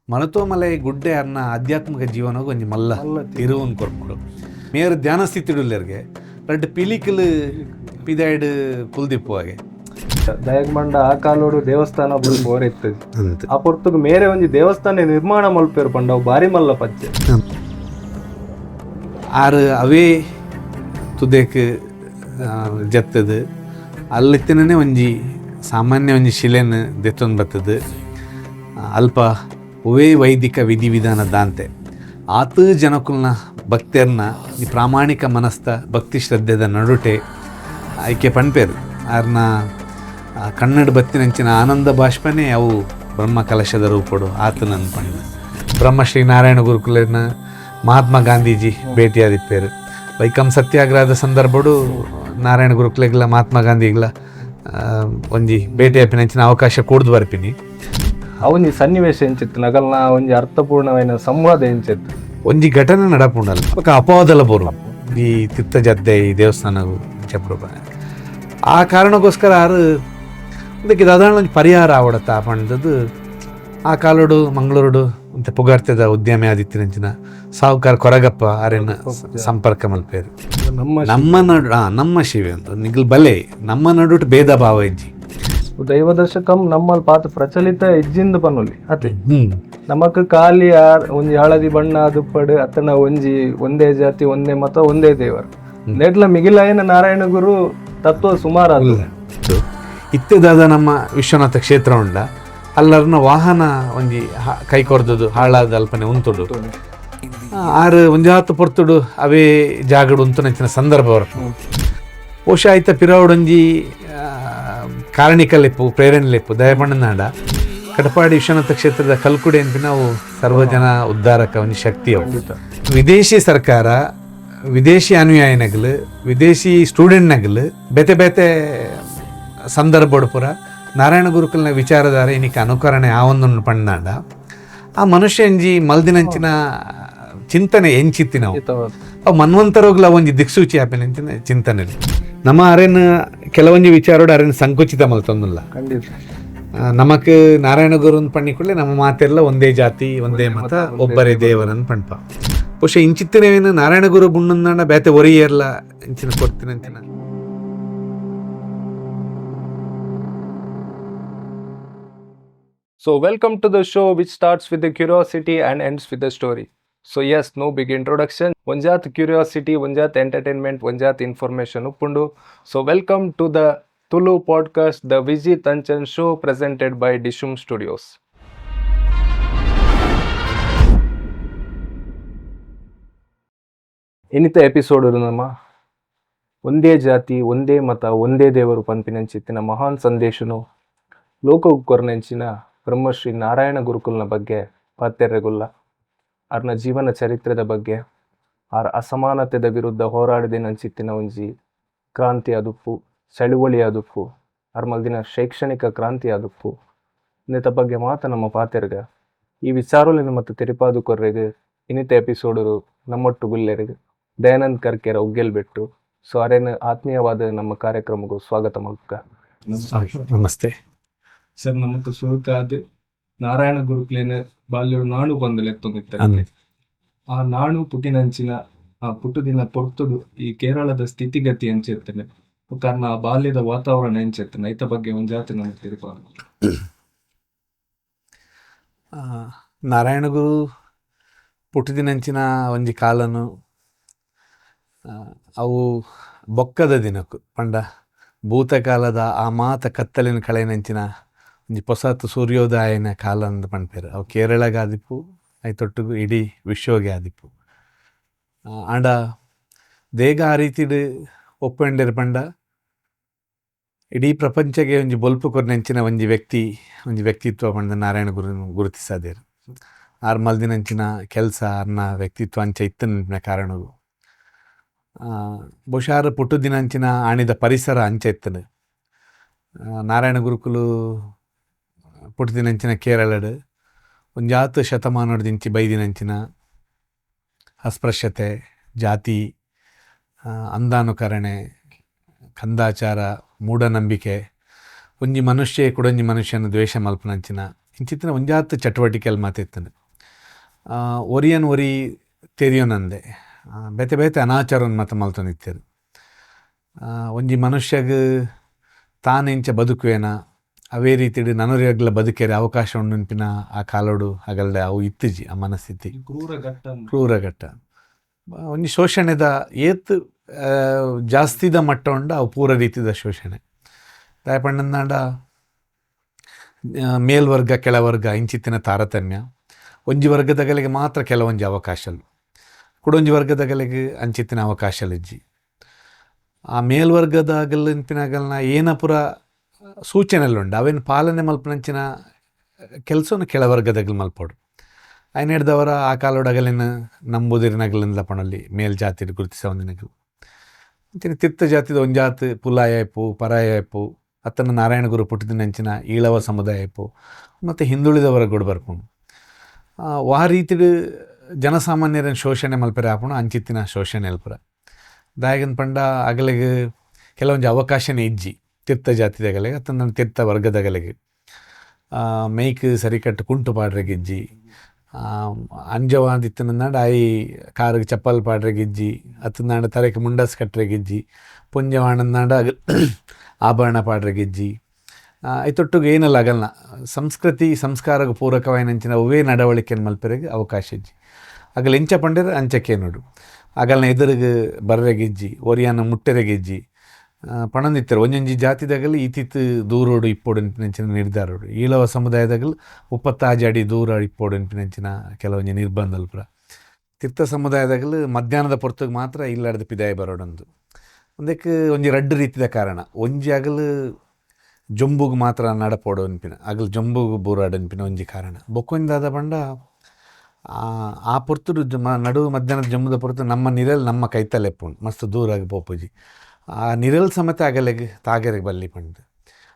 ಮನತೋಮಲೆ ಗುಡ್ಡೆ ಅನ್ನ ಆಧ್ಯಾತ್ಮಿಕ ಜೀವನಗೂ ಒಂಜಿ ಮಲ್ಲ ತಿರುವನ್ ಕೊರ್ಪುಡು ಮೇರು ಧ್ಯಾನ ಸ್ಥಿತಿಡುಲ್ಲರಿಗೆ ರಡ್ಡು ಪಿಲಿಕಲು ಪಿದಾಯ್ಡ್ ಕುಲ್ದಿಪ್ಪುವಾಗೆ ದಯಗಮಂಡ ಆ ಕಾಲೋಡು ದೇವಸ್ಥಾನ ಬೋರ್ ಇರ್ತದೆ ಆ ಪೊರ್ತುಗು ಮೇರೆ ಒಂಜಿ ದೇವಸ್ಥಾನ ನಿರ್ಮಾಣ ಮಲ್ಪೇರು ಪಂಡ ಅವು ಬಾರಿ ಮಲ್ಲ ಪಚ್ಚೆ ಆರು ಅವೇ ತುದೇಕ್ ಜತ್ತದು ಅಲ್ಲಿತ್ತಿನೇ ಒಂಜಿ ಸಾಮಾನ್ಯ ಒಂಜಿ ಶಿಲೆನ್ ದೆತ್ತೊಂದು ಬರ್ತದೆ ಅಲ್ಪ ಒವೇ ವೈದಿಕ ವಿಧಿವಿಧಾನ ದಾಂತೆ ಆತ ಜನಕುಲ್ನ ಭಕ್ತರ್ನ ಈ ಪ್ರಾಮಾಣಿಕ ಮನಸ್ಥ ಭಕ್ತಿ ಶ್ರದ್ಧೆದ ನಡುಟೆ ಆಯ್ಕೆ ಪಣ್ಪೇರು ಅವ್ರನ್ನ ಕನ್ನಡ ಬತ್ತಿನಂಚಿನ ಆನಂದ ಬಾಷ್ಪನೇ ಅವು ಬ್ರಹ್ಮ ಕಲಶದ ರೂಪಡು ಆತನನ್ನು ಪಂಡ ಬ್ರಹ್ಮಶ್ರೀ ನಾರಾಯಣ ಗುರುಕುಲನ ಮಹಾತ್ಮ ಗಾಂಧೀಜಿ ಭೇಟಿಯಾದಿಪ್ಪೇರು ವೈಕಂ ಸತ್ಯಾಗ್ರಹದ ಸಂದರ್ಭಡು ನಾರಾಯಣ ಗುರುಕುಲೆಗ್ಲ ಮಹಾತ್ಮ ಗಾಂಧಿಗ್ಲ ಒಂಜಿ ಭೇಟಿ ಆಪಿನಂಚಿನ ಅವಕಾಶ ಕೂಡ್ದು ಬರ್ಪಿನಿ ಅವೊಂಜಿ ಸನ್ನಿವೇಶ ಎಂಚಿತ್ತು ನಗಲ್ನ ಒಂಜಿ ಅರ್ಥಪೂರ್ಣమైన ಸಂವಾದ ಎಂಚಿತ್ತು ಒಂಜಿ ಘಟನೆ ನಡಪುಂಡಲ್ಲ ಬೊಕ ಅಪವಾದಲ ಬೋರು ಈ ತಿತ್ತ ಜದ್ದೆ ಈ ದೇವಸ್ಥಾನಗೂ ಚಪ್ರ ಆ ಕಾರಣಕ್ಕೋಸ್ಕರ ಆರು ಅದಕ್ಕೆ ಸಾಧಾರಣ ಒಂದು ಪರಿಹಾರ ಆವಡತ್ತ ಪಂಡದು ಆ ಕಾಲೋಡು ಮಂಗಳೂರು ಅಂತ ಪುಗಾರ್ತೆದ ಉದ್ಯಮಿ ಆದಿತ್ಯನಂಚಿನ ಸಾಹುಕಾರ ಕೊರಗಪ್ಪ ಆರೇನ ಸಂಪರ್ಕ ಮಲ್ಪೇರು ನಮ್ಮ ನಡು ನಮ್ಮ ಶಿವೆ ಅಂತ ನಿಗಲ್ ಬಲೆ ನಮ್ಮ ನಡುಟ್ ಭೇದ ಭಾವ ಇಜ್ಜಿ ದೈವದರ್ಶಕಂ ನಮ್ಮಲ್ಲಿ ಪಾತ್ರ ಪ್ರಚಲಿತ ಇಜ್ಜಿಂದ ಪನ್ನುಲಿ ಅತೆ ನಮಕ್ ಖಾಲಿ ಒಂಜಿ ಹಳದಿ ಬಣ್ಣ ದುಪ್ಪಡು ಅತನ ಒಂಜಿ ಒಂದೇ ಜಾತಿ ಒಂದೇ ಮತ ಒಂದೇ ದೇವರು ನೆಟ್ಲ ಮಿಗಿಲಾಯನ ನಾರಾಯಣ ಗುರು ತತ್ವ ಸುಮಾರು ಇತ್ತದಾದ ನಮ್ಮ ವಿಶ್ವನಾಥ ಕ್ಷೇತ್ರ ಉಂಡ ಅಲ್ಲರ್ನ ವಾಹನ ಒಂಜಿ ಕೈಕೊರ್ದದು ಹಾಳಾದ ಅಲ್ಪನೆ ಉಂತುಡು ಆರು ಒಂಜಾತು ಪೊರ್ತುಡು ಅವೇ ಜಾಗಡು ಉಂತುನಂಚಿನ ಸಂದರ್ಭ ಬರಪು ಬಹುಶಃ ಆಯ್ತ ಪಿರಾವುಡೊಂಜಿ ಕಾರಣಿಕಲೆಪ್ಪು ಪ್ರೇರಣೆಲೆಪ್ಪು ದಯಪಣ್ಣನಾಡ ಕಟಪಾಡಿ ವಿಶ್ವನಾಥ ಕ್ಷೇತ್ರದ ಕಲ್ಕುಡೆ ಅಂತ ನಾವು ಸರ್ವಜನ ಉದ್ಧಾರಕ ಒಂದು ಶಕ್ತಿ ಅವು ವಿದೇಶಿ ಸರ್ಕಾರ ವಿದೇಶಿ ಅನುಯಾಯಿನಗಳು ವಿದೇಶಿ ಸ್ಟೂಡೆಂಟ್ನಗಳು ಬೇತೆ ಬೇತೆ ಸಂದರ್ಭ ಪುರ ನಾರಾಯಣ ಗುರುಕುಲ್ನ ವಿಚಾರಧಾರೆ ಇನ್ನಿಕ್ಕೆ ಅನುಕರಣೆ ಆ ಒಂದನ್ನು ಪಣ್ಣಾಡ ಆ ಮನುಷ್ಯಂಜಿ ಮಲ್ದಿನಂಚಿನ ಚಿಂತನೆ ಎಂಚಿತ್ತಿನ ಅವು ಮನ್ವಂತರೋಗ್ಲ ಒಂಜಿ ದಿಕ್ಸೂಚಿ ಆಪಿನಂಚಿನ ಚಿಂತನೆ ನಮ್ಮ ಅರೇನು ಕೆಲವೊಂಜಿ ವಿಚಾರೋಡು ಅರೇನು ಸಂಕುಚಿತ ಮಲ್ತೊಂದಿಲ್ಲ ನಮಕ್ ನಾರಾಯಣ ಗುರುನ್ ಪಣ್ಣಿಕೊಳ್ಳೆ ನಮ್ಮ ಮಾತೆಲ್ಲ ಒಂದೇ ಜಾತಿ ಒಂದೇ ಮತ ಒಬ್ಬರೇ ದೇವರನ್ನು ಪಣ್ಪ ಬಹುಶಃ ಇಂಚಿತ್ತಿನೇನು ನಾರಾಯಣ ಗುರು ಬುಣ್ಣಂದ ಬೇತೆ ಒರಿಯರ್ಲ ಇಂಚಿನ ಕೊಡ್ತೀನಂಚಿನ So welcome to the show which starts with the curiosity and ends with the story. So yes, no big introduction. Onjat curiosity, onjat entertainment, onjat information uppundu. So welcome to the Tulu podcast, the Vijay Tanchan show presented by Dishum Studios. ಇನ್ನಿತ episode ನಮ್ಮ ಒಂದೇ ಜಾತಿ ಒಂದೇ ಮತ ಒಂದೇ ದೇವರು ಪಂಪಿನಂಚಿತ್ತಿನ ಮಹಾನ್ ಸಂದೇಶನು ಲೋಕಕ್ಕೆ ಕೊರನೆಂಚಿನ ಬ್ರಹ್ಮಶ್ರೀ ನಾರಾಯಣ ಗುರುಕುಲ್ನ ಬಗ್ಗೆ ಪಾತ್ಯರೆಗುಲ್ಲ ಅವ್ರನ್ನ ಜೀವನ ಚರಿತ್ರೆದ ಬಗ್ಗೆ ಅವ್ರ ಅಸಮಾನತೆದ ವಿರುದ್ಧ ಹೋರಾಡಿದಿನಂಚಿತ್ತಿನ ಒಂಜಿ ಕ್ರಾಂತಿ ಅದುಪ್ಪು ಚಳುವಳಿ ಅದುಪ್ಪು ಅವ್ರ ಮಲ್ದಿನ ಶೈಕ್ಷಣಿಕ ಕ್ರಾಂತಿ ಅದುಪ್ಪು ಇನ್ನಿತ ಬಗ್ಗೆ ಮಾತ ನಮ್ಮ ಪಾತ್ಯರ್ಗ ಈ ವಿಚಾರಲಿನ ಮತ್ತು ತಿರುಪಾದು ಕೊರ್ರೆಗೆ ಇನ್ನಿತ ಎಪಿಸೋಡು ನಮ್ಮೊಟ್ಟು ಗುಲ್ಲೆರಿಗೆ ದಯಾನಂದ್ ಕರ್ಕೆರ ಉಗ್ಗೆಲ್ಬಿಟ್ಟು ಸೊ ಅರೇನು ಆತ್ಮೀಯವಾದ ನಮ್ಮ ಕಾರ್ಯಕ್ರಮಕ್ಕೂ ಸ್ವಾಗತ ಮಲ್ಕ ನಮಸ್ತೆ ಸರ್ ನಮಕ್ ಸುರುಕಾದ ನಾರಾಯಣ ಗುರುಕ್ಲೇನ ಬಾಲ್ಯಡು ನಾಡು ಬಂದಲೆ ಎತ್ತೊಂದಿರ್ತಾರೆ ಆ ನಾಡು ಪುಟಿನಂಚಿನ ಆ ಪುಟುದಿನ ಪೊರ್ತುಡು ಈ ಕೇರಳದ ಸ್ಥಿತಿಗತಿ ಎಂಚಿರ್ತೇನೆ ಕಾರಣ ಆ ಬಾಲ್ಯದ ವಾತಾವರಣ ಎಂಚಿರ್ತೇನೆ ಐತ ಬಗ್ಗೆ ಒಂದ್ ಜಾತಿ ನಮಗೆ ತಿರುಪಾದ ನಾರಾಯಣ ಗುರು ಪುಟುದಿನಂಚಿನ ಒಂಜಿ ಕಾಲನು ಅವು ಬೊಕ್ಕದ ದಿನಕ್ಕೂ ಪಂಡ ಭೂತಕಾಲದ ಆ ಮಾತ ಕತ್ತಲಿನ ಕಳೆನಂಚಿನ ಒಂಜಿ ಪೊಸತು ಸೂರ್ಯೋದಯನ ಕಾಲ ಅಂದ್ ಪಣ್ಪೇರು ಅವು ಕೇರಳಗೆ ಆದಿಪ್ಪು ಐತೊಟ್ಟಿಗೂ ಇಡೀ ವಿಶ್ವಗೆ ಆದಿಪ್ಪು ಆಂಡ ದೇಗ ಆ ರೀತಿಡ್ ಒಪ್ಪಂಡೇರು ಪಂಡ ಇಡೀ ಪ್ರಪಂಚಗೆ ಒಂಜಿ ಬೊಲ್ಪು ಕೊರ್ನೆಂಚಿನ ಒಂಜಿ ವ್ಯಕ್ತಿತ್ವ ಪಂಡ ನಾರಾಯಣ ಗುರು ಗುರುತಿಸದೇರು ಆರು ಮಲ್ದಿನಂಚಿನ ಕೆಲಸ ಅರ್ನ ವ್ಯಕ್ತಿತ್ವ ಅಂಚ ಇತ್ತನ ಕಾರಣವು ಬಹುಶಃ ಪುಟ್ಟು ದಿನಂಚಿನ ಆಣಿದ ಪರಿಸರ ಅಂಚೆ ಇತ್ತನು ನಾರಾಯಣ ಗುರುಕುಲು ಪುಟ್ಟು ದಿನಂಚಿನ ಕೇರಳಡು ಒಂಜಾತು ಶತಮಾನದಿಂಚಿ ಬೈದಿನಂಚಿನ ಅಸ್ಪೃಶ್ಯತೆ ಜಾತಿ ಅಂಧಾನುಕರಣೆ ಕಂದಾಚಾರ ಮೂಢನಂಬಿಕೆ ಒಂಜಿ ಮನುಷ್ಯ ಕುಡೊಂಜಿ ಮನುಷ್ಯನ ದ್ವೇಷ ಮಲ್ಪನಂಚಿನ ಇಂಚಿತ್ತಿನ ಒಂಜಾತ್ ಚಟುವಟಿಕೆಯಲ್ಲಿ ಮಾತಿತ್ತನು ಒರಿಯನ್ ಒರಿ ತೆರಿಯೋನಂದೆ ಬೇತೆ ಬೇತೆ ಅನಾಚಾರವನ್ನು ಮಾತು ಮಲ್ತೊಂದಿತ್ತೇರು. ಒಂಜಿ ಮನುಷ್ಯಗ್ ತಾನೆಂಚ ಬದುಕುವೇನ ಅವೇ ರೀತಿಡ್ ನನರಿಯಗ್ಲ ಬದುಕೇರೆ ಅವಕಾಶ ಉಂಡುನ್ಪಿನ ಆ ಕಾಲೋಡು ಅಗಲ್ಡೆ ಅವು ಇತ್ತಿಜಿ ಆ ಮನಸ್ಥಿತಿ ಕ್ರೂರಘಟ್ಟ ಒಂಜಿ ಶೋಷಣೆದ ಏತ್ ಜಾಸ್ತಿದ ಮಟ್ಟ ಉಂಡ ಅವು ಪೂರ ರೀತಿದ ಶೋಷಣೆ ದಾಯಪಂಡಂದಾಂಡ ಮೇಲ್ವರ್ಗ ಕೆಳವರ್ಗ ಇಂಚಿತ್ತಿನ ತಾರತಮ್ಯ ಒಂಜಿ ವರ್ಗದಗಳಿಗೆ ಮಾತ್ರ ಕೆಲವೊಂಜಿ ಅವಕಾಶಲು ಕುಡೊಂಜಿ ವರ್ಗದಗಳಿಗೆ ಅಂಚಿತ್ತಿನ ಅವಕಾಶಲಿಜ್ಜಿ ಆ ಮೇಲ್ವರ್ಗದಾಗಲಿನ್ಪಿನಗಲ್ನ ಏನ ಪುರ ಸೂಚನೆಲ್ಲುಂಡು ಅವೇನು ಪಾಲನೆ ಮಲ್ಪನಂಚಿನ ಕೆಲಸವನ್ನು ಕೆಳವರ್ಗದಾಗಲು ಮಲ್ಪೋಡು ಅಯ್ನ ಹಿಡ್ದವರ ಆ ಕಾಲೋಡಗಲಿನ ನಂಬುದಿರಿನಗಲಿಂದ ಪಣಲ್ಲಿ ಮೇಲ್ಜಾತಿ ಗುರುತಿಸೋದಿನಗಲು ಅಂಚಿನ ತೀರ್ಥ ಜಾತಿದ ಒಂಜಾತ್ ಪುಲಾಯ ಆಯ್ಪು ಪರಾಯ ಆಯ್ಪು ಅತ್ತನ ನಾರಾಯಣ ಗುರು ಪುಟ್ಟಿದಿನಂಚಿನ ಈಳವ ಸಮುದಾಯ ಆಯ್ಪು ಮತ್ತು ಹಿಂದುಳಿದವರ ಗುಡು ಬರ್ಪುಂಡು ವಾ ರೀತಿಡ್ ಜನಸಾಮಾನ್ಯರನ್ನು ಶೋಷಣೆ ಮಲ್ಪರೆ ಆಪುಂಡು ಅಂಚಿತ್ತಿನ ಶೋಷಣೆ ಅಲ್ಪುರ ದಾಯಗನ್ ಪಂಡ ಅಗಲಿಗೆ ಕೆಲವೊಂದು ಅವಕಾಶನೇ ಇಜ್ಜಿ ತೀರ್ಥ ಜಾತಿದಗಲಿಗೆ ಅತ್ತಂದ ತೀರ್ಥ ವರ್ಗದಗಲಿಗೆ ಮೈಕ್ ಸರಿಕಟ್ಟು ಕುಂಟು ಪಾಡ್ರೆಗಿಜ್ಜಿ ಅಂಜವಾದಿತ್ತನಾಡ ಆಯಿ ಕಾರಿಗೆ ಚಪ್ಪಲ್ ಪಾಡ್ರೆಗಿಜ್ಜಿ ಅತ್ತನಾಡ ತರಕ್ಕೆ ಮುಂಡಸ್ ಕಟ್ರೆಗಿಜ್ಜಿ ಪುಂಜವಾಣನಾಡ ಆಭರಣ ಪಾಡ್ರೆಗಿಜ್ಜಿ ಐತೊಟ್ಟಿಗೆ ಏನಲ್ಲ ಅಗಲ್ನ ಸಂಸ್ಕೃತಿ ಸಂಸ್ಕಾರಕ್ಕೆ ಪೂರಕವಾಯಿನಂಚಿನ ಅವೇ ನಡವಳಿಕೆಯನ್ನು ಮಲ್ಪರೆಗೆ ಅವಕಾಶ ಇಜ್ಜಿ ಅಗಲ್ ಎಂಚ ಪಂಡಿರ ಅಂಚಕ್ಕೆ ನೋಡು ಅಗಲ್ನ ಎದುರಿಗೆ ಬರ್ರೆಗಿಜ್ಜಿ ಒರಿಯಾನ ಮುಟ್ಟೆರೆಗಿಜ್ಜಿ ಪಣಂದಿತ್ತರು ಒಂಜೊಂಜಿ ಜಾತಿದಾಗಲಿ ಈತಿತ್ತು ದೂರೋಡು ಇಪ್ಪೋಡು ಇಂಪಿನಂಚಿನ ನಿರ್ಧಾರೋಡು ಈಳವ ಸಮುದಾಯದಾಗಲು 36 ಅಡಿ ದೂರ ಇಪ್ಪೋಡು ಇಂಪಿನಂಚಿನ ಕೆಲವೊಂಜಿ ನಿರ್ಬಂಧಲು ಪುರ ತೀರ್ಥ ಸಮುದಾಯದಾಗಲು ಮಧ್ಯಾಹ್ನದ ಪೊರ್ತುಗೆ ಮಾತ್ರ ಇಲ್ಲಾಡ್ದು ಪಿದಾಯ ಬರೋಡೊಂದು ಒಂದಕ್ಕೆ ಒಂಜಿ ರಡ್ಡು ರೀತಿದ ಕಾರಣ ಒಂಜಿ ಅಗಲು ಜೊಂಬುಗೆ ಮಾತ್ರ ನಡಪೋಡು ಅನ್ಪಿನ ಅಗಲು ಜೊಂಬುಗೆ ಬೂರಾಡು ಅನ್ಪಿನ ಒಂಜಿ ಕಾರಣ ಬೊಕ್ಕೊಂದಾದ ಬಂಡ ಆ ಪೊರ್ತುಡು ನಡು ಮಧ್ಯಾಹ್ನದ ಜಂಬುದ ಪೊರ್ತು ನಮ್ಮ ನಿರಲ್ ನಮ್ಮ ಕೈತಲೆ ಎಪ್ಪುಂಡು ಮಸ್ತ್ ದೂರಾಗಿ ಪೋಪುಜಿ ಆ ನಿರಲ್ ಸಮೇತ ಅಗಲೆಗೆ ತಾಗೆರೆಗೆ ಬಲ್ಲಿ ಪಂಡು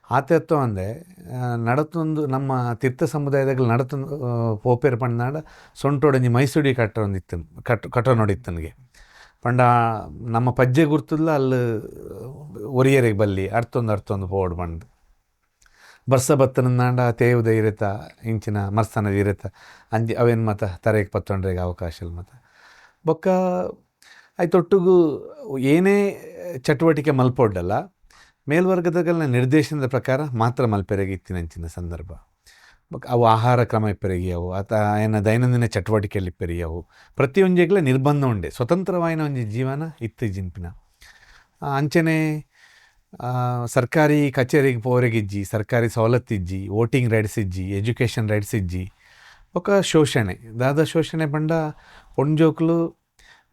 ಆತೆತ್ತು ಅಂದೆ ನಡತೊಂದು ನಮ್ಮ ತೀರ್ಥ ಸಮುದಾಯದಾಗ ನಡತೊಂದು ಪೋಪೇರು ಪಂಡ ಸೊಂಟೊಡಂಜಿ ಮೈಸೂಡಿ ಕಟ್ಟೊಂದಿತ್ತು ಕಟ್ಟೋ ನೋಡಿತ್ತನಿಗೆ ಪಂಡ ನಮ್ಮ ಪಜ್ಜೆ ಗುರ್ತಲ್ಲ ಅಲ್ಲಿ ಒರಿಯರಿಗೆ ಬಲ್ಲಿ ಅರ್ಥೊಂದು ಪೋಡು ಪಂಡು ಬರ್ಸ ಬತ್ತನಂದಾಂಡ ತೇವುದ ಇರತ್ತ ಇಂಚಿನ ಮರ್ಸ್ತನದ ಇರತ್ತ ಅಂಜಿ ಅವೇನು ಮತ ತರೆಗೆ ಪತ್ತೊಂಡ್ರೆಗೆ ಅವಕಾಶ ಇಲ್ಲ ಮತ ಬೊಕ್ಕ ಆಯ್ತೊಟ್ಟಿಗೂ ಏನೇ ಚಟುವಟಿಕೆ ಮಲ್ಪೊಡ್ಡಲ್ಲ ಮೇಲ್ವರ್ಗದಗಳ ನಿರ್ದೇಶನದ ಪ್ರಕಾರ ಮಾತ್ರ ಮಲ್ಪೆರೆಗೆ ಇತ್ತಿನಂಚಿನ ಸಂದರ್ಭ ಬೊಕ್ಕ ಅವು ಆಹಾರ ಕ್ರಮ ಇಪ್ಪೆರೆಗಿಯವು ಏನ ದೈನಂದಿನ ಚಟುವಟಿಕೆಯಲ್ಲಿ ಇಪ್ಪೆರಿಯವು ಪ್ರತಿಯೊಂಜಿಗ್ಲ ನಿರ್ಬಂಧ ಉಂಡೆ ಸ್ವತಂತ್ರವಾಯಿನ ಒಂಜಿ ಜೀವನ ಇತ್ತು ಜಿನ್ಪಿನ ಅಂಚನೆ ಸರ್ಕಾರಿ ಕಚೇರಿಗೆ ಪೋರೆಗಿಜ್ಜಿ ಸರ್ಕಾರಿ ಸವಲತ್ತಿಜ್ಜಿ ವೋಟಿಂಗ್ ರೈಟ್ಸ್ ಇಜ್ಜಿ ಎಜುಕೇಷನ್ ರೈಟ್ಸ್ ಇಜ್ಜಿ ಬೊಕ್ಕ ಶೋಷಣೆ ದಾದ ಶೋಷಣೆ ಪಂಡ ಪೊಂಜೋಕ್ಲು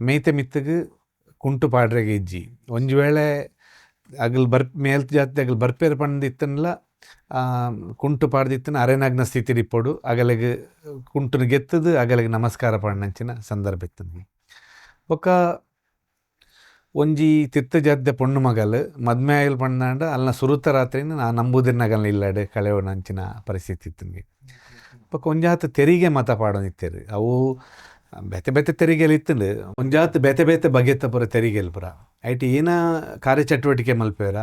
ಮೇಯ್ತೆ ಮಿತ್ತಗೆ ಕುಂಟು ಪಾಡ್ರೆಗೆ ಇಜ್ಜಿ ಒಂಜಿ ವೇಳೆ ಅಗಲ್ ಮೇಲ್ ಜಾತಿ ಅಗಲ್ ಬರ್ಪೇರು ಪಂಡಿತ್ತನಲ್ಲ ಕುಂಟು ಪಾಡ್ದಿತ್ತನ ಅರೆನಾಗ್ನ ಸ್ಥಿತಿ ಇಪ್ಪೋಡು ಅಗಲಿಗೆ ಕುಂಟುನ ಗೆತ್ತದು ಅಗಲಿಗೆ ನಮಸ್ಕಾರ ಪಣ್ಣಂಚಿನ ಸಂದರ್ಭ ಇತ್ತು ಬೊಕ್ಕ ಒಂಜಿ ತೀರ್ಥ ಜಾತಿದ ಪೊಣ್ಣು ಮಗಲು ಮದ್ಮೆ ಆಗಲು ಪಂಡಾಂಡ ಅಲ್ನ ಸುರುತ ರಾತ್ರಿನ ನಾ ನಂಬುದಿರ್ನಗಲ್ನ ಇಲ್ಲಾಡೆ ಕಳೆಯೋಣಂಚಿನ ಪರಿಸ್ಥಿತಿ ಇತ್ತು ನನಗೆ ಬೊಕ್ಕ ಒಂಜಾತ ತೆರಿಗೆ ಮತ ಪಾಡೋನಿತ್ತೇರು ಅವು ಬೇತೆ ಬೇತೆ ತೆರಿಗೆಯಲ್ಲಿ ಇತ್ತಂಡು ಒಂಜಾತ್ ಬೇತೆ ಬೇತೆ ಬಗೆತ ಪುರ ತೆರಿಗೆಲ್ ಪುರ ಐಟಿ ಏನ ಕಾರ್ಯಚಟುವಟಿಕೆ ಮಲ್ಪೇರ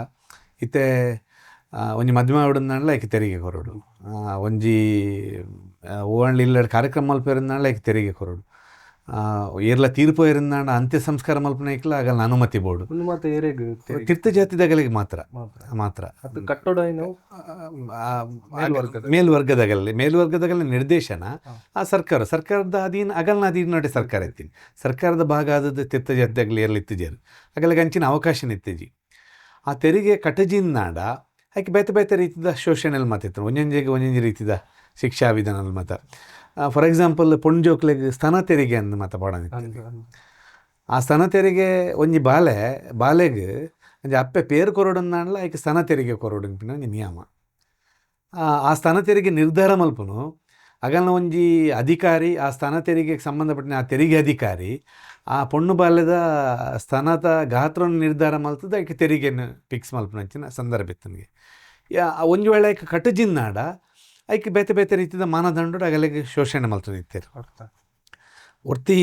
ಇತ್ತೆ ಒಂಜಿ ಮದ್ಮೆ ಆವಡಂದಾಂಡ್ಲ ಐಕೆ ತೆರಿಗೆ ಕೊರೋಡು ಒಂಜಿ ಓವಣ್ಣ ಇಲ್ಲಾಡ ಕಾರ್ಯಕ್ರಮ ಮಲ್ಪೇರಂದಾಂಡ್ಲ ಐಕೆ ತೆರಿಗೆ ಕೊರೋಡು ಏರ್ಲ ತೀರ್ಪು ಇರಂದಾಂಡ ಅಂತ್ಯ ಸಂಸ್ಕಾರ ಮಲ್ಪನೈಕ್ಲ ಆಗಲ್ಲ ಅನುಮತಿ ಬೋರ್ಡು ತೀರ್ಥ ಜಾತಿದಾಗಲಿಗೆ ಮಾತ್ರ ಮೇಲ್ವರ್ಗದಾಗಲಿ ನಿರ್ದೇಶನ ಆ ಸರ್ಕಾರದ ಅಧೀನ ಅಗಲ್ನ ಅಧೀನ ನೋಡಿ ಸರ್ಕಾರ ಇತ್ತೀನಿ ಸರ್ಕಾರದ ಭಾಗ ಆದದ್ದು ತೀರ್ಥ ಜಾತಿದಾಗಲಿ ಏರ್ಲಿ ಇತ್ತಿಜರು ಅಗಲಿಗೆ ಅಂಚಿನ ಅವಕಾಶ ಇತ್ತಿಜಿ ಆ ತೆರಿಗೆ ಕಟಜಿನಾಡ ಆಕೆ ಬೇತೆ ಬೇತೆ ರೀತಿದ ಶೋಷಣೆಯಲ್ಲಿ ಮಾತಿತ್ತು ಒಂದೊಂದು ರೀತಿದ ಶಿಕ್ಷಾ ವಿಧಾನದಲ್ಲಿ ಮತ ಫಾರ್ ಎಕ್ಸಾಂಪಲ್ ಪೊಂಜೋಕ್ಲೆಗ್ ಸ್ತನ ತೆರಿಗೆ ಅಂದು ಮತ ಪಾಡೋದಿತ್ತು ಆ ಸ್ತನ ತೆರಿಗೆ ಒಂಜಿ ಬಾಲೆಗೆ ಒಂಜಿ ಅಪ್ಪೆ ಪೇರು ಕೊರೋಡಂದಾಂಡ್ಲ ಆಯ್ಕೆ ಸ್ತನ ತೆರಿಗೆ ಕೊರೋಡಿನ ಒಂಜಿ ನಿಯಮ ಆ ಸ್ತನ ತೆರಿಗೆ ನಿರ್ಧಾರ ಮಲ್ಪನು ಅಗಲ್ನ ಒಂಜಿ ಅಧಿಕಾರಿ ಆ ಸ್ತನ ತೆರಿಗೆಗೆ ಸಂಬಂಧಪಟ್ಟ ಆ ತೆರಿಗೆ ಅಧಿಕಾರಿ ಆ ಪೊಣ್ಣು ಬಾಲ್ಯದ ಸ್ತನದ ಗಾತ್ರವನ್ನು ನಿರ್ಧಾರ ಮಲ್ತದ ಆಯ್ಕೆ ತೆರಿಗೆಯನ್ನು ಫಿಕ್ಸ್ ಮಲ್ಪನಂಚಿನ ಸಂದರ್ಭ ಇತ್ತು ನನಗೆ ಒಂಜಿ ವೇಳೆ ಆಯ್ಕೆ ಕಟಜಿನಾಡ ಆಯ್ಕೆ ಬೇತೆ ಬೇತೆ ರೀತಿಯ ಮಾನದಂಡ ಅಗಲಿಗೆ ಶೋಷಣೆ ಮಲ್ತದಿತ್ತೇರು ಒರ್ತಿ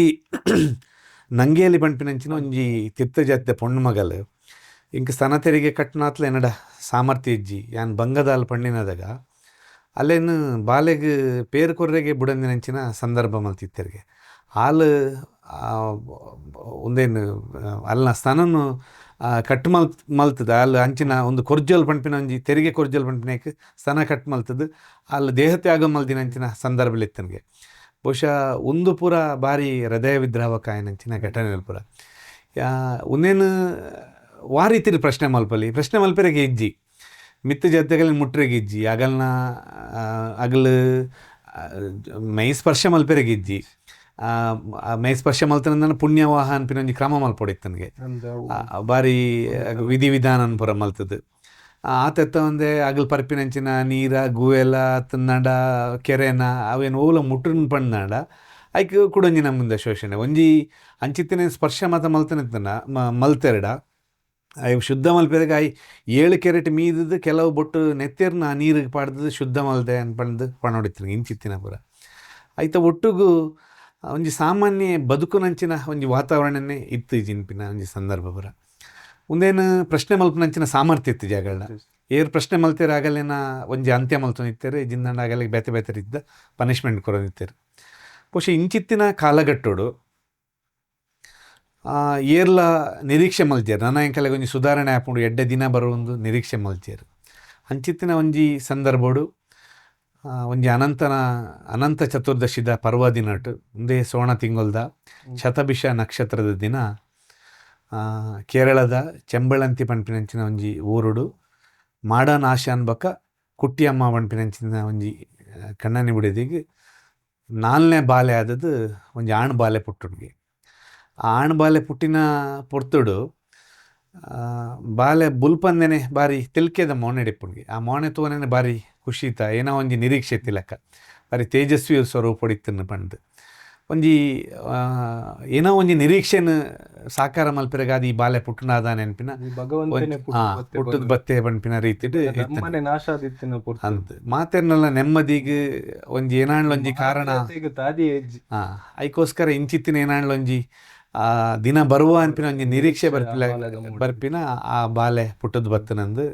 ನಂಗೇಲಿ ಪಂಪಿನಂಚಿನ ಒಂಜಿ ತೀರ್ಥ ಜಾತಿದ ಪೊಣ್ಣು ಮಗಲು ಇಂಕ ಸ್ತನ ತೆರಿಗೆ ಕಟ್ಟನಾತ್ಲ ಏನಡ ಸಾಮರ್ಥ್ಯ ಇಜ್ಜಿ ಯಾನ್ ಬಂಗದಾಲ್ ಪಂಡಿನದಾಗ ಅಲ್ಲೇನು ಬಾಲೆಗೆ ಪೇರು ಕೊರ್ರೆಗೆ ಬುಡಂದಿನಂಚಿನ ಸಂದರ್ಭ ಮಲ್ತಿತ್ತರಿಗೆ ಹಾಲು ಒಂದೇನು ಅಲ್ಲ ಸ್ತನನು ಕಟ್ ಮಲ್ತದ ಅಲ್ಲಿ ಅಂಚಿನ ಒಂದು ಕೊರ್ಜಲ್ ಪಂಪಿನ ಒಂಜಿ ತೆರಿಗೆ ಕೊರ್ಜಲ್ ಪಂಪಿನಕ್ಕೆ ಸ್ತನ ಕಟ್ ಮಲ್ತದ್ದು ಅಲ್ಲಿ ದೇಹ ತ್ಯಾಗ ಮಲ್ದಿನ ಅಂಚಿನ ಸಂದರ್ಭಲಿತ್ತನಿಗೆ ಬಹುಶಃ ಒಂದು ಪೂರ ಭಾರಿ ಹೃದಯ ವಿದ್ರಾವಕಾಯನಂಚಿನ ಘಟನೆ ಪೂರ ಒಂದೇನು ವಾರೀತಿರಿ ಪ್ರಶ್ನೆ ಮಲ್ಪರೆಗೆ ಇಜ್ಜಿ ಮಿತ್ತ ಜೊತೆಗಲ್ಲಿ ಮುಟ್ರೆಗೆ ಇಜ್ಜಿ ಅಗಲ್ನ ಅಗಲು ಮೈ ಸ್ಪರ್ಶ ಮಲ್ಪೆರೆಗೆ ಇಜ್ಜಿ ಮೈ ಸ್ಪರ್ಶ ಮಲ್ತನ ಪುಣ್ಯವಾಹ ಅನ್ಪಿನ ಒಂಜಿ ಕ್ರಮ ಮಲ್ಪೊಡಿತ್ತನಿಗೆ ಬಾರಿ ವಿಧಿವಿಧಾನ ಪೂರ ಮಲ್ತದ್ದು ಆತೆತ್ತ ಒಂದೇ ಅಗಲ್ ಪರ್ಪಿನಂಚಿನ ನೀರ ಗುವೆಲ ನಡ ಕೆರೆನ ಅವೇನು ಓಲ ಮುಟ್ರನ್ ಪಣ್ಣಾಡ ಐಕ್ ಕುಡೊಂಜಿನ ಮುಂದೆ ಶೋಷಣೆ ಒಂಜಿ ಅಂಚಿತ್ತಿನ ಸ್ಪರ್ಶ ಮತ ಮಲ್ತನಿತ್ತನ ಮಲ್ತೆರಡ ಅವು ಶುದ್ಧ ಮಲ್ಪೆರೆಗೆ 7 ಕೆರೆಟ್ ಮೀದದು ಕೆಲವು ಬೊಟ್ಟು ನೆತ್ತೆರ್ನ ನೀರಿಗೆ ಪಾಡ್ದು ಶುದ್ಧ ಮಲ್ದೆ ಅನ್ಪಂದು ಪಣೊಡಿತೀನಿ ಇಂಚಿತ್ತಿನ ಪೂರ ಐತ ಒಟ್ಟುಗು ಒಂಜಿ ಸಾಮಾನ್ಯ ಬದುಕುನಂಚಿನ ಒಂಜಿ ವಾತಾವರಣನೇ ಇತ್ತು ಜಿನ್ಪಿನ ಒಂಜಿ ಸಂದರ್ಭ ಪೂರ ಒಂದೇನು ಪ್ರಶ್ನೆ ಮಲ್ಪನಂಚಿನ ಸಾಮರ್ಥ್ಯ ಇತ್ತು ಜಾಗಗಳನ್ನ ಏರು ಪ್ರಶ್ನೆ ಮಲ್ತೇರೆ ಆಗಲೇನ ಒಂಜಿ ಅಂತ್ಯ ಮಲ್ತೊಂದಿತ್ತೇರೆ ಜಿಂದಂಡ ಆಗಲಿಗೆ ಬೇತೆ ಬೇತೆರಿದ್ದ ಪನಿಷ್ಮೆಂಟ್ ಕೊರೋದಿತ್ತೇರು ಬಹುಶಃ ಇಂಚಿತ್ತಿನ ಕಾಲಘಟ್ಟೋಡು ಏರ್ಲ ನಿರೀಕ್ಷೆ ಮಲ್ತೇರು ನನ್ನ ಎಂಕಲೆಗೆ ಒಂಜಿ ಸುಧಾರಣೆ ಆಪುಂಡು ಎಡ್ಡೆ ದಿನ ಬರುವೊಂದು ನಿರೀಕ್ಷೆ ಮಲ್ತೇರು ಅಂಚಿತ್ತಿನ ಒಂಜಿ ಸಂದರ್ಭಡು ಒಂಜಿ ಅನಂತ ಚತುರ್ದಶಿದ ಪರ್ವ ದಿನಟು ಒಂದೇ ಸೋಣ ತಿಂಗೊಲ್ದ ಶತಭಿಷ ನಕ್ಷತ್ರದ ದಿನ ಕೇರಳದ ಚೆಂಬಳಂತಿ ಪಂಪಿನಂಚಿನ ಒಂಜಿ ಊರುಡು ಮಾಡನಾಶ ಅನ್ಬಕ ಕುಟ್ಟಿಯಮ್ಮ ಪಂಪಿನಂಚಿನ ಒಂಜಿ ಕಣ್ಣನಿ ಬಿಡಿದಿಗೆ 4ನೇ ಬಾಲೆ ಆದದ್ದು ಒಂಜಿ ಆಣ್ ಬಾಲೆ ಪುಟ್ಟುಡ್ಗೆ ಆ ಆಣ್ ಬಾಲೆ ಪುಟ್ಟಿನ ಪೊರ್ತುಡು ಬಾಲೆ ಬುಲ್ಪಂದೆನೆ ಬಾರಿ ತಿಲ್ಕೆದ ಮೋನೆ ಡಿಪ್ಪುಂಡ್ಗೆ ಆ ಮೋನೆ ತೋನೇ ಬಾರಿ ಖುಷಿತ ಏನೋ ಒಂಜಿ ನಿರೀಕ್ಷೆ ತಿಲಕ ಬಾರಿ ತೇಜಸ್ವಿ ಸ್ವರೂಪ ಹೊಡಿತನ್ನು ಪಂಡು ಒಂಜಿ ಏನೋ ಒಂಜಿ ನಿರೀಕ್ಷೆನ ಸಾಕಾರ ಮಲ್ಪೆರೆಗೆ ಅದು ಈ ಬಾಲೆ ಪುಟ್ಟನಾದ ನೆನಪಿನ ಪುಟ್ಟದ ಬತ್ತೆ ಪಂಪಿನ ರೀತಿಡು ಅಂತ ಮಾತೇರ್ನಲ್ಲ ನೆಮ್ಮದಿಗೆ ಒಂಜಿ ಏನಾಣ್ಲ ಒಂಜಿ ಕಾರಣ ಐಕೋಸ್ಕರ ಇಂಚಿತ್ತಿನ ಏನಾಣ್ಲ ಒಂಜಿ ದಿನ ಬರುವ ಅನ್ಪಿನ ಒಂಜಿ ನಿರೀಕ್ಷೆ ಬರ್ಪಿನ ಆ ಬಾಲೆ ಪುಟ್ಟದ ಬತ್ತನಂದು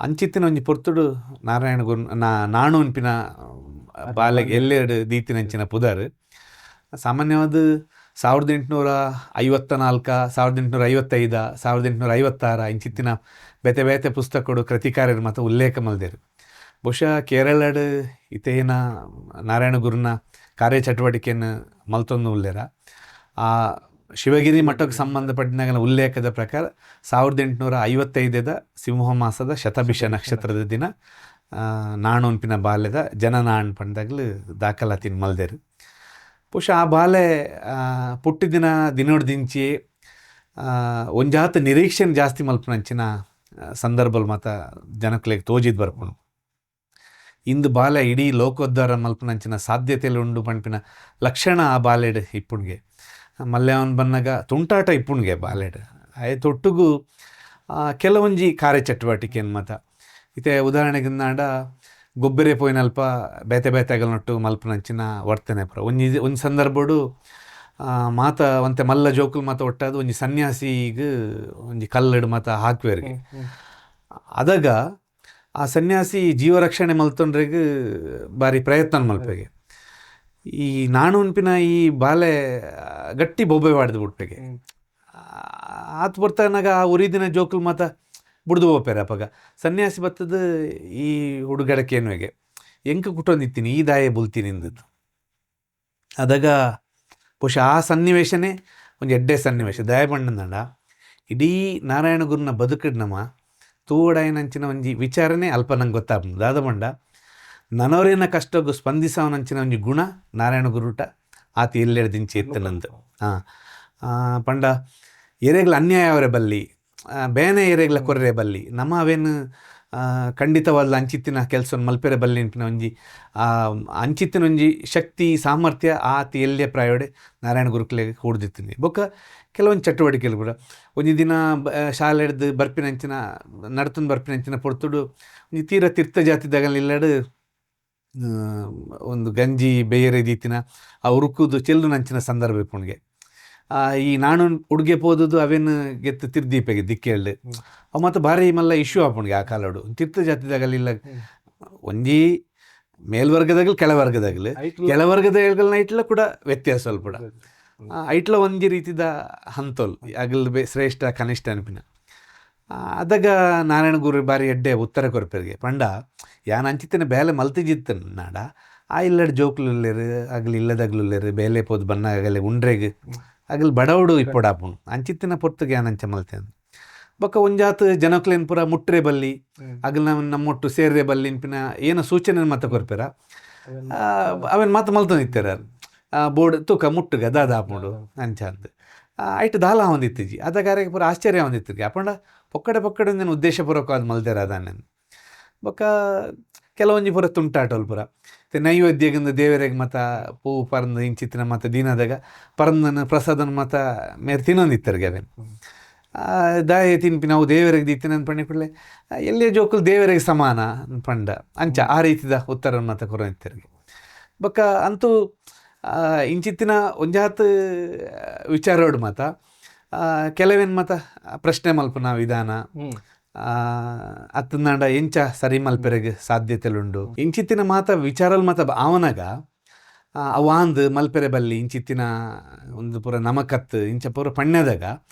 ಅಂಚಿತ್ತಿನ ಒಂಜಿ ಪೊರ್ತುಡು ನಾರಾಯಣ ಗುರು ನಾಣು ಅನ್ಪಿನ ಬಾಲೆಗೆ ಎಲ್ಲೆರಡು ದೀತಿನಂಚಿನ ಪುದರ್ ಸಾಮಾನ್ಯವಾದ 1854 1855 1856 ಇಂಚಿತ್ತಿನ ಬೇತೆ ಬೇತೆ ಪುಸ್ತಕಗಳು ಕೃತಿಕಾರ್ಯರು ಮತ್ತು ಉಲ್ಲೇಖ ಮಲ್ದೇರು ಬಹುಶಃ ಕೇರಳಡ್ ಇತೇನ ನಾರಾಯಣ ಗುರುನ ಕಾರ್ಯಚಟುವಟಿಕೆಯನ್ನು ಮಲ್ತೊಂದು ಉಲ್ಲೇರ ಆ ಶಿವಗಿರಿ ಮಠಕ್ಕೆ ಸಂಬಂಧಪಟ್ಟಿನಾಗ ಉಲ್ಲೇಖದ ಪ್ರಕಾರ 1855 ಸಿಂಹ ಮಾಸದ ಶತಭಿಷ ನಕ್ಷತ್ರದ ದಿನ ನಾಣು ಅನ್ಪಿನ ಬಾಲ್ಯದ ಜನನ ಅನ್ಪಂದಾಗಲು ದಾಖಲಾತಿನ ಮಲ್ದೇರು ಬಹುಶಃ ಆ ಬಾಲೆ ಪುಟ್ಟಿದಿನ ದಿನೋಡ್ ದಿಂಚಿ ಒಂಜಾತ ನಿರೀಕ್ಷೆನ ಜಾಸ್ತಿ ಮಲ್ಪನಂಚಿನ ಸಂದರ್ಭಲ್ ಮಾತ ಜನಕ್ಲೆಗೆ ತೋಜಿದ್ ಬರ್ಪುಣು ಇಂದು ಬಾಲೆ ಇಡೀ ಲೋಕೋದ್ಧಾರ ಮಲ್ಪನಂಚಿನ ಸಾಧ್ಯತೆಯಲ್ಲಿ ಉಂಡು ಪಂಪಿನ ಲಕ್ಷಣ ಆ ಬಾಲೆಡ್ ಇಪ್ಪುಣ್ಗೆ ಮಲ್ಯಾವನ್ ಬನ್ನಗ ತುಂಟಾಟ ಇಪ್ಪುಣ್ಗೆ ಬಾಲೆಡ್ ತೊಟ್ಟುಗು ಕೆಲವೊಂಜಿ ಕಾರ್ಯಚಟುವಟಿಕೆಯನ್ನು ಮತ ಇತೆ ಉದಾಹರಣೆಗೆ ನಾಡ ಗೊಬ್ಬರೆ ಪೋಯಿನಲ್ಪ ಬೇತೆ ಬೇತೆಗಲ್ನೊಟ್ಟು ಮಲ್ಪನಂಚಿನ ವರ್ತನೆ ಪುರ ಒಂಜಿ ಸಂದರ್ಭಡು ಮಾತ ಒಂತೆ ಮಲ್ಲ ಜೋಕುಲು ಮಾತ ಒಟ್ಟಾದ ಒಂಜಿ ಸನ್ಯಾಸಿಗೆ ಒಂಜಿ ಕಲ್ಲಡು ಮಾತ ಹಾಕ್ವೇರಿಗೆ ಅದಾಗ ಆ ಸನ್ಯಾಸಿ ಜೀವರಕ್ಷಣೆ ಮಲ್ತೊಂಡ್ರೆಗೆ ಬಾರಿ ಪ್ರಯತ್ನ ಮಲ್ಪೆಗೆ ಈ ನಾಣು ಅನ್ಪಿನ ಈ ಬಾಲೆ ಗಟ್ಟಿ ಬೊಬ್ಬೆ ಬಾಡ್ದು ಬಿಟ್ಟೆಗೆ ಆತ ಬರ್ತಾನಾಗ ಆ ಉರಿದಿನ ಜೋಕುಲು ಮಾತ ಬುಡ್ದು ಹೋಗ್ಪೇರೆ ಅಪ್ಪಾಗ ಸನ್ಯಾಸಿ ಬತ್ತದ ಈ ಹುಡುಗಡಕ್ಕೆ ಏನುವೆಗೆ ಎಂಕ ಕುಟ್ಟೊಂದಿತ್ತೀನಿ ಈ ದಾಯ ಬುಲ್ತೀನಿ ಇಂದದ್ದು ಅದಾಗ ಬಹುಶಃ ಆ ಸನ್ನಿವೇಶನೇ ಒಂದು ಎಡ್ಡೆ ಸನ್ನಿವೇಶ ದಯ ಬಣ್ಣದಂಡ ಇಡೀ ನಾರಾಯಣ ಗುರುನ ಬದುಕಡ್ ತೂವಡಾಯನಂಚಿನ ಒಂಜಿ ವಿಚಾರನೇ ಅಲ್ಪ ನಂಗೆ ಗೊತ್ತಾಗ್ಬೋದು ದಾದ ಬಂಡ ನನವರೇನ ಕಷ್ಟಗೂ ಸ್ಪಂದಿಸವನಂಚಿನ ಒಂಜಿ ಗುಣ ನಾರಾಯಣ ಗುರುಟ ಆತ ಎಲ್ಲೆಡೆ ದಿಂಚಿ ಎತ್ತನಂದು ಪಂಡ ಎರೆಗ್ಲ ಅನ್ಯಾಯ ಅವರೇ ಬಲ್ಲಿ ಬೇನೆ ಎರೆಗ್ಲ ಕೊರ್ರೆ ಬಲ್ಲಿ ನಮ್ಮ ಅವೇನು ಖಂಡಿತವಾದ ಅಂಚಿತ್ತಿನ ಕೆಲಸವನ್ನು ಮಲ್ಪೆರೆ ಬಲ್ಲಿ ನೆನಪಿನ ಒಂಜಿ ಅಂಚಿತ್ತಿನ ಒಂಜಿ ಶಕ್ತಿ ಸಾಮರ್ಥ್ಯ ಆತ ಎಲ್ಲೇ ಪ್ರಾಯೋಡೆ ನಾರಾಯಣ ಗುರುಕುಲೆಗೆ ಕೂಡ್ದಿತ್ತೀನಿ ಬೊಕ್ಕ ಕೆಲವೊಂದು ಚಟುವಟಿಕೆಗಳು ಕೂಡ ಒಂಜಿ ದಿನ ಶಾಲೆ ಹಿಡ್ದು ಬರ್ಪಿನಂಚಿನ ನಡ್ತಂದು ಬರ್ಪಿನಂಚಿನ ಪೊರ್ತುಡು ಒಂಜಿ ತೀರ ತೀರ್ಥ ಜಾತಿದಾಗಲಿಲ್ಲಡು ಒಂದು ಗಂಜಿ ಬೇರೆ ದೀತಿನ ಆ ಉರುಕುದು ಚೆಲ್ಲು ನಂಚಿನ ಸಂದರ್ಭ ಇಪ್ಪುಣ್ಗೆ ಈ ನಾನು ಉಡುಗೆ ಪೋದುದು ಅವೇನು ಗೆತ್ತು ತಿರ್ದೀಪೆಗೆ ದಿಕ್ಕೇಳ್ದು ಅವು ಮತ್ತು ಭಾರಿ ಮಲ್ಲ ಇಶ್ಯೂ ಆಪುಣ್ಗೆ ಆ ಕಾಲಡು ತೀರ್ಥ ಜಾತಿದಾಗಲಿಲ್ಲ ಒಂಜಿ ಮೇಲ್ವರ್ಗದಾಗಲು ಕೆಳವರ್ಗದಾಗಲು ಕೆಳವರ್ಗದಾಗಲ್ನ ಐಟ್ಲ ಕೂಡ ವ್ಯತ್ಯಾಸ ಸ್ವಲ್ಪ ಐಟ್ಲ ಒಂಜಿ ರೀತಿದ ಹಂತೋಲ್ ಅಗಲ್ ಶ್ರೇಷ್ಠ ಕನಿಷ್ಠ ಅನ್ಪಿನ ಅದಾಗ ನಾರಾಯಣ ಗುರು ಬಾರಿ ಎಡ್ಡೆ ಉತ್ತರ ಕೊರಪೆರಿಗೆ ಪಂಡ ಯಾನ್ ಅಂಚಿತ್ತಿನ ಬೇಲೆ ಮಲ್ತಿಜಿತ್ತನ್ ನಾಡ ಆ ಇಲ್ಲಡ್ ಜೋಕ್ಲುಲ್ಲೇರು ಅಗಲ್ ಇಲ್ಲದಾಗ್ಲುಲ್ಲೇರು ಬೇಲೆ ಪೋದು ಬಣ್ಣ ಆಗಲೆ ಉಂಡ್ರೆಗ್ ಅಗಲ್ ಬಡವಡು ಇಪ್ಪೊಡಾಪುಣು ಅಂಚಿತ್ತಿನ ಪೊರ್ತುಗೆ ಯಾನ್ ಅಂಚ ಮಲ್ತೇನೆ ಬೊಕ್ಕ ಒಂಜಾತ್ ಜನಕ್ಲೇನ್ ಪೂರ ಮುಟ್ರೆ ಬಲ್ಲಿ ಅಗಲ್ ನಮ್ಮೊಟ್ಟು ಸೇರ್ರೆ ಬಲ್ಲಿ ಇನ್ಪಿನ ಏನೋ ಸೂಚನೆ ಮತ ಕೊರ್ಪೆರ ಅವೇನು ಮಾತು ಮಲ್ತೊಂದಿತ್ತಾರ ಬೋರ್ಡ್ ತೂಕ ಮುಟ್ಟುಗ ದಾದಾಪುಂಡು ಅಂಚ ಅಂದ್ ಐಟ್ ದಾಲ ಹೊಂದಿತ್ತಿಜಿ ಅದಾಗ ಪೂರ ಆಶ್ಚರ್ಯ ಹೊಂದಿತ್ತಿರ್ಗೆ ಅಪಂಡ ಪೊಕ್ಕಡೆ నేను ಉದ್ದೇಶಪೂರ್ವಕವಾದ ಮಲ್ದೇರ ಅದಾನೇನು ಬೊಕ್ಕ ಕೆಲವೊಂಜಿ ಪೂರ ತುಂಟಾಟೋಲ್ ಪೂರ ನೈವೇದ್ಯಗಿಂದ ದೇವರಿಗೆ ಮತ ಪೂ ಪರಂದು ಇಂಚಿತ್ತಿನ ಮತ ದಿನದಾಗ ಪರಂದನ ಪ್ರಸಾದನ ಮತ ಮೇರೆ ತಿನ್ನೊಂದಿತ್ತರ್ಗೆ ಅವೇನು ದಾಯ ತಿನ್ಪಿ ನಾವು ದೇವರಿಗೆ ದಿತ್ತಿನ ಪಂಡಿ ಕೂಡಲೇ ಎಲ್ಲೇ ಜೋಕುಲು ದೇವರಿಗೆ ಸಮಾನ ಪಂಡ ಅಂಚ ಆ ರೀತಿದ ಉತ್ತರ ಮತ ಕೊರೊಂದಿತ್ತರ್ಗೆ ಬೊಕ್ಕ ಅಂತೂ ಇಂಚಿತ್ತಿನ ಒಂಜಾತ್ ವಿಚಾರೋಡು ಮತ ಕೆಲವೇನು ಮತ ಪ್ರಶ್ನೆ ಮಲ್ಪನ ವಿಧಾನ ಅತ್ತನಾಡ ಎಂಚ ಸರಿ ಮಲ್ಪೆರೆಗೆ ಸಾಧ್ಯತೆಲುಂಡು ಇಂಚಿತ್ತಿನ ಮಾತ ವಿಚಾರಲ್ ಮತ ಅವನಾಗ ಅವಾಂದ್ ಮಲ್ಪೆರೆ ಬಲ್ಲಿ ಇಂಚಿತ್ತಿನ ಒಂದು ಪೂರ ನಮಕತ್ ಇಂಚ ಪೂರ ಪಣ್ಯದಾಗ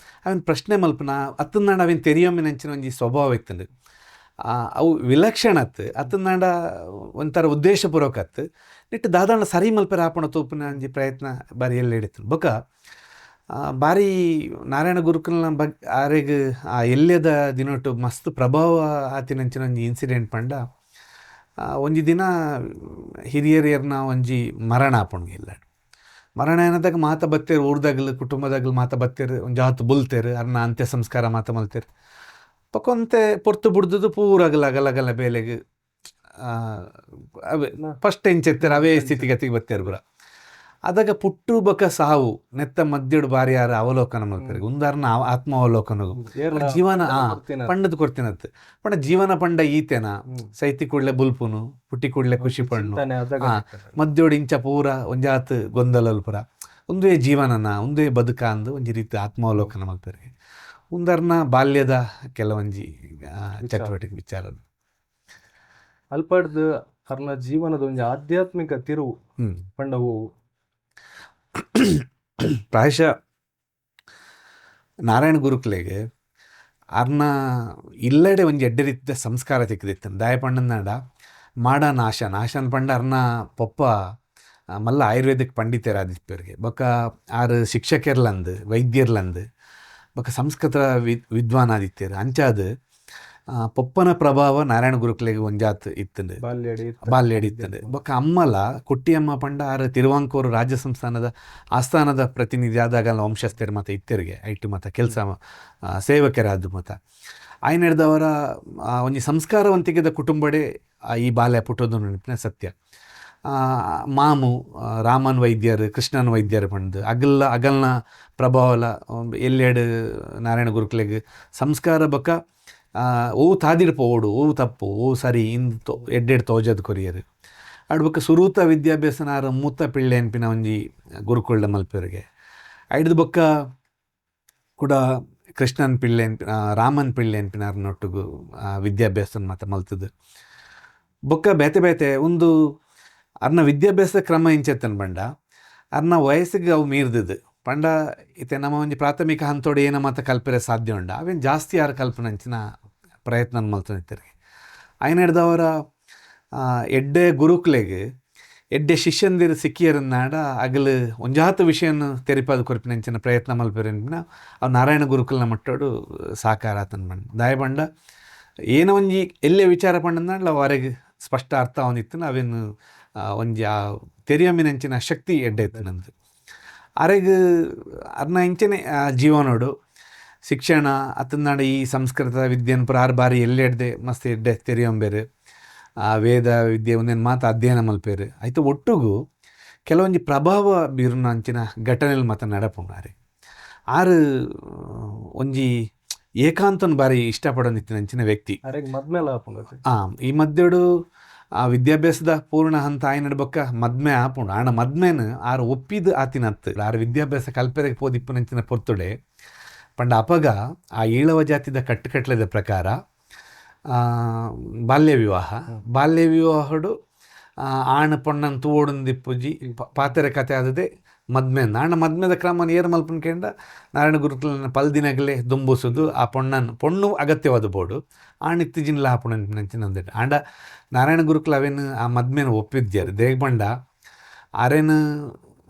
ಅವನ್ ಪ್ರಶ್ನೆ ಮಲ್ಪನ ಅತ್ತನಾಡ ಅವೇನು ತೆರಿಯೊಮ್ಮಿನಂಚಿನ ಒಂಜಿ ಸ್ವಭಾವ ಇತ್ತಂದು ಅವು ವಿಲಕ್ಷಣತ್ ಅತ್ತನಾಡ ಒಂಥರ ಉದ್ದೇಶಪೂರ್ವಕತ್ ನಿಟ್ಟು ದಾದಾಂಡ ಸರಿ ಮಲ್ಪೆರೆ ಆಪಣ ತೋಪಿನ ಒಂಜಿ ಪ್ರಯತ್ನ ಬಾರಿ ಎಲ್ಲ ಹಿಡಿತು ಬೊಕ್ಕ ಬಾರಿ ನಾರಾಯಣ ಗುರುಕುಲ್ನ ಆರೆಗ್ ಆ ಎಲ್ಲೆದ ದಿನೊಟ್ಟು ಮಸ್ತ್ ಪ್ರಭಾವ ಆತಿನಂಚಿನ ಒಂಜಿ ಇನ್ಸಿಡೆಂಟ್ ಪಂಡ ಒಂಜಿ ದಿನ ಹಿರಿಯರ್ನ ಒಂಜಿ ಮರಣ ಆಪುಂಡು ಇಲ್ಲ ಮರಣ ಏನದಾಗ ಮಾತ ಬತ್ತೇರು ಊರ್ದಾಗಲು ಕುಟುಂಬದಾಗಲು ಮಾತ ಬತ್ತೇರು ಒಂಜಿ ಆತು ಬುಲ್ತೇರು ಅರ್ನ ಅಂತ್ಯ ಸಂಸ್ಕಾರ ಮಾತ ಮಲ್ತೇರು ಪಕ್ಕೊಂತೆ ಪೊರ್ತು ಬುಡ್ದು ಪೂರ ಅಗಲ ಬೇಲೆಗೆ ಅವೇ ಫಸ್ಟ್ ಎಂಚೆತ್ತೇರು ಅವೇ ಸ್ಥಿತಿಗತಿಗೆ ಬತ್ತೇರು ಪೂರ ಅದಾಗ ಪುಟ್ಟು ಬೊಕ ಸಾವು ನೆತ್ತ ಮದ್ಯಡು ಬಾರಿ ಯಾರ ಅವಲೋಕನ ಮಲ್ಪೆರೆ ಉಂದಾರ್ನ ಆತ್ಮಾವಲೋಕನ ಜೀವನ ಪಂಡದ್ ಕೊಡ್ತೀನತ್ ಪಂಡ ಜೀವನ ಪಂಡ ಈತೇನ ಸೈತಿ ಕೂಡ್ಲೆ ಬುಲ್ಪುನು ಪುಟ್ಟಿ ಕೂಡ್ಲೆ ಖುಷಿ ಪಣ್ಣು ಮದ್ಯೋಡು ಇಂಚ ಪೂರ ಒಂಜಾತ್ ಗೊಂದಲಲ್ ಪುರ ಒಂದೇ ಜೀವನನ ಒಂದೇ ಬದುಕ ಅಂದು ಒಂಜಿ ರೀತಿ ಆತ್ಮಾವಲೋಕನ ಮಲ್ಪೆರೆ ಉಂದಾರ್ನ ಬಾಲ್ಯದ ಕೆಲವೊಂಜಿ ಚಟುವಟಿಕೆ ವಿಚಾರ ಅಲ್ಪಡ್ದು ಅವ್ರನ್ನ ಜೀವನದ ಒಂಜಿ ಆಧ್ಯಾತ್ಮಿಕ ತಿರುವು ಪಂಡವು ಪ್ರಾಯಶಃ ನಾರಾಯಣ ಗುರುಕ್ಲೆಗೆ ಅರ್ನ ಇಲ್ಲಡೆ ಒಂಜಿ ಎಡ್ಡೆ ರೀತಿಯ ಸಂಸ್ಕಾರ ತಿಕ್ಕದಿತ್ತು ದಾಯ ಪಂಡನಾಡ ಮಾಡ ನಾಶನ್ ಪಂಡ ಅರ್ನ ಪೊಪ್ಪ ಮಲ್ಲ ಆಯುರ್ವೇದಿಕ್ ಪಂಡಿತರಾದಿಪ್ಪರಿಗೆ ಬೊಕ್ಕ ಆರು ಶಿಕ್ಷಕರ್ಲಂದು ವೈದ್ಯರ್ಲಂದು ಬೊಕ್ಕ ಸಂಸ್ಕೃತ ವಿದ್ವಾನ್ ಆದಿತ್ಯರು ಅಂಚಾದ ಪೊಪ್ಪನ ಪ್ರಭಾವ ನಾರಾಯಣ ಗುರುಕ್ಲೆಗೆ ಒಂಜಾತ್ ಇತ್ತಂದು ಬಾಲ್ಯಡಿ ಇತ್ತಂದು ಬೊಕ್ಕ ಅಮ್ಮಲ ಕುಟ್ಟಿಯಮ್ಮ ಪಂಡ ಆರು ತಿರುವಾಂಕೂರು ರಾಜ್ಯ ಸಂಸ್ಥಾನದ ಆಸ್ಥಾನದ ಪ್ರತಿನಿಧಿ ಆದಾಗ ವಂಶಸ್ಥರು ಮತ್ತು ಇತ್ತರಿಗೆ ಐಟು ಮತ್ತು ಕೆಲಸ ಸೇವಕರಾದ ಮತ್ತು ಆಯ್ನ ಹಿಡ್ದವರ ಒಂಜಿ ಸಂಸ್ಕಾರವಂತಿಕೆದ ಕುಟುಂಬಡೆ ಈ ಬಾಲ್ಯ ಪುಟ್ಟೋದು ನೆನಪಿನ ಸತ್ಯ ಮಾಮು ರಾಮನ್ ವೈದ್ಯರು ಕೃಷ್ಣನ್ ವೈದ್ಯರು ಪಂಡು ಅಗಲ್ನ ಪ್ರಭಾವಲ ಎಲ್ಲೆಡು ನಾರಾಯಣ ಗುರುಕ್ಲೆಗೆ ಸಂಸ್ಕಾರ ಬೊಕ್ಕ ಓ ತಾದಿಡ್ಪ ಓಡು ಓ ತಪ್ಪು ಓ ಸರಿ ಇಂದು ಎಡ್ಡೆಡ್ ತೋಜದ್ ಕೊರಿಯರು ಅಡ್ಬಕ್ಕ ಸುರೂತ ವಿದ್ಯಾಭ್ಯಾಸನಾರ ಮೂತ ಪಿಳ್ಳೆ ಅನ್ಪಿನ ಒಂಜಿ ಗುರುಕುಳ್ಳ ಮಲ್ಪೆರಿಗೆ ಐಡ್ದು ಬೊಕ್ಕ ಕೂಡ ಕೃಷ್ಣನ್ ಪಿಳ್ಳೆ ರಾಮನ್ ಪಿಳ್ಳೆ ಅನ್ಪಿನಾರ್ನೊಟ್ಟಿಗೂ ವಿದ್ಯಾಭ್ಯಾಸ ಮಾತ ಮಲ್ತದು ಬೊಕ್ಕ ಬೇತೆ ಒಂದು ಅರ್ನ ವಿದ್ಯಾಭ್ಯಾಸ ಕ್ರಮ ಇಂಚೆತ್ತನ್ ಬಂಡ ಅರ್ನ ವಯಸ್ಸಿಗೆ ಅವು ಮೀರ್ದದು ಪಂಡ ಇತ್ತೆ ನಮ್ಮ ಒಂಜಿ ಪ್ರಾಥಮಿಕ ಹಂತೋಡು ಏನ ಮಾತ ಕಲ್ಪರೆ ಸಾಧ್ಯ ಉಂಡ ಅವೇನು ಜಾಸ್ತಿ ಯಾರು ಕಲ್ಪನಂಚಿನ ಪ್ರಯತ್ನ ಮಲ್ತೊಂದಿತ್ತರಿಗೆ ಆಯ್ನ ಹಿಡ್ದವರ ಎಡ್ಡೆ ಗುರುಕ್ಲೆಗೆ ಎಡ್ಡೆ ಶಿಷ್ಯಂದಿರು ಸಿಕ್ಕಿಯರನ್ನಾಡ ಅಗಲು ಒಂಜಾತು ವಿಷಯನ ತೆರಿಪಾದ ಕೊರಪಿನಂಚಿನ ಪ್ರಯತ್ನ ಮಲ್ಪೆರನ್ಪಿನ ಅವು ನಾರಾಯಣ ಗುರುಕುಲ್ನ ಮಟ್ಟೋಡು ಸಾಕಾರ ಆತನ ಬಂಡ ದಾಯ ಬಂಡ ಏನೋ ಒಂಜಿ ಎಲ್ಲೇ ವಿಚಾರ ಪಂಡನಾಡ್ಲ ಅವರೆಗೆ ಸ್ಪಷ್ಟ ಅರ್ಥ ಹೊಂದಿತ್ತು ಅವೇನು ಒಂಜಿ ಆ ತೆರಿಯಮ್ಮಿನಂಚಿನ ಶಕ್ತಿ ಎಡ್ಡೆ ಇತ್ತು ನಂದು ಅರೆಗೆ ಅರ್ನ ಇಂಚನೆ ಜೀವನೋಡು ಶಿಕ್ಷಣ ಅತ್ತನಾಡು ಈ ಸಂಸ್ಕೃತ ವಿದ್ಯೆನ ಪುರ ಆರು ಬಾರಿ ಎಲ್ಲೆಡ್ದೆ ಮಸ್ತ್ ಎಡ್ಡೆ ತೆರಿಯೊಂಬೇರು ವೇದ ವಿದ್ಯೆ ಒಂದೇನು ಮಾತು ಅಧ್ಯಯನ ಮಲ್ಪೇರು ಆಯಿತು ಒಟ್ಟಿಗೂ ಕೆಲವೊಂದು ಪ್ರಭಾವ ಬೀರುನ ಅಂಚಿನ ಘಟನೆಯಲ್ಲಿ ಮಾತ ನಡಪುಂಗಾರೆ ಆರು ಒಂಜಿ ಏಕಾಂತನ ಬಾರಿ ಇಷ್ಟಪಡೋನಿತ್ತಿನ ಅಂಚಿನ ವ್ಯಕ್ತಿ ಈ ಮಧ್ಯಡು ಆ ವಿದ್ಯಾಭ್ಯಾಸದ ಪೂರ್ಣ ಹಂತ ಆಯ್ ನಡ್ಬಕ್ಕ ಮದ್ಮೆ ಆಪುಂಡು ಆಣ ಮದ್ಮೆನ ಆರು ಒಪ್ಪಿದ ಆತಿನತ್ತು ಆರು ವಿದ್ಯಾಭ್ಯಾಸ ಕಲ್ಪೆರೆಗೆ ಪೋದಿಪ್ಪನಂಚಿನ ಪೊರ್ತುಡೆ ಪಂಡ ಅಪಗ ಆ ಈಳವ ಜಾತಿದ ಕಟ್ಟುಕಟ್ಲೆದ ಪ್ರಕಾರ ಬಾಲ್ಯ ವಿವಾಹ ಬಾಲ್ಯ ವಿವಾಹಡು ಆಣ ಪೊಣ್ಣನ ತೂವೋಡನ್ ದಿಪ್ಪುಜಿ ಪಾತೆರೆ ಕತೆ ಆದದೆ ಮದ್ಮೆಂದ ಆಂಡ ಮದ್ಮೆದ ಕ್ರಮನ ಏರು ಮಲ್ಪನ್ಕಂಡ ನಾರಾಯಣ ಗುರುಕುಲನ ಪಲ್ದಿನಗಲೇ ದುಂಬುಸುದು ಆ ಪೊಣ್ಣು ಅಗತ್ಯವಾದ ಬೋಡು ಆಣಿತ್ತಿಜಿನ್ಲ ಹಾಪುಣ ನಂಚಿನಂದಿಟ್ಟು ಆಂಡ ನಾರಾಯಣ ಗುರುಕುಲ ಅವೇನು ಆ ಮದ್ಮೆನ ಒಪ್ಪಿದ್ಯಾರು ದೇಗಬಂಡ ಆರೇನು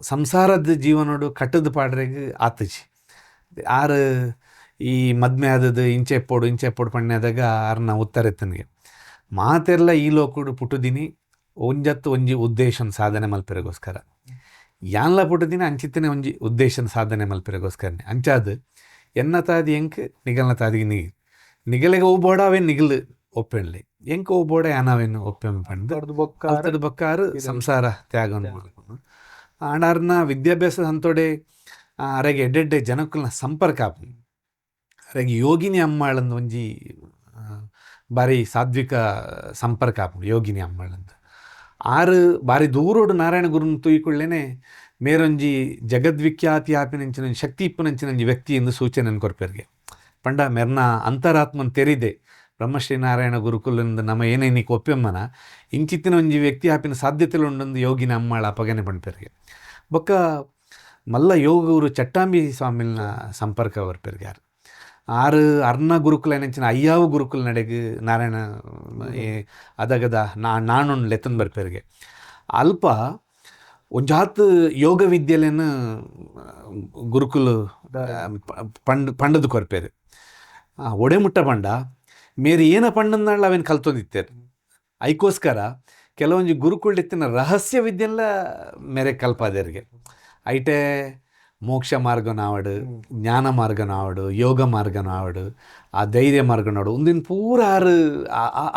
ಸಂಸಾರದ ಜೀವನೋಡು ಕಟ್ಟದ ಪಾಡ್ರೆಗೆ ಆತಜಿ ಆರು ಈ ಮದ್ಮೆ ಆದದ್ದು ಇಂಚೆ ಪೋಡು ಪಣ್ಣಾದಾಗ ಆರನ್ನ ಉತ್ತರೆತ್ತನಿಗೆ ಮಾತೆಲ್ಲ ಈ ಲೋಕುಡು ಪುಟುದಿನಿ ಒಂಜತ್ತು ಒಂಜಿ ಉದ್ದೇಶನ ಸಾಧನೆ ಮಲ್ಪೆರೆಗೋಸ್ಕರ ಯಾನ್ಲ ಪುಟದಿನ ಅಂಚಿತ್ತನೆ ಒಂಜಿ ಉದ್ದೇಶನ ಸಾಧನೆ ಮಲ್ಪೆರೆಗೋಸ್ಕರನೇ ಅಂಚಾದ ಎನ್ನ ತಾದಿ ಎಂಕ್ ನಿಗಲ್ನ ತಾದಿಗೆ ನಿಗಲಿಗೆ ಹೋಗ್ಬೋಡ ಅವೇನು ನಿಗಲು ಒಪ್ಪೆಣ್ಲಿ ಎಂಕ್ ಹೋಗ್ಬೋಡ ಯಾನವೇನು ಒಪ್ಪೆಂಬ ಪಂಡು ಅರ್ತದ ಬೊಕ್ಕಾರು ಸಂಸಾರ ತ್ಯಾಗ ಆಂಡಾರ್ನ ವಿದ್ಯಾಭ್ಯಾಸದ ಹಂತೋಡೆ ಅರೆಗೆ ಎಡ್ಡೆಡ್ಡೆ ಜನಕ್ಕಲ್ನ ಸಂಪರ್ಕ ಆಪು ಅರೆಗೆ ಯೋಗಿನಿ ಅಮ್ಮಾಳಂದು ಒಂಜಿ ಬಾರಿ ಸಾತ್ವಿಕ ಸಂಪರ್ಕ ಆಪುಂಡು ಯೋಗಿನಿ ಅಮ್ಮಾಳಂದು ಆರು ಬಾರಿ ದೂರೋಡು ನಾರಾಯಣ ಗುರುನ ತೂಯಿಕೊಳ್ಳೇನೆ ಮೇರೊಂಜಿ ಜಗದ್ವಿಖ್ಯಾತಿ ಆಪಿನಂಚಿನ ಶಕ್ತಿ ಇಪ್ಪನಂಚಿನಂಜಿ ವ್ಯಕ್ತಿ ಎಂದು ಸೂಚನೆ ಕೊರ್ಪೆರ್ಗೆ ಪಂಡ ಮೆರ್ನ ಅಂತರಾತ್ಮನ್ ತೆರಿದೆ ಬ್ರಹ್ಮಶ್ರೀ ನಾರಾಯಣ ಗುರುಕುಲಂದು ನಮ್ಮ ಏನೇನಿಗೆ ಒಪ್ಪೆಮ್ಮನ ಇಂಚಿತ್ತಿನ ಒಂಜಿ ವ್ಯಕ್ತಿ ಆಪಿನ ಸಾಧ್ಯತೆಲು ಉಂಡೊಂದು ಯೋಗಿನ ಅಮ್ಮಾಳ ಅಪಗನೆ ಪಂಡ್ಪೆರ್ಗೆ ಬೊಕ್ಕ ಮಲ್ಲ ಯೋಗ ಗುರು ಚಟ್ಟಾಂಬಿ ಸ್ವಾಮಿನ ಸಂಪರ್ಕ ಬರ್ಪೆರ್ಗೆ ಯಾರು ಆರು ಅರ್ನ ಗುರುಕುಲ ಏನಂಚಿನ ಅಯ್ಯಾವು ಗುರುಕುಲ ನಡೆಗೆ ನಾರಾಯಣ ಅದಗದ ನಾನೊಂದು ಲೆತ್ತನ್ ಬರ್ಪೆರ್ಗೆ ಅಲ್ಪ ಒಂಜಾತ್ ಯೋಗ ವಿದ್ಯೆಲೇನು ಗುರುಕುಲು ಪಂಡದು ಕೊರ್ಪೇರು ಒಡೆಮುಟ್ಟ ಪಂಡ ಮೇರಿ ಏನ ಪಂಡಂದಾಳ ಅವೇನು ಕಲ್ತೊಂದಿತ್ತೇರು ಐಕೋಸ್ಕರ ಕೆಲವೊಂಜಿ ಗುರುಕುಳಿತ್ತಿನ ರಹಸ್ಯ ವಿದ್ಯೆಲ್ಲ ಮೇರೆ ಕಲ್ಪಾದೇರಿಗೆ ಐಟೆ ಮೋಕ್ಷ ಮಾರ್ಗನಾವಡು ಜ್ಞಾನ ಮಾರ್ಗನಾವಡು ಯೋಗ ಮಾರ್ಗನಾವಡು ಆ ಧೈರ್ಯ ಮಾರ್ಗನಾವಡು ಒಂದಿನ ಪೂರ ಆರು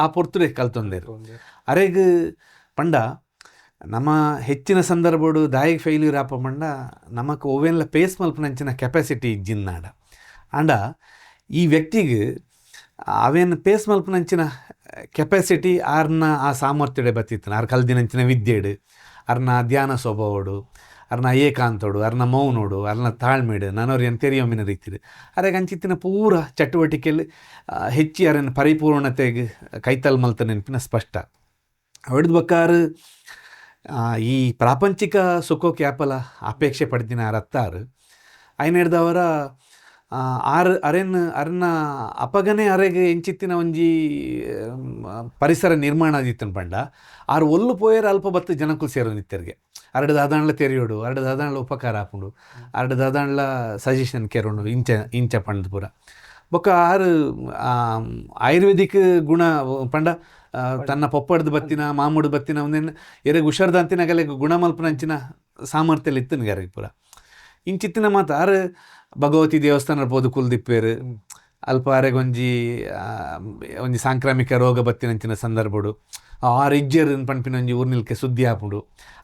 ಆ ಪೊರ್ತುಡೆ ಕಲ್ತೊಂದೇರು ಅರೆಗ್ ಪಂಡ ನಮ್ಮ ಹೆಚ್ಚಿನ ಸಂದರ್ಭಡು ದಾಯಿಗೆ ಫೇಲ್ಯೂರ್ ಆಪ ಪಂಡ ನಮಕ್ ಓವೆನ್ಲ ಪೇಸ್ ಮಲ್ಪನಂಚಿನ ಕೆಪಾಸಿಟಿ ಇಜ್ಜಿನ್ನಾಡ ಆಂಡ ಈ ವ್ಯಕ್ತಿಗೆ ಅವೇನು ಪೇಸ್ ಮಲ್ಪನಂಚಿನ ಕೆಪಾಸಿಟಿ ಆರ್ನ ಆ ಸಾಮರ್ಥ್ಯಡೆ ಬತ್ತಿತ್ತನ ಆರು ಕಲ್ದಿನಂಚಿನ ವಿದ್ಯೆಡು ಅರ್ನ ಧ್ಯಾನ ಸ್ವಭಾವಡು ಅರ್ನ ಏಕಾಂತೋಡು ಅರ್ನ ಮೌನೋಡು ಅರ್ನ ತಾಳ್ಮೆಡು ನನ್ನವ್ರು ಏನು ತೆರಿಯೊಮ್ಮಿನ ರೀತಿಡು ಅರೆಗೆ ಅಂಚಿತ್ತಿನ ಪೂರ ಚಟುವಟಿಕೆಯಲ್ಲಿ ಹೆಚ್ಚಿ ಅರನ್ನು ಪರಿಪೂರ್ಣತೆಗೆ ಕೈತಲ್ ಮಲ್ತ ನೆನಪಿನ ಸ್ಪಷ್ಟ ಅವಡ್ದು ಬಕ್ಕಾರು ಈ ಪ್ರಾಪಂಚಿಕ ಸುಖಕ್ಕೆ ಆಪಲ ಅಪೇಕ್ಷೆ ಪಡ್ದಿನ ಅರತ್ತಾರು ಐನೆಡ್ದವರ ಅರನ್ನ ಅಪಗನೆ ಅರೆಗೆ ಎಂಚಿತ್ತಿನ ಒಂಜಿ ಪರಿಸರ ನಿರ್ಮಾಣ ಆದಿತ್ತನ್ ಪಂಡ ಆರು ಒಲ್ಲು ಪೋಯರ ಅಲ್ಪ ಬತ್ತು ಜನಕ್ಕೂ ಸೇರೋ ನಿತ್ಯರಿಗೆ ಅರಡು ದಾದಾಣ್ಲ ತೆರೆಯೋಡು ಅರಡು ದಾದಾಣ್ಲ ಉಪಕಾರ ಹಾಪುಂಡು ಅರಡು ದಾದಾಣ್ಲ ಸಜೆಷನ್ ಕೇರೋಡು ಇಂಚ ಪಂಡದು ಪೂರ ಬೊಕ್ಕ ಆರು ಆಯುರ್ವೇದಿಕ್ ಗುಣ ಪಂಡ ತನ್ನ ಪೊಪ್ಪಡ್ದು ಬತ್ತಿನ ಮಾಮೂಡು ಬತ್ತಿನ ಒಂದೇನು ಎರೆಗೆ ಹುಷಾರ್ದಂತಿನಾಗಲೆ ಗುಣ ಮಲ್ಪನಂಚಿನ ಸಾಮರ್ಥ್ಯಲ್ಲಿ ಇತ್ತನಿಗೆ ಅರೆಗೆ ಪೂರ ಇಂಚಿತ್ತಿನ ಮಾತು ಆರು ಭಗವತಿ ದೇವಸ್ಥಾನ ಪೋದು ಕುಲ್ದಿಪ್ಪೇರು ಅಲ್ಪ ಅರೆಗೆ ಒಂಜಿ ಸಾಂಕ್ರಾಮಿಕ ರೋಗ ಬತ್ತಿನಂಚಿನ ಸಂದರ್ಭಡು ಆರು ಇಜ್ಜರ್ ಪಂಪಿನ ಒಂಜಿ ಊರ್ನಿಲ್ಕೆ ಸುದ್ದಿ ಹಾಪುಂಡು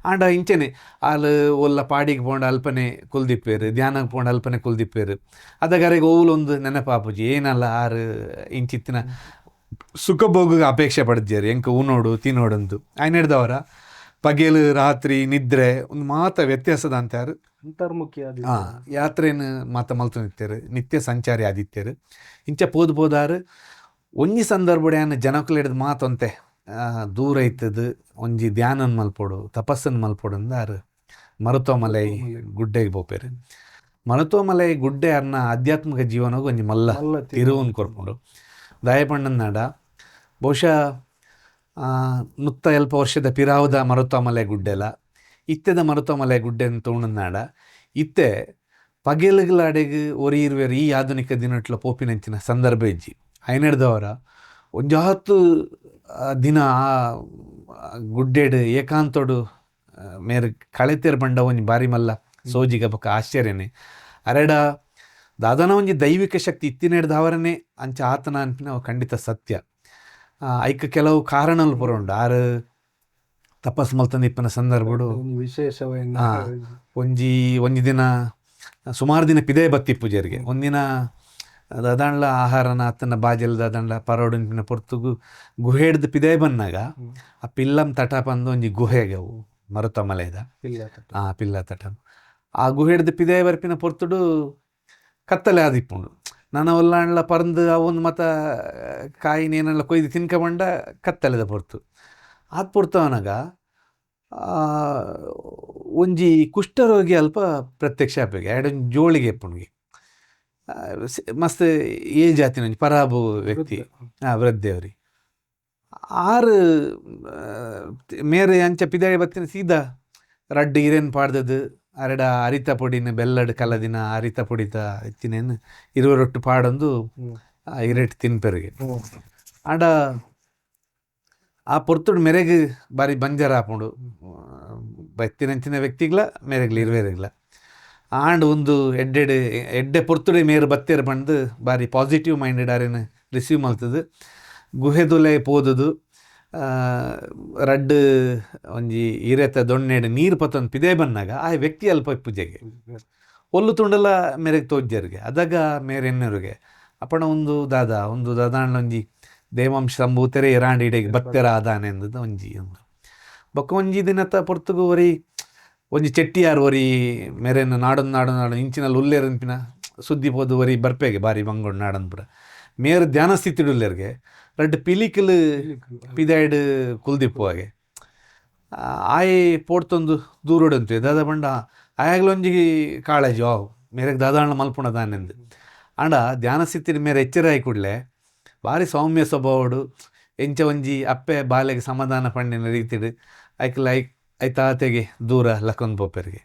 ಆಂಡ ಇಂಚೆನೆ ಆಲು ಒಲ್ಲ ಪಾಡಿಗೆ ಪೋಂಡ ಅಲ್ಪನೆ ಕುಲ್ದಿಪ್ಪೇರು ಧ್ಯಾನಕ್ಕೆ ಪೋಂಡ ಅಲ್ಪನೆ ಕುಲ್ದಿಪ್ಪೇರು ಅದಾಗರೆಗೆ ಓಲೊಂದು ನೆನಪಾಪುಜಿ ಏನಲ್ಲ ಆರು ಇಂಚಿತ್ತಿನ ಸುಖಭೋಗ ಅಪೇಕ್ಷೆ ಪಡೆದ್ಯಾರು ಎಂಕ ಉನೋಡು ತಿನ್ನೋಡಂದು ಐನೆಡ್ದವರ ಪಗೇಲು ರಾತ್ರಿ ನಿದ್ರೆ ಒಂದು ಮಾತ ವ್ಯತ್ಯಾಸದ ಅಂತಾರು ಅಂತರ್ಮುಖಿ ಯಾತ್ರೆಯನ್ನು ಮಾತ ಮಲ್ತು ನಿತ್ಯರು ನಿತ್ಯ ಸಂಚಾರಿ ಆದಿತ್ಯರು ಇಂಚ ಪೋದಾರು ಒಂಜಿ ಸಂದರ್ಭಡ್ಯಾನ ಜನಕ್ಕಲು ಹಿಡಿದು ಮಾತಂತೆ ದೂರ ಇತ್ತದು ಒಂಜಿ ಧ್ಯಾನನ್ ಮಲ್ಪೋಡು ತಪಸ್ಸನ್ನು ಮಲ್ಪೋಡು ಅಂದಾರು ಮರುತೋಮಲೈ ಗುಡ್ಡೆಗೆ ಬೋಪೇರು ಮರುತೋಮಲೈ ಗುಡ್ಡೆ ಅರ್ನ ಆಧ್ಯಾತ್ಮಿಕ ಜೀವನಗೂ ಒಂಜಿ ಮಲ್ಲ ತಿರುವನ್ ಕೊರ್ಪುಂಡು ದಾಯಪಣ್ಣನಾಡ ಬಹುಶಃ 100 ವರ್ಷದ ಪಿರಾವುದ ಮರುತೋಮಲೈ ಗುಡ್ಡೆಲ ಇತ್ತೆದ ಮರುತೋಮಲೈ ಗುಡ್ಡೆನ ತೋಣನಾಡ ಇತ್ತೆ ಪಗೆಲುಗಳಾಡೆಗೆ ಒರಿ ಇರುವೆರು ಈ ಆಧುನಿಕ ದಿನಟ್ಲ ಪೋಪಿನಂಚಿನ ಸಂದರ್ಭ ಇಜ್ಜಿ ಐನೆಡ್ದವರ ಒಂಜಾತು ದಿನ ಆ ಗುಡ್ಡೆಡು ಏಕಾಂತೋಡು ಮೇರೆ ಕಳೆತೇರು ಬಂಡ ಒಂಜಿ ಬಾರಿ ಮಲ್ಲ ಸೋಜಿಗ ಬೊಕ್ಕ ಆಶ್ಚರ್ಯನೇ ಅರೆಡ ದಾದಾನ ಒಂಜಿ ದೈವಿಕ ಶಕ್ತಿ ಇತ್ತಿನೆಡ್ದು ಅವರನ್ನೇ ಅಂಚ ಆತನ ಅನ್ಪಿನ ಖಂಡಿತ ಸತ್ಯ ಐಕ ಕೆಲವು ಕಾರಣಗಳು ಪುರೋಂಡು ಆರು ತಪಸ್ ಮಲ್ತಂದು ಇಪ್ಪನ ಸಂದರ್ಭಡು ವಿಶೇಷವೇನು ಒಂಜಿ ದಿನ ಸುಮಾರು ದಿನ ಪಿದೇ ಬತ್ತಿ ಪೂಜೆರಿಗೆ ಒಂದಿನ ದಾದಾಂಡ್ಲ ಆಹಾರನ ಆತನ ಬಾಜೆಲ್ ದಾದಾಂಡ್ಲ ಪರೋಡಿನ ಪೊರ್ತುಗು ಗುಹೆ ಹಿಡ್ದು ಪಿದೇ ಬಂದಾಗ ಆ ಪಿಲ್ಲಂ ತಟ ಬಂದು ಒಂಜಿ ಗುಹೆಗೆ ಅವು ಮರುತಮಲೆದ ಪಿಲ್ಲ ತಟ ಆ ಗುಹೆ ಹಿಡ್ದು ಪಿದೇ ಬರ್ಪಿನ ಪೊರ್ತುಡು ಕತ್ತಲೆ ಆದಿಪ್ಪುಂಡು ನನ್ನ ಒಲ್ಲಾಂಡ್ಲ ಪರಂದು ಅವೊಂದು ಮತ ಕಾಯಿನ ಏನೆಲ್ಲ ಕೊಯ್ದು ತಿನ್ಕೊಂಡ ಕತ್ತಲೆದ ಪೊರ್ತು ಅದು ಪೊರ್ತವನಾಗ ಒಂಜಿ ಕುಷ್ಠರೋಗಿ ಅಲ್ಪ ಪ್ರತ್ಯಕ್ಷ ಆಪೆಗೆ ಎರಡೊಂದು ಜೋಳಿಗೆ ಎಪ್ಪುಣಿಗೆ ಮಸ್ತ್ ಏಜ್ ಆತಿನ ಒಂಜಿ ಪರಾಬು ವ್ಯಕ್ತಿ ವೃದ್ಧೆಯವ್ರಿ ಆರು ಮೇರೆ ಅಂಚ ಪಿದಾಯಿ ಬತ್ತಿನ ಸೀದಾ ರಡ್ಡು ಹಿರೇನು ಪಾಡ್ದದು ಅರೆಡ ಅರಿತ ಪೊಡಿನ ಬೆಲ್ಲಡ್ ಕಲದಿನ ಅರಿತ ಪೊಡಿತ ಇತ್ತಿನೇನು ಇರುವರೊಟ್ಟು ಪಾಡೊಂದು ಹಿರೇಟ್ ತಿನ್ಪೆರಿಗೆ ಆಂಡ ಆ ಪೊರ್ತುಡು ಮೆರೆಗ್ ಬಾರಿ ಬಂಜರ ಆಪುಂಡು ಬತ್ತಿನಂಚಿನ ವ್ಯಕ್ತಿಗ್ಲ ಮೆರೆಗ್ಲಿ ಇರುವೆರೆಗ್ಲ ಆಂಡ್ ಒಂದು ಎಡ್ಡೆ ಪೊರ್ತುಡೆ ಮೇರು ಬತ್ತೇರು ಬಂದು ಬಾರಿ ಪಾಸಿಟಿವ್ ಮೈಂಡೆಡ್ ಆರೇನು ರಿಸೀವ್ ಮಲ್ತದು ಗುಹೆದುಲೆ ಪೋದುದು ರಡ್ಡು ಒಂಜಿ ಈರೆತ ದೊಣ್ಣೆಡ್ ನೀರು ಪತ್ತೊಂದು ಪಿದೇ ಬಂದಾಗ ಆ ವ್ಯಕ್ತಿ ಅಲ್ಪ ಪೂಜೆಗೆ ಒಲ್ಲು ತುಂಡಲ ಮೇರೆಗೆ ತೋಜ್ಜರ್ಗೆ ಅದಾಗ ಮೇರೆ ಎನ್ನರಿಗೆ ಅಪ್ಪಣ ಒಂದು ದಾದಾಂಡ್ಲ ಒಂಜಿ ದೇವಾಂಶ ಸಂಭೂತರೆ ಎರಾಂಡ್ ಇಡೆಗೆ ಬತ್ತೆರ ಆದಾನೆ ಅಂದದ ಒಂಜಿ ಒಂದು ಬೊಕ್ಕ ಒಂಜಿ ದಿನತ ಪೊರ್ತುಗು ಒರಿ ಒಂಜಿ ಚೆಟ್ಟಿಯಾರು ಒರಿ ಮೇರೆನು ನಾಡೊಂದು ಇಂಚಿನಲ್ಲಿ ಉಲ್ಲೇರನ್ಪಿನ ಸುದ್ದಿ ಪೋದು ಒರಿ ಬರ್ಪೆಗೆ ಬಾರಿ ಬಂಗೊಂಡು ನಾಡನ್ ಪುರ ಮೇರು ಧ್ಯಾನ ಸ್ಥಿತಿಡುಲ್ಲೇರ್ಗೆ ರಡ್ಡು ಪಿಲಿಕಲ್ ಪಿದಾಯ್ಡ್ ಕುಲ್ದಿಪ್ಪುವಾಗೆ ಆಯ್ ಪೋಡ್ತೊಂದು ದೂರೋಡಂತು ದಾದ ಬಂಡ ಆಯಾಗ್ಲೊಂಜಿ ಕಾಳಜಿ ವಾವ್ ಮೇರೆಗೆ ದಾದಾಣ್ಣ ಮಲ್ಪುಣ ದಾನೆಂದು ಆಂಡ ಧ್ಯಾನ ಸ್ಥಿತಿ ಮೇರೆ ಎಚ್ಚರ ಆಯ್ ಕೂಡಲೇ ಭಾರಿ ಸೌಮ್ಯ ಸ್ವಭಾವಡು ಎಂಚ ಒಂಜಿ ಅಪ್ಪೆ ಬಾಲೆಗೆ ಸಮಾಧಾನ ಪಂಡಿನ ರೀತಿಡು ಐತಾತೆಗೆ ದೂರ ಲಕ್ಕೊಂದು ಪೋಪೆರಿಗೆ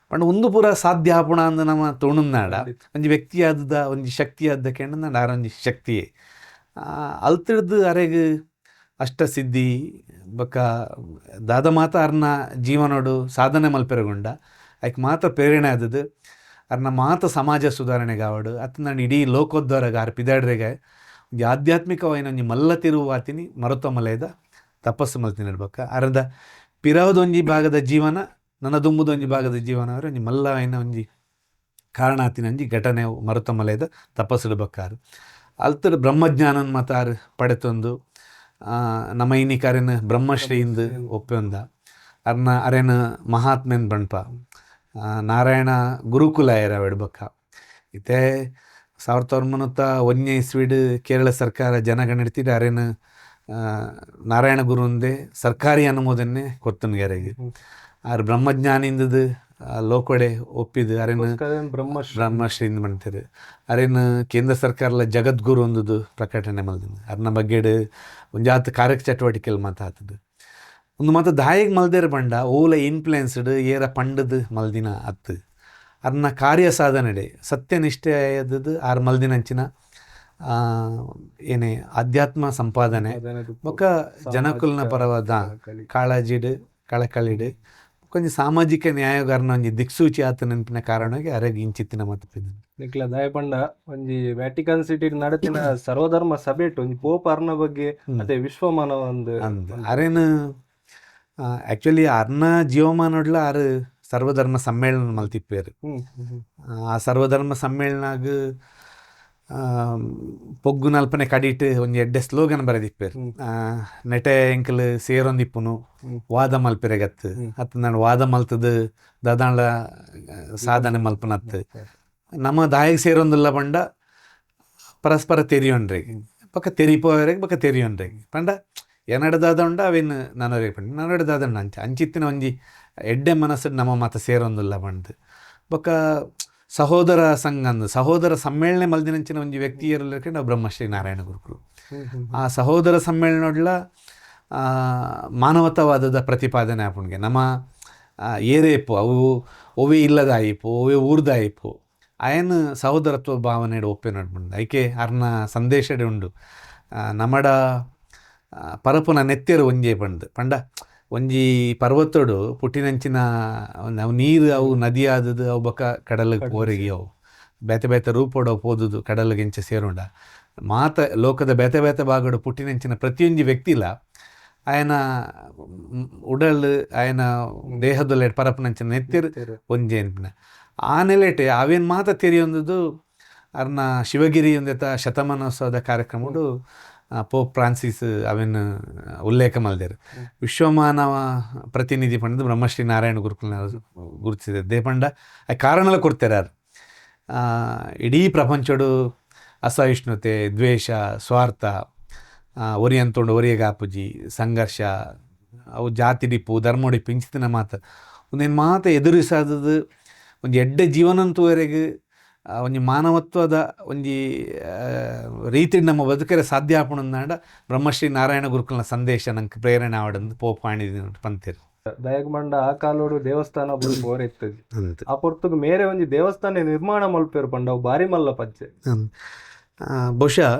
ಪಂಡ ಒಂದು ಪೂರ ಸಾಧ್ಯ ಆಪುಣ ಅಂದು ನಮ್ಮ ತೋಣುನಾಡ ಒಂಜಿ ವ್ಯಕ್ತಿ ಆದದ ಒಂಜಿ ಶಕ್ತಿ ಆದ ಕೆಂಡ ನಾಡ ಆರೊಂಜಿ ಶಕ್ತಿಯೇ ಅಲ್ತಿಡ್ದು ಅರೆಗ್ ಅಷ್ಟಸಿದ್ಧಿ ಬೊಕ್ಕ ದಾದ ಮಾತ ಅರ್ನ ಜೀವನೋಡು ಸಾಧನೆ ಮಲ್ಪೆರಗೊಂಡ ಐಕ್ ಮಾತ ಪ್ರೇರಣೆ ಆದದ್ದು ಅರ್ನ ಮಾತ ಸಮಾಜ ಸುಧಾರಣೆಗೆ ಆವಡು ಅತ್ ನಾನು ಇಡೀ ಲೋಕೋದ್ಧಾರಗ ಆರು ಪಿದಾಡ್ರೆಗೆ ಒಂಜಿ ಆಧ್ಯಾತ್ಮಿಕವಾಯಿನ ಒಂಜಿ ಮಲ್ಲ ತಿರುವು ಆತಿನಿ ಮರುತ ಮಲೆಯದ ತಪಸ್ಸು ಮಲ್ತಿನ ಇಡ್ಬೇಕ ಅರ್ಧ ಪಿರಾವದೊಂಜಿ ಭಾಗದ ಜೀವನ ನನ್ನ ದುಂಬುದೊಂಜಿ ಭಾಗದ ಜೀವನ ಅವರ ಒಂಜಿ ಮಲ್ಲ ಆಯ್ನ ಒಂಜಿ ಕಾರಣ ಆತಿನ ಒಂಜಿ ಘಟನೆ ಮರುತ ಮಲೆಯದ ತಪಸ್ಸು ಇಡ್ಬೇಕಾರು ಅಲ್ತಡ್ ಬ್ರಹ್ಮಜ್ಞಾನನ್ ಮತಾರು ಪಡೆತೊಂದು ನಮ್ಮ ಇನ್ನಿಕಾರಿನ ಬ್ರಹ್ಮಶ್ರೀಯಿಂದ ಒಪ್ಪೊಂದ ಅರ್ನ ಅರೆನ ಮಹಾತ್ಮೆನ್ ಬಣ್ಪ ನಾರಾಯಣ ಗುರುಕುಲ ಏರ ಇಡ್ಬೇಕ ಇತ್ತೆ 1901 ಇಸ್ವಿಡ್ ಕೇರಳ ಸರ್ಕಾರ ಜನಗಣತಿಡ್ ಅರೆನ ನಾರಾಯಣ ಗುರುಂದೆ ಸರ್ಕಾರಿ ಅನುಮೋದನೆ ಕೊರ್ತನ್ಗೆರೆಗೆ ಆರು ಬ್ರಹ್ಮಜ್ಞಾನಿಂದದು ಲೋಕಡೆ ಒಪ್ಪಿದು ಅರೆನ ಬ್ರಹ್ಮಶ್ರೀಂದ ಮಾಡ್ತಾರೆ ಅರೆನ ಕೇಂದ್ರ ಸರ್ಕಾರಲ ಜಗದ್ಗುರು ಒಂದದು ಪ್ರಕಟಣೆ ಮಲ್ದಿನ ಅರ್ನ ಬಗ್ಗೆಡ್ ಒಂಜಾತ್ ಕಾರ್ಯಚಟುವಟಿಕೆಲ್ ಮಾತಾತದು ಒಂದು ಮಾತು ದಾಯಿಗೆ ಮಲ್ದೇರ್ ಬಂಡ ಓಲ ಇನ್ಫ್ಲುಯೆನ್ಸ್ಡ್ ಏರ ಪಂಡದು ಮಲ್ದಿನ ಅತ್ತು ಅರ್ನ ಕಾರ್ಯ ಸಾಧನೆಡೆ ಸತ್ಯನಿಷ್ಠೆ ಆದದ್ದು ಆರು ಮಲ್ದಿನಂಚಿನ ಏನೇ ಅಧ್ಯಾತ್ಮ ಸಂಪಾದನೆ ಬೊಕ್ಕ ಜನಕುಲ್ನ ಪರವಾದ ಕಾಳಜಿಡ್ ಕಳಕಳಿಡ್ ಕೊಂಚ ಸಾಮಾಜಿಕ ನ್ಯಾಯಗಾರನ ಒಂಜಿ ದಿಕ್ಸೂಚಿ ಆತ ನೆನಪಿನ ಕಾರಣವಾಗಿ ಅರೆಗೆ ಇಂಚಿತ್ತಿನ ಮತಪಿದ ನಿಕ್ಲ ದಾಯಪಂಡ ಒಂಜಿ ವ್ಯಾಟಿಕನ್ ಸಿಟಿ ನಡತಿನ ಸರ್ವಧರ್ಮ ಸಭೆ ಒಂಜಿ ಪೋಪ್ ಅರ್ನ ಬಗ್ಗೆ ಅದೇ ವಿಶ್ವಮಾನವ ಒಂದು ಅರೇನು ಆ್ಯಕ್ಚುಲಿ ಅರ್ನ ಜೀವಮಾನೋಡ್ಲ ಆರು ಸರ್ವಧರ್ಮ ಸಮ್ಮೇಳನ ಮಲ್ತಿಪ್ಪೇರು ಆ ಸರ್ವಧರ್ಮ ಸಮ್ಮೇಳನಾಗ ಪೊಗ್ಗು ನಲ್ಪನೆ ಕಡಿಟ್ ಒಂಜಿ ಎಡ್ಡೆ ಸ್ಲೋಗನ್ ಬರೆದಿಪ್ಪೇರು ನೆಟೆ ಎಂಕಲ್ ಸೇರೊಂದಿಪ್ಪುನು ವಾದ ಮಲ್ಪೆರೆಗತ್ತು ಅತ್ತು ನಾನು ವಾದ ಮಲ್ತದು ದಾದಾಂಡ್ಲ ಸಾಧನೆ ಮಲ್ಪನತ್ತು ನಮ್ಮ ದಾಯಿಗೆ ಸೇರೊಂದಿಲ್ಲ ಪಂಡ ಪರಸ್ಪರ ತೆರಿಯೊಂಡ್ರೆಗೆ ಪಕ್ಕ ತೆರಿಪೋವರೆಗೆ ಪಕ್ಕ ತೆರಿಯೊಂಡ್ರೆಗೆ ಪಂಡ ಏನಡ್ದಾದ ಉಂಡ ಅವೇನು ನನವರೆಗೆ ಪಂಡ ನನಡ್ದಾದಂಡ ಅಂಚಿತ್ತಿನ ಒಂಜಿ ಎಡ್ಡೆ ಮನಸ್ಸು ನಮ್ಮ ಮತ ಸೇರೊಂದಿಲ್ಲ ಪಂಡ್ ಬೊಕ್ಕ ಸಹೋದರ ಸಂಘ ಅಂದು ಸಹೋದರ ಸಮ್ಮೇಳನ ಮಲ್ದಿನಂಚಿನ ಒಂಜಿ ವ್ಯಕ್ತಿ ಇರಲಿಕ್ಕೆ ನಾವು ಬ್ರಹ್ಮಶ್ರೀ ನಾರಾಯಣ ಗುರುಕುಲು ಆ ಸಹೋದರ ಸಮ್ಮೇಳನೊಡ್ಲ ಮಾನವತಾವಾದದ ಪ್ರತಿಪಾದನೆ ಆಪುಣ್ಗೆ ನಮ್ಮ ಏರೇಪು ಅವು ಒವೇ ಇಲ್ಲದ ಆಯಿಪು ಒವೇ ಊರ್ದ ಆಯಿಪು ಆಯನ್ ಸಹೋದರತ್ವ ಭಾವನೆ ಒಪ್ಪೆ ನಡ್ಬಂಡು ಐಕೆ ಅರ್ನ ಸಂದೇಶಡೆ ಉಂಡು ನಮ್ಮಡ ಪರಪುನ ನೆತ್ತೆರು ಒಂಜೇ ಪಂಡ ಒಂಜಿ ಪರ್ವತೋಡು ಪುಟ್ಟಿನಂಚಿನ ಅವು ನೀರು ಅವು ನದಿ ಆದದು ಅವು ಬೊಕ್ಕ ಕಡಲಿಗೆ ಓರೆಗಿ ಅವು ಬೇತೆ ಬೇತೆ ರೂಪೋಡು ಅವು ಪೋದುದು ಕಡಲಿಗೆ ಎಂಚ ಸೇರುಂಡ ಮಾತ ಲೋಕದ ಬೇತೆ ಬೇತೆ ಭಾಗಡು ಪುಟ್ಟಿನಂಚಿನ ಪ್ರತಿಯೊಂದು ವ್ಯಕ್ತಿಲ ಆಯನ ಉಡಲ್ ಆಯನ ದೇಹದೊಲ್ಲೆ ಪರಪನಂಚಿನ ನೆತ್ತಿರು ಒಂಜೆ ಅನ್ಪಿನ ಆ ನೆಲೆಟೆ ಅವೇನು ಮಾತ ತೆರಿಯೊಂದು ಅರ್ನ ಶಿವಗಿರಿ ಒಂದೆತ ಶತಮಾನೋತ್ಸವದ ಕಾರ್ಯಕ್ರಮಡು ಪೋಪ್ ಫ್ರಾನ್ಸಿಸ್ ಅವೇನು ಉಲ್ಲೇಖ ಮಲ್ದೇರು ವಿಶ್ವಮಾನವ ಪ್ರತಿನಿಧಿ ಪಂಡದು ಬ್ರಹ್ಮಶ್ರೀ ನಾರಾಯಣ ಗುರುಕುಲನ ಗುರುತಿಸಿದೆ ದೇ ಪಂಡ ಕಾರಣಲ ಕೊಡ್ತಾರೆ ಯಾರು ಇಡೀ ಪ್ರಪಂಚಡು ಅಸಹಿಷ್ಣುತೆ, ದ್ವೇಷ, ಸ್ವಾರ್ಥ, ಒರಿ ಅಂತೊಂಡು ಒರಿಯಗೆ ಆಪುಜಿ, ಸಂಘರ್ಷ, ಅವು ಜಾತಿ ಡಿಪ್ಪು ಧರ್ಮೋಡಿಪ್ಪು ಇಂಚಿತ್ತಿನ ಮಾತು ಒಂದೇನು ಮಾತು ಎದುರಿಸಾದದು ಒಂದು ಎಡ್ಡೆ ಜೀವನಂತುವರೆಗೆ ಒಂಜಿ ಮಾನವತ್ವದ ಒಂಜಿ ರೀತಿ ನಮ್ಮ ಬದುಕರೆ ಸಾಧ್ಯ ಆಪುಣಂದಾಂಡ ಬ್ರಹ್ಮಶ್ರೀ ನಾರಾಯಣ ಗುರುಕುಲ್ನ ಸಂದೇಶ ನಂಗೆ ಪ್ರೇರಣೆ ಆವಡಂದು ಪೋಪ್ ಆಣಿದ ಪಂತೇರು ದಯಗಮಂಡ ಆ ಕಾಲೋಡು ದೇವಸ್ಥಾನ ಬೋರ್ ಇರ್ತದೆ ಆ ಪೊರ್ತುಗು ಮೇರೆ ಒಂಜಿ ದೇವಸ್ಥಾನ ನಿರ್ಮಾಣ ಮಲ್ಪೇರು ಪಂಡ ಅವು ಬಾರಿ ಮಲ್ಲ ಪಜ್ಜೆ. ಬಹುಶಃ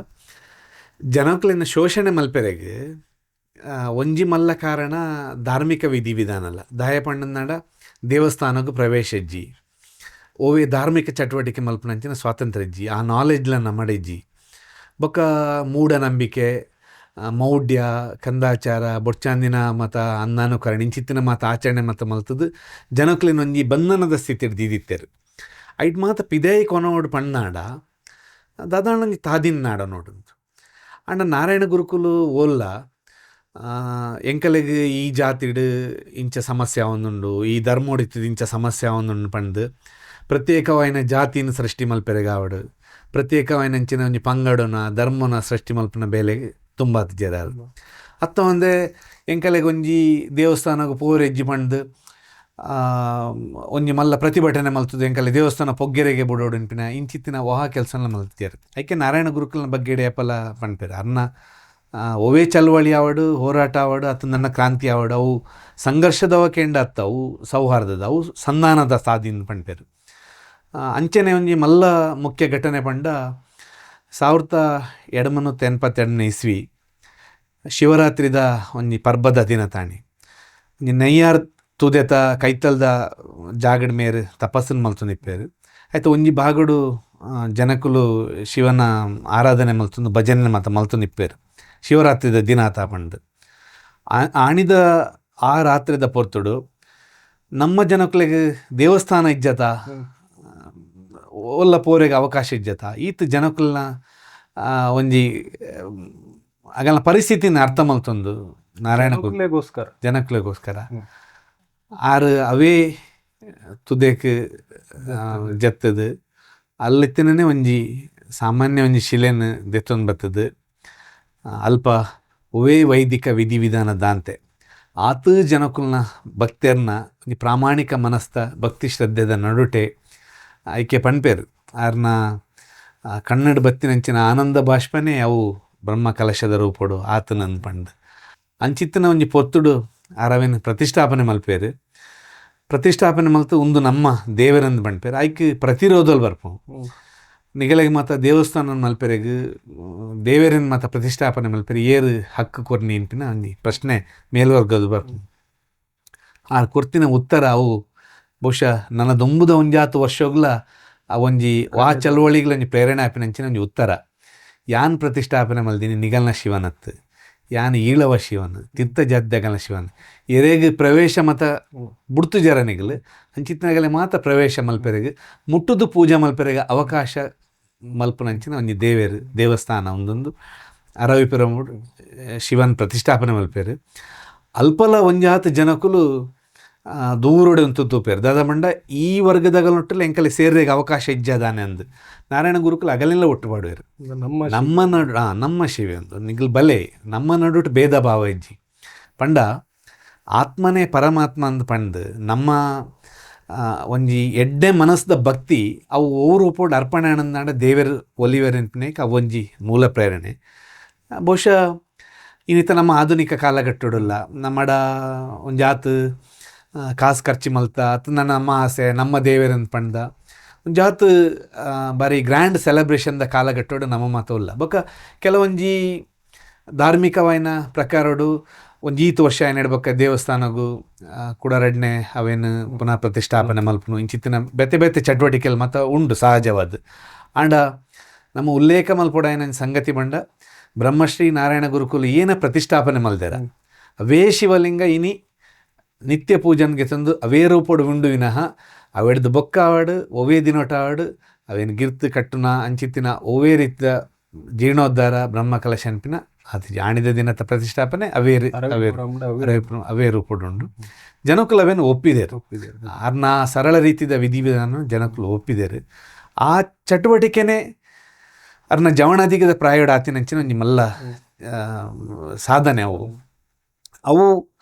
ಜನಕ್ಲಿನ ಶೋಷಣೆ ಮಲ್ಪೆರೆಗೆ ಒಂಜಿ ಮಲ್ಲ ಕಾರಣ ಧಾರ್ಮಿಕ ವಿಧಿವಿಧಾನಲ್ಲ. ದಾಯ ಪಂಡನಾಡ ದೇವಸ್ಥಾನಕ್ಕೂ ಪ್ರವೇಶ ಇಜ್ಜಿ, ಓವೇ ಧಾರ್ಮಿಕ ಚಟುವಟಿಕೆ ಮಲ್ಪನಂಚಿನ ಸ್ವಾತಂತ್ರ್ಯ ಇಜ್ಜಿ, ಆ ನಾಲೆಡ್ಜ್ಲನ್ನು ಮಾಡಿಜ್ಜಿ. ಬೊಕ್ಕ ಮೂಢನಂಬಿಕೆ, ಮೌಢ್ಯ, ಕಂದಾಚಾರ, ಬೊಡ್ಚಾಂದಿನ ಮತ ಅನ್ನಾನುಕರಣ ಇಂಚಿತ್ತಿನ ಮಾತು ಆಚರಣೆ ಮತ್ತು ಮಲ್ತದ್ದು ಜನಕ್ಲಿನ ಒಂಜಿ ಬಂಧನದ ಸ್ಥಿತಿ ಹಿಡ್ದಿದ್ದಿತ್ತೇರು. ಐಟ್ ಮಾತ ಪಿದಾಯಿ ಕೊನೋಡು ಪಣ್ಣಾಡ ದಾದಾಂಡ ಒಂಜಿ ತಾದಿನ ನಾಡ ನೋಡುಂದು ಅಂಡ ನಾರಾಯಣ ಗುರುಕುಲು ಓಲ್ಲ ಎಂಕಲೆಗ್ ಈ ಜಾತಿಡ್ ಇಂಚ ಸಮಸ್ಯೆ ಆವೊಂದುಂಡು, ಈ ಧರ್ಮೋಡಿತ್ತದ ಇಂಚ ಸಮಸ್ಯೆ ಆವೊಂದುಂಡು ಪಂಡ್ ಪ್ರತ್ಯೇಕವಾಯಿನ ಜಾತಿನ ಸೃಷ್ಟಿ ಮಲ್ಪೆರೆಗಾವಡು, ಪ್ರತ್ಯೇಕವಾಯಿನಂಚಿನ ಒಂಜಿ ಪಂಗಡನ ಧರ್ಮನ ಸೃಷ್ಟಿ ಮಲ್ಪನ ಬೇಲೆ ತುಂಬ ಜರಾರು. ಅತ್ತ ಒಂದೇ ಎಂಕಲೆಗ್ ಒಂಜಿ ದೇವಸ್ಥಾನಕ್ಕೆ ಪೋರೆ ಎಜ್ಜಿ ಪಂಡ್ ಒಂಜಿ ಮಲ್ಲ ಪ್ರತಿಭಟನೆ ಮಲ್ತದ್ದು ಎಂಕಲೆ ದೇವಸ್ಥಾನ ಪೊಗ್ಗೆರೆಗೆ ಬಿಡೋಡು ಅನ್ಪಿನ ಇಂಚಿತ್ತಿನ ವಹ ಕೆಲಸನ ಮಲ್ತಿದ್ದಾರೆ. ಐಕೆ ನಾರಾಯಣ ಗುರುಕುಲ್ನ ಬಗ್ಗೆ ಏಪಲ ಪಣ್ಪೇರು ಅರ್ನ ಒವೇ ಚಳವಳಿ ಆವಡು, ಹೋರಾಟ ಆವಡು, ಅತ್ತ ನನ್ನ ಕ್ರಾಂತಿ ಆವಡು, ಅವು ಸಂಘರ್ಷದವ ಕೆಂಡ ಅತ್ತ ಅವು ಸೌಹಾರ್ದದ ಅವು ಸಂಧಾನದ ಸಾದಿನ ಪಣ್ಪೇರು. ಅಂಚನೆ ಒಂಜಿ ಮಲ್ಲ ಮುಖ್ಯ ಘಟನೆ ಪಂಡ 1982 ಇಸ್ವಿ ಶಿವರಾತ್ರಿದ ಒಂಜಿ ಪರ್ಬದ ದಿನ ತಾಣಿ ಒಂಜಿ ನಯ್ಯಾರ್ ತುದೆತ ಕೈತಲ್ದ ಜಾಗಡ್ ಮೇರು ತಪಸ್ಸನ್ನು ಮಲ್ತೊಂದಿಪ್ಪೇರು. ಆಯ್ತು ಒಂಜಿ ಬಾಗಡು ಜನಕುಲು ಶಿವನ ಆರಾಧನೆ ಮಲ್ತೊಂದು ಭಜನೆ ಮತ್ತು ಮಲ್ತೊಂದಿಪ್ಪೇರು ಶಿವರಾತ್ರಿದ ದಿನ ಆತ ಪಂಡು. ಆಣಿದ ಆ ರಾತ್ರಿದ ಪೊರ್ತುಡು ನಮ್ಮ ಜನಕುಲೆಗೆ ದೇವಸ್ಥಾನ ಇಜ್ಜತ ಒಲ್ಲ ಪೋರೆಗೆ ಅವಕಾಶ ಇಜ್ಜತ ಈತ ಜನಕುಲ್ನ ಒಂಜಿ ಆಗಲ್ಲ ಪರಿಸ್ಥಿತಿನ ಅರ್ಥ ಮಲ್ತೊಂದು ನಾರಾಯಣ ಜನಕುಲೆಗೋಸ್ಕರ ಆರು ಅವೇ ತುದೇಕ್ ಜತ್ತದು ಅಲ್ಲಿತ್ತಿನೇ ಒಂಜಿ ಸಾಮಾನ್ಯ ಒಂಜಿ ಶಿಲೆನ ದೆತ್ತೊಂದು ಬರ್ತದೆ ಅಲ್ಪ ಒವೇ ವೈದಿಕ ವಿಧಿವಿಧಾನ ದಾಂತೆ ಆತ ಜನಕುಲ್ನ ಭಕ್ತರ್ನ ಒಂಜಿ ಪ್ರಾಮಾಣಿಕ ಮನಸ್ತ ಭಕ್ತಿ ಶ್ರದ್ಧೆದ ನಡುಟೆ ಆಯ್ಕೆ ಪಣ್ಪೇರು ಆರ್ನ ಕನ್ನಡ ಬತ್ತಿನಂಚಿನ ಆನಂದ ಬಾಷ್ಪನೇ ಅವು ಬ್ರಹ್ಮ ಕಲಶದ ರೂಪಡು ಆತನಂದು ಪಂಡು ಅಂಚಿತ್ತಿನ ಒಂಜಿ ಪೊತ್ತುಡು ಆರವೇನು ಪ್ರತಿಷ್ಠಾಪನೆ ಮಲ್ಪೇರು. ಪ್ರತಿಷ್ಠಾಪನೆ ಮಲ್ತು ಒಂದು ನಮ್ಮ ದೇವರಂದು ಪಣ್ಪೇರು ಆಯ್ಕೆ ಪ್ರತಿರೋಧಲ್ ಬರ್ಪು ನಿಗಲೆಗೆ ಮಾತ ದೇವಸ್ಥಾನ ಮಲ್ಪೆರೆಗೆ ದೇವರಿನ ಮಾತ ಪ್ರತಿಷ್ಠಾಪನೆ ಮಲ್ಪೆರೆ ಏರು ಹಕ್ಕು ಕೊರ್ನಿ ಅನ್ಪಿನ ಒಂಜಿ ಪ್ರಶ್ನೆ ಮೇಲ್ವರ್ಗದು ಬರ್ಪು. ಆ ಕೊರ್ತಿನ ಉತ್ತರ ಅವು ಬಹುಶಃ ನನ್ನ ದೊಂಬುದ ಒಂಜಾತು ವರ್ಷಗಳ ಆ ಒಂಜಿ ವಾ ಚಳವಳಿಗಳ ಒಂಜಿ ಪ್ರೇರಣೆ ಆಪಿನಂಚಿನ ಒಂಜಿ ಉತ್ತರ ಯಾನ್ ಪ್ರತಿಷ್ಠಾಪನೆ ಮಲ್ದಿನಿ ನಿಗಲ್ನ ಶಿವನತ್ ಯಾನ್ ಈಳವ ಶಿವನ್ ತೀರ್ಥ ಜಾತ್ಯಗಲ ಶಿವನ್ ಎರೆಗೆ ಪ್ರವೇಶ ಮತ ಬುಡ್ತು ಜರನಿಗಳು ಅಂಚಿತ್ನಾಗಲೆ ಮಾತ ಪ್ರವೇಶ ಮಲ್ಪೆರೆಗೆ ಮುಟ್ಟುದು ಪೂಜೆ ಮಲ್ಪೆರೆಗೆ ಅವಕಾಶ ಮಲ್ಪನಂಚಿನ ಒಂಜಿ ದೇವಸ್ಥಾನ ಒಂದೊಂದು ಅರವಿಪುರ ಶಿವನ್ ಪ್ರತಿಷ್ಠಾಪನೆ ಮಲ್ಪೇರು. ಅಲ್ಪಲ ಒಂಜಾತು ಜನಕುಲು ದೂರೊಡೆ ಒಂದು ತೂಪೇರು ದಾದ ಮಂಡ ಈ ವರ್ಗದಗಲೊಟ್ಟಲ್ಲಿ ಎಂಕಲ್ಲಿ ಸೇರ್ರೆಗೆ ಅವಕಾಶ ಇಜ್ಜದಾನೆ ಅಂದು ನಾರಾಯಣ ಗುರುಕುಲ ಅಗಲೆಲ್ಲ ಒಟ್ಟು ಮಾಡುವರು ನಮ್ಮ ನಡು ನಮ್ಮ ಶಿವೆ ಒಂದು ನಿಗಲ್ ಬಲೆ ನಮ್ಮ ನಡುಟು ಭೇದ ಭಾವ ಇಜ್ಜಿ ಪಂಡ ಆತ್ಮನೇ ಪರಮಾತ್ಮ ಅಂದು ಪಂಡು ನಮ್ಮ ಒಂಜಿ ಎಡ್ಡೆ ಮನಸ್ದ ಭಕ್ತಿ ಅವು ಓರು ಒಪ್ಪೋಡು ಅರ್ಪಣೆ ಆನಂದಾಂಡ ದೇವರು ಒಲಿವೆರೆನ್ಪಿನೇಕ ಅವೊಂಜಿ ಮೂಲ ಪ್ರೇರಣೆ. ಬಹುಶಃ ಇನ್ನಿತ ನಮ್ಮ ಆಧುನಿಕ ಕಾಲಘಟ್ಟಡಲ್ಲ ನಮ್ಮಡ ಒಂಜಾತು ಕಾಸು ಖರ್ಚು ಮಲ್ತ ಅತ್ ನಮ್ಮ ಆಸೆ ನಮ್ಮ ದೇವರಂದು ಪಂಡ ಒಂಜಾತು ಬಾರಿ ಗ್ರ್ಯಾಂಡ್ ಸೆಲೆಬ್ರೇಷನ್ದ ಕಾಲಘಟ್ಟೋಡು ನಮ್ಮ ಮಾತವಲ್ಲ ಬೊಕ್ಕ ಕೆಲವೊಂಜಿ ಧಾರ್ಮಿಕವಾಯಿನ ಪ್ರಕಾರಡು ಒಂದು ಈತು ವರ್ಷ ಏನು ಹೇಳ್ಬೇಕ ದೇವಸ್ಥಾನಗೂ ಕುಡರಡ್ನೆ ಅವೇನು ಪುನಃ ಪ್ರತಿಷ್ಠಾಪನೆ ಮಲ್ಪನು ಇಂಚಿತ್ತಿನ ಬೆತೆ ಬೆತೆ ಚಟುವಟಿಕೆಯಲ್ಲಿ ಮತ್ತು ಉಂಡು ಸಹಜವಾದ ಆಂಡ ನಮ್ಮ ಉಲ್ಲೇಖ ಮಲ್ಪೊಡ ಏನ ಸಂಗತಿ ಬಂಡ ಬ್ರಹ್ಮಶ್ರೀ ನಾರಾಯಣ ಗುರುಕುಲು ಏನ ಪ್ರತಿಷ್ಠಾಪನೆ ಮಲ್ದೇರ ಅವೇ ಶಿವಲಿಂಗ ಇನಿ ನಿತ್ಯ ಪೂಜನ್ಗೆ ತಂದು ಅವೇ ರೂಪಡು ಉಂಡು ವಿನಃ ಅವೆಡ್ದು ಬೊಕ್ಕ ಆವಾಡು ಒವೇ ದಿನೋಟ ಆವಾಡು ಅವೇನು ಗಿರ್ತು ಕಟ್ಟುನ ಅಂಚಿತ್ತಿನ ಒವೇ ರೀತಿಯ ಜೀರ್ಣೋದ್ಧಾರ ಬ್ರಹ್ಮ ಕಲಶ ಅನ್ಪಿನ ಅದು ಜಾಣಿದ ದಿನದ ಪ್ರತಿಷ್ಠಾಪನೆ ಅವೇ ರೂಪುಂಡು ಜನಕುಲು ಅವೇನು ಒಪ್ಪಿದೇರು ಆರ್ನ ಸರಳ ರೀತಿಯ ವಿಧಿವಿಧಾನ ಜನಕುಲು ಒಪ್ಪಿದೇರು ಆ ಚಟುವಟಿಕೆನೇ ಅರ್ನ ಜವಣಾದಿಗದ ಪ್ರಾಯೋಡ ಆತಿನಂಚಿನ ಒಂಜಿ ಮಲ್ಲ ಸಾಧನೆ ಅವು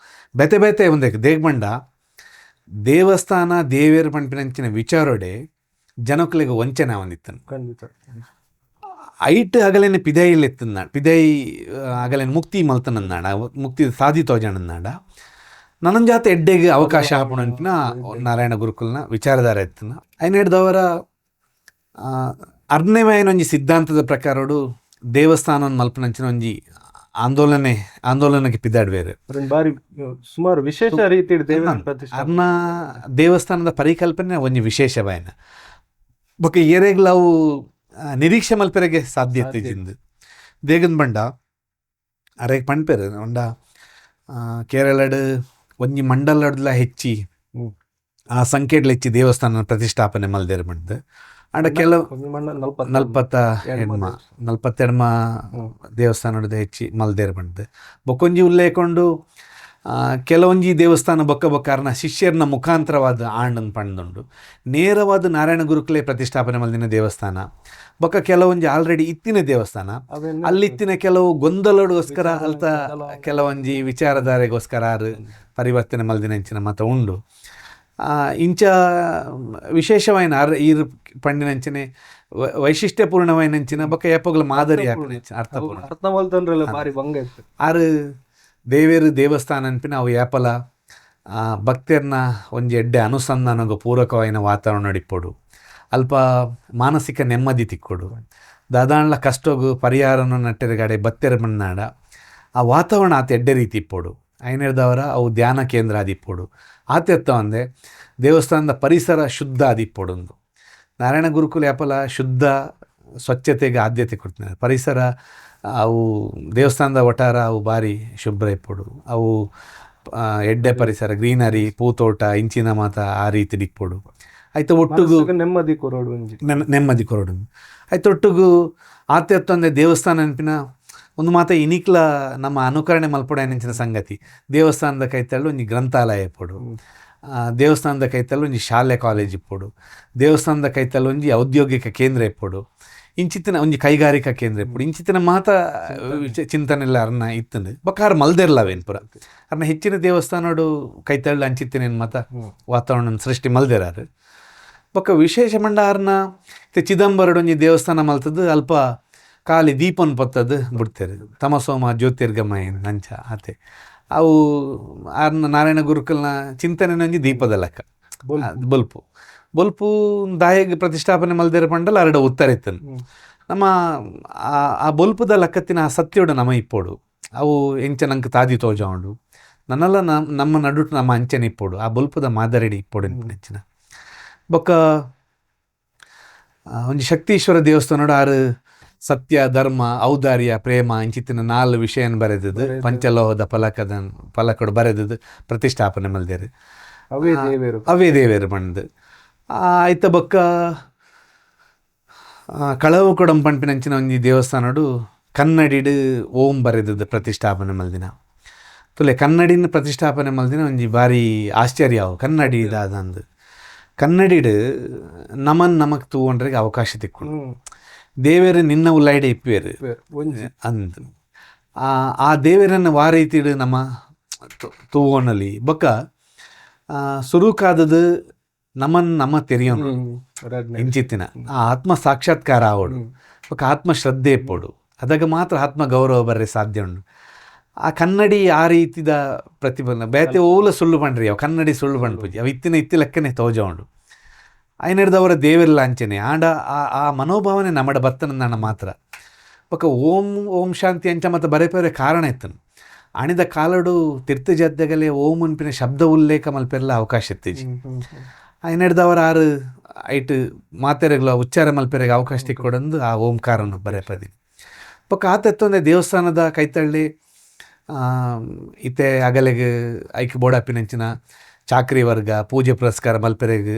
ಬೆತೆ ಬೆತೆ ಒಂದೇ ದೇಗ್ಬಂಡ ದೇವಸ್ಥಾನ ದೇವೇರು ಪಂಪಿನಂಚಿನ ವಿಚಾರೊಡೆ ಜನಕ್ಲೆಗ್ ವಂಚನೆ ಅವನಿತ್ತನು ಖಂಡಿತ ಐಟ್ ಅಗಲೇನೆ ಪಿದೈಲ್ ಎತ್ತಂದಾಂಡ ಪಿದೈ ಅಗಲೇನೆ ಮುಕ್ತಿ ಮಲ್ತನಂದಾಂಡ ಮುಕ್ತಿ ಸಾಧಿ ತೋಜಾನಂದಾಂಡ ನನ್ನ ಜಾತ ಎಡ್ಡೆಗೆ ಅವಕಾಶ ಹಾಪುಣಂಟಿನ ನಾರಾಯಣ ಗುರುಕುಲ್ನ ವಿಚಾರಧಾರ ಎತ್ತನ ಐನ್ ಹಿಡ್ದವರ ಅರ್ನೇಮಯನ ಒಂಜಿ ಸಿದ್ಧಾಂತದ ಪ್ರಕಾರಡು ದೇವಸ್ಥಾನ ಮಲ್ಪನಂಚಿನ ಒಂಜಿ ಆಂದೋಲನಕ್ಕೆ ಪಿದಾಡ್ವೇರು ಬಾರಿ ಸುಮಾರು ವಿಶೇಷ ರೀತಿ ಅರ್ನ ದೇವಸ್ಥಾನದ ಪರಿಕಲ್ಪನೆ ಒಂಜಿ ವಿಶೇಷವಾಯನ ಬೊಕ ಏರೆಗ್ಲ ಅವು ನಿರೀಕ್ಷೆ ಮಲ್ಪೆರೆಗೆ ಸಾಧ್ಯತೆ ಜಿಂದು ದೇಗನ್ ಬಂಡ ಅರೆಗ್ ಪಣ್ಪೆರು ಒಂಡ ಕೇರಳಡ್ ಒಂಜಿ ಮಂಡಲಡ್ಲ ಹೆಚ್ಚಿ ಆ ಸಂಖ್ಯೆಡ್ಲ ಹೆಚ್ಚಿ ದೇವಸ್ಥಾನ ಪ್ರತಿಷ್ಠಾಪನೆ ಮಲ್ದೇರು ಬಂದು ಅಂಡ ಕೆಲವು 42 ದೇವಸ್ಥಾನದ ಹೆಚ್ಚಿ ಮಲ್ದೇರು ಬಂದು ಬೊಕೊಂಜಿ ಉಲ್ಲೇಕೊಂಡು ಕೆಲವೊಂಜಿ ದೇವಸ್ಥಾನ ಬೊಕ್ಕ ಅರ್ನ ಶಿಷ್ಯರ್ನ ಮುಖಾಂತರವಾದ ಆಂಡನ್ ಪಂಡುಂಡು ನೇರವಾದ ನಾರಾಯಣ ಗುರುಕುಲೆ ಪ್ರತಿಷ್ಠಾಪನೆ ಮಲ್ದಿನ ದೇವಸ್ಥಾನ ಬೊಕ್ಕ ಕೆಲವೊಂಜಿ ಆಲ್ರೆಡಿ ಇತ್ತಿನ ದೇವಸ್ಥಾನ ಅಲ್ಲಿತ್ತಿನ ಕೆಲವು ಗೊಂದಲಗೋಸ್ಕರ ಅಲ್ತ ಕೆಲವೊಂಜಿ ವಿಚಾರಧಾರೆಗೋಸ್ಕರ ಪರಿವರ್ತನೆ ಮಲ್ದಿನ ಇಂಚಿನ ಮತ ಉಂಡು ಇಂಚ ವಿಶೇಷವಾಯಿನ ಈರ್ ಪಂಡಿನಂಚನೆ ವೈಶಿಷ್ಟ್ಯಪೂರ್ಣವಾಯಿನಂಚಿನ ಬೊಕ್ಕ ಎಪ್ಪಗಳ ಮಾದರಿ ಅರ್ಥಪೂರ್ಣ ಆರು ದೇವೇರು ದೇವಸ್ಥಾನ ಅನ್ಪಿನ ಅವು ಏಪಲ ಭಕ್ತರ್ನ ಒಂಜಿ ಎಡ್ಡೆ ಅನುಸಂಧಾನಗ ಪೂರಕವಾಯಿನ ವಾತಾವರಣ ನಡಿಪೊಡು ಅಲ್ಪ ಮಾನಸಿಕ ನೆಮ್ಮದಿ ತಿಕ್ಕೊಡು ದಾದಾಣ್ಲ ಕಷ್ಟೋಗು ಪರಿಹಾರನ ನಟ್ಟೆರಗಡೆ ಬತ್ತೆರ ಮಣ್ಣಾಡ ಆ ವಾತಾವರಣ ಆತ ಎಡ್ಡೆ ರೀತಿ ಇಪ್ಪೊಡು ಐನೇರ್ದವರ ಅವು ಧ್ಯಾನ ಕೇಂದ್ರ ಆದಿಪ್ಪೊಡು ಆತೆತ್ತ ಒಂದೆ ದೇವಸ್ಥಾನದ ಪರಿಸರ ಶುದ್ಧ ಆದಿಪ್ಪೊಡೊಂದು ನಾರಾಯಣ ಗುರುಕುಲ ಏಪಲ ಶುದ್ಧ ಸ್ವಚ್ಛತೆಗೆ ಆದ್ಯತೆ ಕೊಡ್ತಾರೆ ಪರಿಸರ ಅವು ದೇವಸ್ಥಾನದ ಒಟ್ಟಾರ ಅವು ಭಾರಿ ಶುಭ್ರ ಇಪ್ಪೊಡು ಅವು ಎಡ್ಡೆ ಪರಿಸರ ಗ್ರೀನರಿ ಪೂತೋಟ ಇಂಚಿನ ಮಾತ ಆ ರೀತಿ ದಿಕ್ಪೊಡು ಆಯ್ತು ಒಟ್ಟುಗು ನೆಮ್ಮದಿ ಕೊರಡು ಆಯ್ತು ಒಟ್ಟುಗು ಆತೆತ್ತೊಂದೆ ದೇವಸ್ಥಾನ ನೆನಪಿನ ಒಂದು ಮಾತ ಇನಿಕ್ಲ ನಮ್ಮ ಅನುಕರಣೆ ಮಲ್ಪೊಡ ನೆಂಚಿನ ಸಂಗತಿ ದೇವಸ್ಥಾನದ ಕೈತಳ್ಳು ಒಂಜಿ ಗ್ರಂಥಾಲಯ ಇಪ್ಪೊಡು ದೇವಸ್ಥಾನದ ಕೈತಲ್ಲು ಒಂಜಿ ಶಾಲೆ ಕಾಲೇಜ್ ಇಪ್ಪೊಡು ದೇವಸ್ಥಾನದ ಕೈತಲ್ಲು ಒಂಜಿ ಔದ್ಯೋಗಿಕ ಕೇಂದ್ರ ಇಪ್ಪೊಡು ಇಂಚಿತ್ತಿನ ಒಂಜಿ ಕೈಗಾರಿಕಾ ಕೇಂದ್ರ ಇಪ್ಪೊಡು ಇಂಚಿತ್ತಿನ ಮಾತ ಚಿಂತನೆಲ್ಲ ಅರ್ನ ಇತ್ತಂದು ಬೊಕ್ಕ ಮಲ್ದೆರ್ಲವೇನು ಪುರ ಅರ್ನ ಹೆಚ್ಚಿನ ದೇವಸ್ಥಾನಡು ಕೈತಳ್ಳು ಅಂಚಿತ್ತಿನೇನು ಮಾತ ವಾತಾವರಣ ಸೃಷ್ಟಿ ಮಲ್ದೆರಾರು ಬೊಕ್ಕ ವಿಶೇಷ ಮಂಡ ಅರ್ನ ಚಿದಂಬರಡು ಒಂಜಿ ದೇವಸ್ಥಾನ ಮಲ್ತದ್ದು ಅಲ್ಪ ಖಾಲಿ ದೀಪನ್ ಪೊತ್ತದು ಬಿಡ್ತೇವೆ ತಮಸೋಮ ಜ್ಯೋತಿರ್ಗಮಯ ನಂಚ ಆತೆ ಅವು ಆರ್ನ ನಾರಾಯಣ ಗುರುಕುಲ್ನ ಚಿಂತನೆ ಒಂಜಿ ದೀಪದ ಲೆಕ್ಕ ಬೊಲ್ಪು ದಾಯಗೆ ಪ್ರತಿಷ್ಠಾಪನೆ ಮಲ್ದೇರ ಪಂಡಲ ಅರಡ ಉತ್ತರ ಇತ್ತನು ನಮ್ಮ ಆ ಬೊಲ್ಪುದ ಲೆಕ್ಕತ್ತಿನ ಆ ಸತ್ಯೋಡು ನಮ ಇಪ್ಪೋಡು ಅವು ಎಂಚ ನಂಗೆ ತಾದಿ ತೋಜ ಉಂಡು ನನ್ನೆಲ್ಲ ನಮ್ಮ ನಡುಟು ನಮ್ಮ ಅಂಚನೆ ಇಪ್ಪೋಡು ಆ ಬೊಲ್ಪುದ ಮಾದರಿಡಿ ಇಪ್ಪೋಡು ನೆಂಚಿನ ಬೊಕ್ಕ ಒಂಜಿ ಶಕ್ತೀಶ್ವರ ದೇವಸ್ಥಾನೋಡು ಆರು ಸತ್ಯ ಧರ್ಮ ಔದಾರ್ಯ ಪ್ರೇಮ ಇಂಚಿತ್ತಿನ 4 ವಿಷಯನ ಬರೆದದ್ದು ಪಂಚಲೋಹದ ಫಲಕಡು ಬರೆದದ್ದು ಪ್ರತಿಷ್ಠಾಪನೆ ಮಲ್ದೇರು ಅವೇ ದೇವೇರು ಬಂದು ಆಯ್ತ ಬೊಕ್ಕ ಕಳವು ಕೊಡಂ ಪಂಪಿನಂಚಿನ ಒಂಜಿ ದೇವಸ್ಥಾನಡು ಕನ್ನಡಿಡು ಓಂ ಬರೆದದ್ದು ಪ್ರತಿಷ್ಠಾಪನೆ ಮಲ್ದಿನ ತುಲೆ ಕನ್ನಡಿನ ಪ್ರತಿಷ್ಠಾಪನೆ ಮಲ್ದಿನ ಒಂಜಿ ಭಾರಿ ಆಶ್ಚರ್ಯ ಅವು ಕನ್ನಡಿ ಇದಾದಂದು ಕನ್ನಡಿಡು ನಮಕ್ ತೂಗೊಂಡ್ರಿಗೆ ಅವಕಾಶ ತಿಕ್ಕೊಂಡು ದೇವೇರು ನಿನ್ನ ಉಲ್ಲಾಯ್ಡೆ ಇಪ್ಪೇರು ಅಂದು ಆ ದೇವೇರನ್ನು ವಾ ರೀತಿಡು ನಮ್ಮ ತೂಗೋನಲ್ಲಿ ಬೊಕ್ಕ ಸುರುಕಾದದು ನಮ್ಮ ತೆರೆಯೋನು ಇಂಚಿತ್ತಿನ ಆ ಆತ್ಮ ಸಾಕ್ಷಾತ್ಕಾರ ಆವೋಡು ಬೊಕ್ಕ ಆತ್ಮ ಶ್ರದ್ಧೆ ಇಪ್ಪೋಡು ಅದಾಗ ಮಾತ್ರ ಆತ್ಮ ಗೌರವ ಬರ್ರೆ ಸಾಧ್ಯ ಉಂಡು ಆ ಕನ್ನಡಿ ಆ ರೀತಿದ ಪ್ರತಿಫಲನ ಬೇತೆ ಓಲ ಸುಳ್ಳು ಪಂಡ್ರಿ ಅವು ಕನ್ನಡಿ ಸುಳ್ಳು ಪಂಡ್ ಪೂಜೆ ಅವು ಇತ್ತಿ ಲೆಕ್ಕನೆ ತೋಜ ಉಂಡು ಐನೆಡ್ದವರ ದೇವೆಲ್ಲ ಅಂಚನೆ ಆಂಡ ಆ ಮನೋಭಾವನೆ ನಮ್ಮಡ ಬತ್ತನಂದಣ್ಣ ಮಾತ್ರ ಬೊಕ್ಕ ಓಂ ಶಾಂತಿ ಅಂಚ ಮತ್ತು ಬರೆಪೇರೆ ಕಾರಣ ಇತ್ತನು ಅಣಿದ ಕಾಲಡು ತೀರ್ಥಜಾತ್ಯಗಲೇ ಓಂ ಅನ್ಪಿನ ಶಬ್ದ ಉಲ್ಲೇಖ ಮಲ್ಪೆಲ್ಲ ಅವಕಾಶ ಇತ್ತೀಜಿ ಐನೆಡ್ದವರ ಆರು ಐಟ್ ಮಾತೆರೆಗಳು ಉಚ್ಚಾರ ಮಲ್ಪೆರೆಗೆ ಅವಕಾಶ ತಿಕ್ಕೊಡಂದು ಆ ಓಂಕಾರನು ಬರೆಪದಿ ಬೊಕ್ಕ ಆತೆತ್ತೊಂದೆ ದೇವಸ್ಥಾನದ ಕೈತಳ್ಳಿ ಇತ್ತೆ ಅಗಲೆಗೆ ಐಕ್ ಬೋಡಾಪಿನಂಚಿನ ಚಾಕ್ರಿ ವರ್ಗ ಪೂಜೆ ಪುರಸ್ಕಾರ ಮಲ್ಪೆರೆಗೆ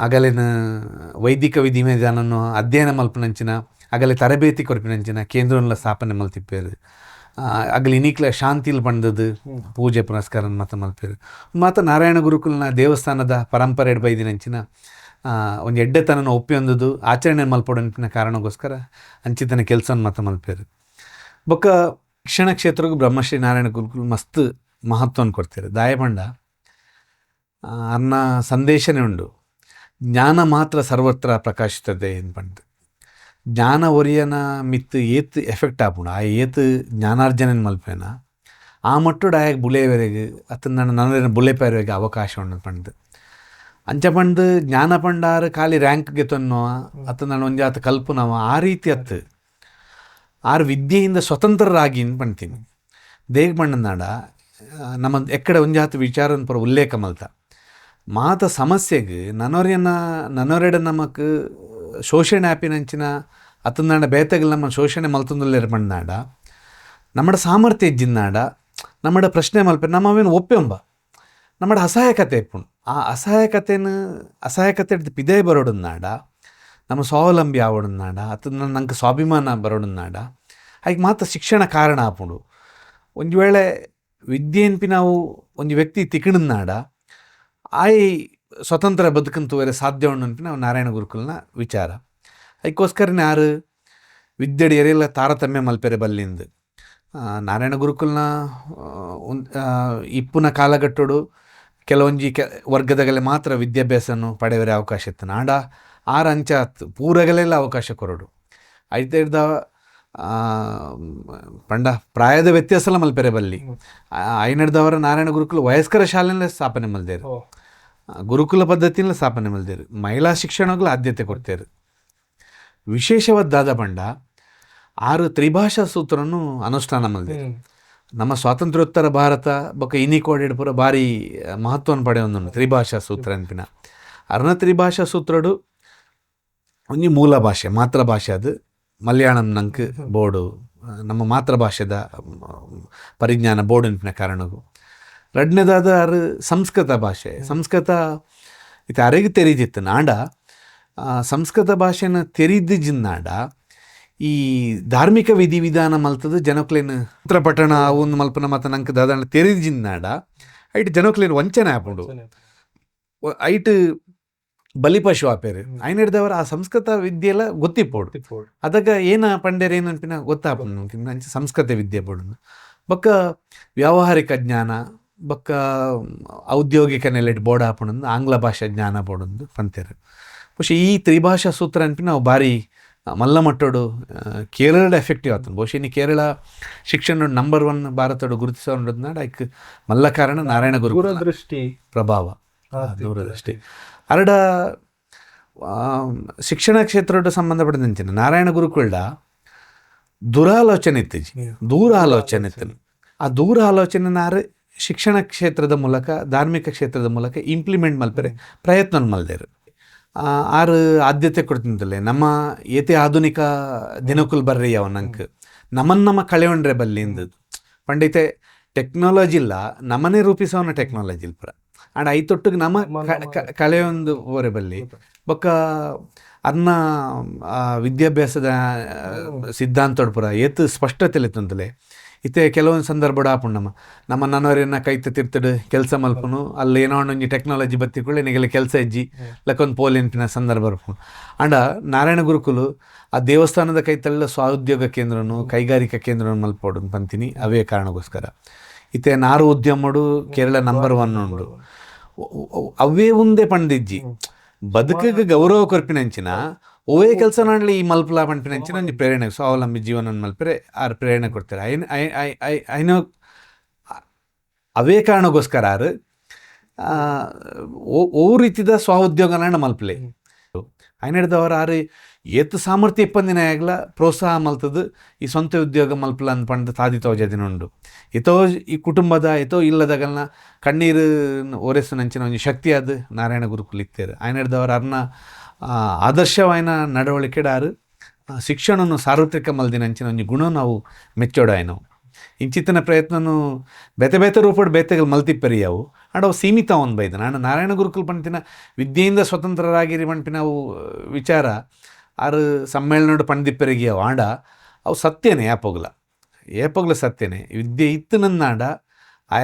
ಅಗಲಿನ ವೈದಿಕ ವಿಧಿವಿಧಾನನ್ನು ಅಧ್ಯಯನ ಮಲ್ಪನಂಚಿನ ಅಗಲೆ ತರಬೇತಿ ಕೊರ್ಪಿನಂಚಿನ ಕೇಂದ್ರಗಳ ಸ್ಥಾಪನೆ ಮಲ್ತಿಪ್ಪೇರು ಅಗಲಿ ಇನಿಕ್ಲ ಶಾಂತಿಲ್ ಬಂದದ್ದು ಪೂಜೆ ಪುರಸ್ಕಾರ ಮತ ಮಲ್ಪೇರು ಮಾತ ನಾರಾಯಣ ಗುರುಕುಲ್ನ ದೇವಸ್ಥಾನದ ಪರಂಪರೆ ಬೈದಿನಂಚಿನ ಒಂದು ಎಡ್ಡೆತನನ ಒಪ್ಪಿಯೊಂದುದು ಆಚರಣೆ ಮಲ್ಪಡೋನ್ಪಿನ ಕಾರಣಕ್ಕೋಸ್ಕರ ಅಂಚಿತನ ಕೆಲಸ ಮಾತ್ರ ಮಲ್ಪೇರು. ಬೊಕ್ಕ ಶಿಕ್ಷಣ ಕ್ಷೇತ್ರಕ್ಕೂ ಬ್ರಹ್ಮಶ್ರೀ ನಾರಾಯಣ ಗುರುಕುಲು ಮಸ್ತ್ ಮಹತ್ವವನ್ನು ಕೊಡ್ತಾರೆ. ದಾಯಪಂಡ ಅನ್ನ ಸಂದೇಶನೇ ಉಂಡು, ಜ್ಞಾನ ಮಾತ್ರ ಸರ್ವತ್ರ ಪ್ರಕಾಶಿಸ್ತದೆ ಪಂಡ. ಜ್ಞಾನ ಒರಿಯನ ಮಿತ್ತು ಏತ್ ಎಫೆಕ್ಟ್ ಆಪುಂಡು, ಆ ಏತ್ ಜ್ಞಾನಾರ್ಜನೆ ಮಲ್ಪೇನ ಆ ಮಟ್ಟುಡು ಆಯಕ್ಕೆ ಬುಲೆವರೆಗೆ ಅತ್ತನ ನನ್ನ ಬುಲೆಪೇರೆಗೆ ಅವಕಾಶ ಉಂಡು ಪಂಡು. ಅಂಚ ಪಂಡು ಜ್ಞಾನ ಪಂಡಾರು ಖಾಲಿ ರ್ಯಾಂಕ್ ಗೆತ್ತನ್ನೋ ಅತ್ತ ನಾನು ಒಂಜಿ ಆತ ಕಲ್ಪನವ ಆ ರೀತಿ ಅತ್ತು ಆರು ವಿದ್ಯೆಯಿಂದ ಸ್ವತಂತ್ರರಾಗಿ ಪಣ್ತೀನಿ ದೇಗ ಪಂಡನಾಡ ನಮ್ಮ ಎಕ್ಕಡೆ ಒಂಜಿ ಆತ ವಿಚಾರ ಪೂರ ಉಲ್ಲೇಖ ಮಲ್ತ ಮಾತ ಸಮಸ್ಯೆಗೆ ನನ್ನೊರೆಡ ನಮಕ್ ಶೋಷಣೆ ಆಪಿನಂಚಿನ ಅತ್ತನಾಡ ಬೇತಗಳು ನಮ್ಮ ಶೋಷಣೆ ಮಲ್ತೊಂದುಲ್ಲೇರು ಪಂಡನಾಡ ನಮ್ಮಡ ಸಾಮರ್ಥ್ಯ ಇಜ್ಜಿನಾಡ ನಮ್ಮಡ ಪ್ರಶ್ನೆ ಮಲ್ಪೆ ನಮ್ಮವೇನು ಒಪ್ಪೆಂಬ ನಮ್ಮಡ ಅಸಹಾಯಕತೆ ಇಪ್ಪುಂಡು. ಆ ಅಸಹಾಯಕತೆ ಹಿಡ್ದು ಪಿದೇ ಬರೋಡನ್ನಾಡ ನಮ್ಮ ಸ್ವಾವಲಂಬಿ ಆವಡನ್ನಾಡ ಅತ್ತ ನಂಗೆ ಸ್ವಾಭಿಮಾನ ಬರೋಡನ್ನಾಡ ಅದಕ್ಕೆ ಮಾತ್ರ ಶಿಕ್ಷಣ ಕಾರಣ ಆಪುಂಡು. ಒಂದು ವೇಳೆ ವಿದ್ಯೆ ಎನ್ಪಿ ನಾವು ಒಂದು ವ್ಯಕ್ತಿ ತಿಕ್ಕಣನಾಡ ಆಯ್ ಸ್ವತಂತ್ರ ಬದುಕಂತೂ ಬೇರೆ ಸಾಧ್ಯ ಉಂಡು ಅನ್ಪಿ ನಾವು ನಾರಾಯಣ ಗುರುಕುಲ್ನ ವಿಚಾರ. ಅದಕ್ಕೋಸ್ಕರನೇ ಯಾರು ವಿದ್ಯೆಡಿ ಎರೆಲ್ಲ ತಾರತಮ್ಯ ಮಲ್ಪೆರೆ ಬಲ್ಲಿಂದು ನಾರಾಯಣ ಗುರುಕುಲ್ನ ಇಪ್ಪುನ ಕಾಲಘಟ್ಟೋಡು ಕೆಲವೊಂಜಿ ವರ್ಗದಗಲೆ ಮಾತ್ರ ವಿದ್ಯಾಭ್ಯಾಸವನ್ನು ಪಡೆಯವರೆ ಅವಕಾಶ ಇತ್ತು. ನಾಡ ಆರು ಅಂಚ ಪೂರಗಲೆಲ್ಲ ಅವಕಾಶ ಕೊರಡು ಐತೆ ಹಿಡ್ದ ಪಂಡ ಪ್ರಾಯದ ವ್ಯತ್ಯಾಸ ಮಲ್ಪೆರೆ ಬಲ್ಲಿ ಐನಡ್ದವರ ನಾರಾಯಣ ಗುರುಕುಲ ವಯಸ್ಕರ ಶಾಲೆಯಲ್ಲೇ ಸ್ಥಾಪನೆ ಮಲ್ದೇರು, ಗುರುಕುಲ ಪದ್ಧತಿಯಲ್ಲೇ ಸ್ಥಾಪನೆ ಮಲ್ದೇರು, ಮಹಿಳಾ ಶಿಕ್ಷಣಗಳು ಆದ್ಯತೆ ಕೊಡ್ತೇರು. ವಿಶೇಷವಾದ ಪಂಡ ಆರು ತ್ರಿಭಾಷಾ ಸೂತ್ರನು ಅನುಷ್ಠಾನ ಮಲ್ದೇರು. ನಮ್ಮ ಸ್ವಾತಂತ್ರ್ಯೋತ್ತರ ಭಾರತ ಬೊಕ್ಕ ಇನಿಕೋಡೆಡ್ ಪೂರ ಭಾರಿ ಮಹತ್ವವನ್ನು ಪಡೆಯೊಂದು ತ್ರಿಭಾಷಾ ಸೂತ್ರ ಅನ್ಪಿನ ಅರ್ನ ತ್ರಿಭಾಷಾ ಸೂತ್ರಡು ಒಂಜಿ ಮೂಲ ಭಾಷೆ ಮಾತೃಭಾಷೆ ಅದು ಮಲಯಾಳಂ ನಂಕ್ ಬೋರ್ಡು ನಮ್ಮ ಮಾತೃಭಾಷೆದ ಪರಿಜ್ಞಾನ ಬೋರ್ಡ್ ಅನ್ಪಿನ ಕಾರಣಗೂ ಎರಡನೇದಾದ ಅರು ಸಂಸ್ಕೃತ ಭಾಷೆ. ಸಂಸ್ಕೃತ ಇದು ಅರೆಗೆ ತೆರೀದಿತ್ತು ನಾಡ ಸಂಸ್ಕೃತ ಭಾಷೆನ ತೆರೀದಿಜಿನ್ನಾಡ ಈ ಧಾರ್ಮಿಕ ವಿಧಿವಿಧಾನ ಮಲ್ತದ ಜನಕ್ಲೇನು ಚಿತ್ರಪಟಣ ಅವನು ಮಲ್ಪನ ಮತ್ತು ನಂಗೆ ದಾದ ತೆರೀದಿಜಿನ್ನಾಡ ಐಟ್ ಜನಕ್ಲೇನು ವಂಚನೆ ಆಪುಂಡು ಐಟ್ ಬಲಿಪಶು ಆಪೇರು ಐನ್ ಹಿಡ್ದವ್ರ ಆ ಸಂಸ್ಕೃತ ವಿದ್ಯೆಲ್ಲ ಗೊತ್ತಿಪ್ಪೋಡು ಅದಾಗ ಏನ ಪಂಡೇರು ಏನನ್ಪಿನ ಗೊತ್ತಾಪುಂಡು ಅಂಚೆ ಸಂಸ್ಕೃತ ವಿದ್ಯೆ ಬೋಡು ಬೊಕ್ಕ ವ್ಯಾವಹಾರಿಕ ಜ್ಞಾನ ಬೊಕ್ಕ ಔದ್ಯೋಗಿಕ ನೆಲೆಟ್ ಬೋರ್ಡ್ ಹಾಪುಂಡು ಆಂಗ್ಲ ಭಾಷಾ ಜ್ಞಾನ ಬೋಡು ಪಂತೇರು. പക്ഷേ ಈ ತ್ರಿಭಾಷಾ ಸೂತ್ರ ಅನ್ಪಿ ನಾವು ಭಾರಿ ಮಲ್ಲ ಮಟ್ಟೋಡು ಕೇರಳದ ಎಫೆಕ್ಟಿವ್ ಆಗ್ತದೆ. ಬಹುಶಃ ಇನ್ನು ಕೇರಳ ಶಿಕ್ಷಣ ನಂಬರ್ 1 ಭಾರತಡು ಗುರುತಿಸೋನಾಡ ಐಕ್ ಮಲ್ಲ ಕಾರಣ ನಾರಾಯಣ ಗುರು ದೂರದೃಷ್ಟಿ ಪ್ರಭಾವ ದೂರದೃಷ್ಟಿ ಅರಡ ಶಿಕ್ಷಣ ಕ್ಷೇತ್ರಡು ಸಂಬಂಧಪಟ್ಟಂಚಿನ ನಾರಾಯಣ ಗುರುಕುಲ್ಡ ದುರಾಲೋಚನೆ ಇತ್ತಿಜಿ ದೂರ ಆಲೋಚನೆ ಇತ್ತು. ಆ ದೂರ ಆಲೋಚನೆನಾರು ಶಿಕ್ಷಣ ಕ್ಷೇತ್ರದ ಮೂಲಕ ಧಾರ್ಮಿಕ ಕ್ಷೇತ್ರದ ಮೂಲಕ ಇಂಪ್ಲಿಮೆಂಟ್ ಮಲ್ಪರೆ ಪ್ರಯತ್ನ ಮಲ್ದೇರು ಆರು ಆದ್ಯತೆ ಕೊಡ್ತಿಂತಲೇ ನಮ್ಮ ಏತೆ ಆಧುನಿಕ ದಿನಕುಲ್ ಬರ್ರಿ ಅವ ನಂಗೆ ನಮ್ಮ ಕಳೆಯೊಂಡ್ರೆ ಬಲ್ಲಿಂದ ಪಂಡಿತೆ ಟೆಕ್ನಾಲಜಿ ಇಲ್ಲ ನಮ್ಮನೆ ರೂಪಿಸೋನ ಟೆಕ್ನಾಲಜಿ ಇಲ್ಲ ಪುರ ಆಂಡ ಐತೊಟ್ಟಿಗೆ ನಮ್ಮ ಕಳೆಯೊಂದು ಓರೆ ಬಲ್ಲಿ ಬೊಕ್ಕ ಅನ್ನ ವಿದ್ಯಾಭ್ಯಾಸದ ಸಿದ್ಧಾಂತೋಡ್ ಪುರ ಏತ್ ಸ್ಪಷ್ಟತೆ ತಂತಲೇ ಇತ್ತೆ ಕೆಲವೊಂದು ಸಂದರ್ಭ ಆಪುಂಡು ನಮ್ಮ ನನ್ನವರನ್ನ ಕೈತ ತಿರ್ತಡು ಕೆಲಸ ಮಲ್ಪನು ಅಲ್ಲಿ ಏನೋ ಒಂಜಿ ಟೆಕ್ನಾಲಜಿ ಬತ್ತಿಕೊಳ್ಳಿ ನಿಗಲಿ ಕೆಲಸ ಇಜ್ಜಿ ಲಕ್ಕೊಂದು ಪೋಲಿನ್ಪಿನ ಸಂದರ್ಭ ಬರ್ಪುಂಡು ಆಂಡ ನಾರಾಯಣ ಗುರುಕುಲು ಆ ದೇವಸ್ಥಾನದ ಕೈತಲ್ಲ ಸ್ವಉದ್ಯೋಗ ಕೇಂದ್ರನು ಕೈಗಾರಿಕಾ ಕೇಂದ್ರವನ್ನು ಮಲ್ಪೋಡು ಪಂತೀನಿ ಅವೇ ಕಾರಣಕ್ಕೋಸ್ಕರ ಇತ್ತೆ ನಾರು ಉದ್ಯಮಡು ಕೇರಳ ನಂಬರ್ 1 ಉಂಡು ಅವೇ ಒಂದೇ ಪಂಡಿಜ್ಜಿ ಬದುಕಿಗೆ ಗೌರವ ಕೊರ್ಪಿನಂಚಿನ ಓವೇ ಕೆಲಸ ನಾಡ್ಲಿ ಈ ಮಲ್ಪಲ ಪಂಪಿನಂಚಿನ ಒಂಜಿ ಪ್ರೇರಣೆ ಸ್ವಾವಲಂಬಿ ಜೀವನ ಮಲ್ಪರೆ ಆರು ಪ್ರೇರಣೆ ಕೊಡ್ತಾರೆ ಐನೋ ಅವೇ ಕಾರಣಕ್ಕೋಸ್ಕರ ಆರು ಓ ರೀತಿದ ಸ್ವಉದ್ಯೋಗನ ಮಲ್ಪಲೆ ಐನ ಹಿಡ್ದವ್ರು ಆರು ಏತ್ ಸಾಮರ್ಥ್ಯ ಇಪ್ಪಂದಿನ ಆಗ್ಲ ಪ್ರೋತ್ಸಾಹ ಮಲ್ತದ್ದು ಈ ಸ್ವಂತ ಉದ್ಯೋಗ ಮಲ್ಪಲ ಅಂದ್ ಪಂಡ ತಾದಿತೋ ಜದಿನ ಉಂಡು ಎತೋ ಈ ಕುಟುಂಬದ ಎತೋ ಇಲ್ಲದಗಳನ್ನ ಕಣ್ಣೀರು ಓರೆಸು ನಂಚಿನ ಒಂಜಿ ಶಕ್ತಿ ಅದು ನಾರಾಯಣ ಗುರುಕುಲ್ ಇತ್ತೇರು ಐನ ಹಿಡ್ದವ್ರು ಅರ್ನ ಆದರ್ಶವಾಯಿನ ನಡವಳಿಕೆಡಾರು ಶಿಕ್ಷಣವನ್ನು ಸಾರ್ವತ್ರಿಕ ಮಲ್ದಿನಂಚಿನ ಒಂಜಿ ಗುಣ ನಾವು ಮೆಚ್ಚೋಡ ನಾವು ಇಂಚಿತ್ತಿನ ಪ್ರಯತ್ನನು ಬೇತೆ ಬೇತೆ ರೂಪಡ್ ಬೇತೆಗಳು ಮಲ್ತಿಪ್ಪರಿ ಅವು ಆಂಡ ಅವು ಸೀಮಿತ ಒಂದು ಬೈದ ನಾನು ನಾರಾಯಣ ಗುರುಕುಲ್ ಪಂಪಿನ ವಿದ್ಯೆಯಿಂದ ಸ್ವತಂತ್ರರಾಗಿರಿ ಪಂಪಿನ ಅವು ವಿಚಾರ ಆರು ಸಮ್ಮೇಳನೋಡು ಪಂಡಿಪ್ಪರಿಗೆ ಅವು ಆಂಡ ಅವು ಸತ್ಯನೇ ಏಪೋಗ್ಲ ಸತ್ಯನೇ ವಿದ್ಯೆ ಇತ್ತು ನನ್ನಾಡ ಆ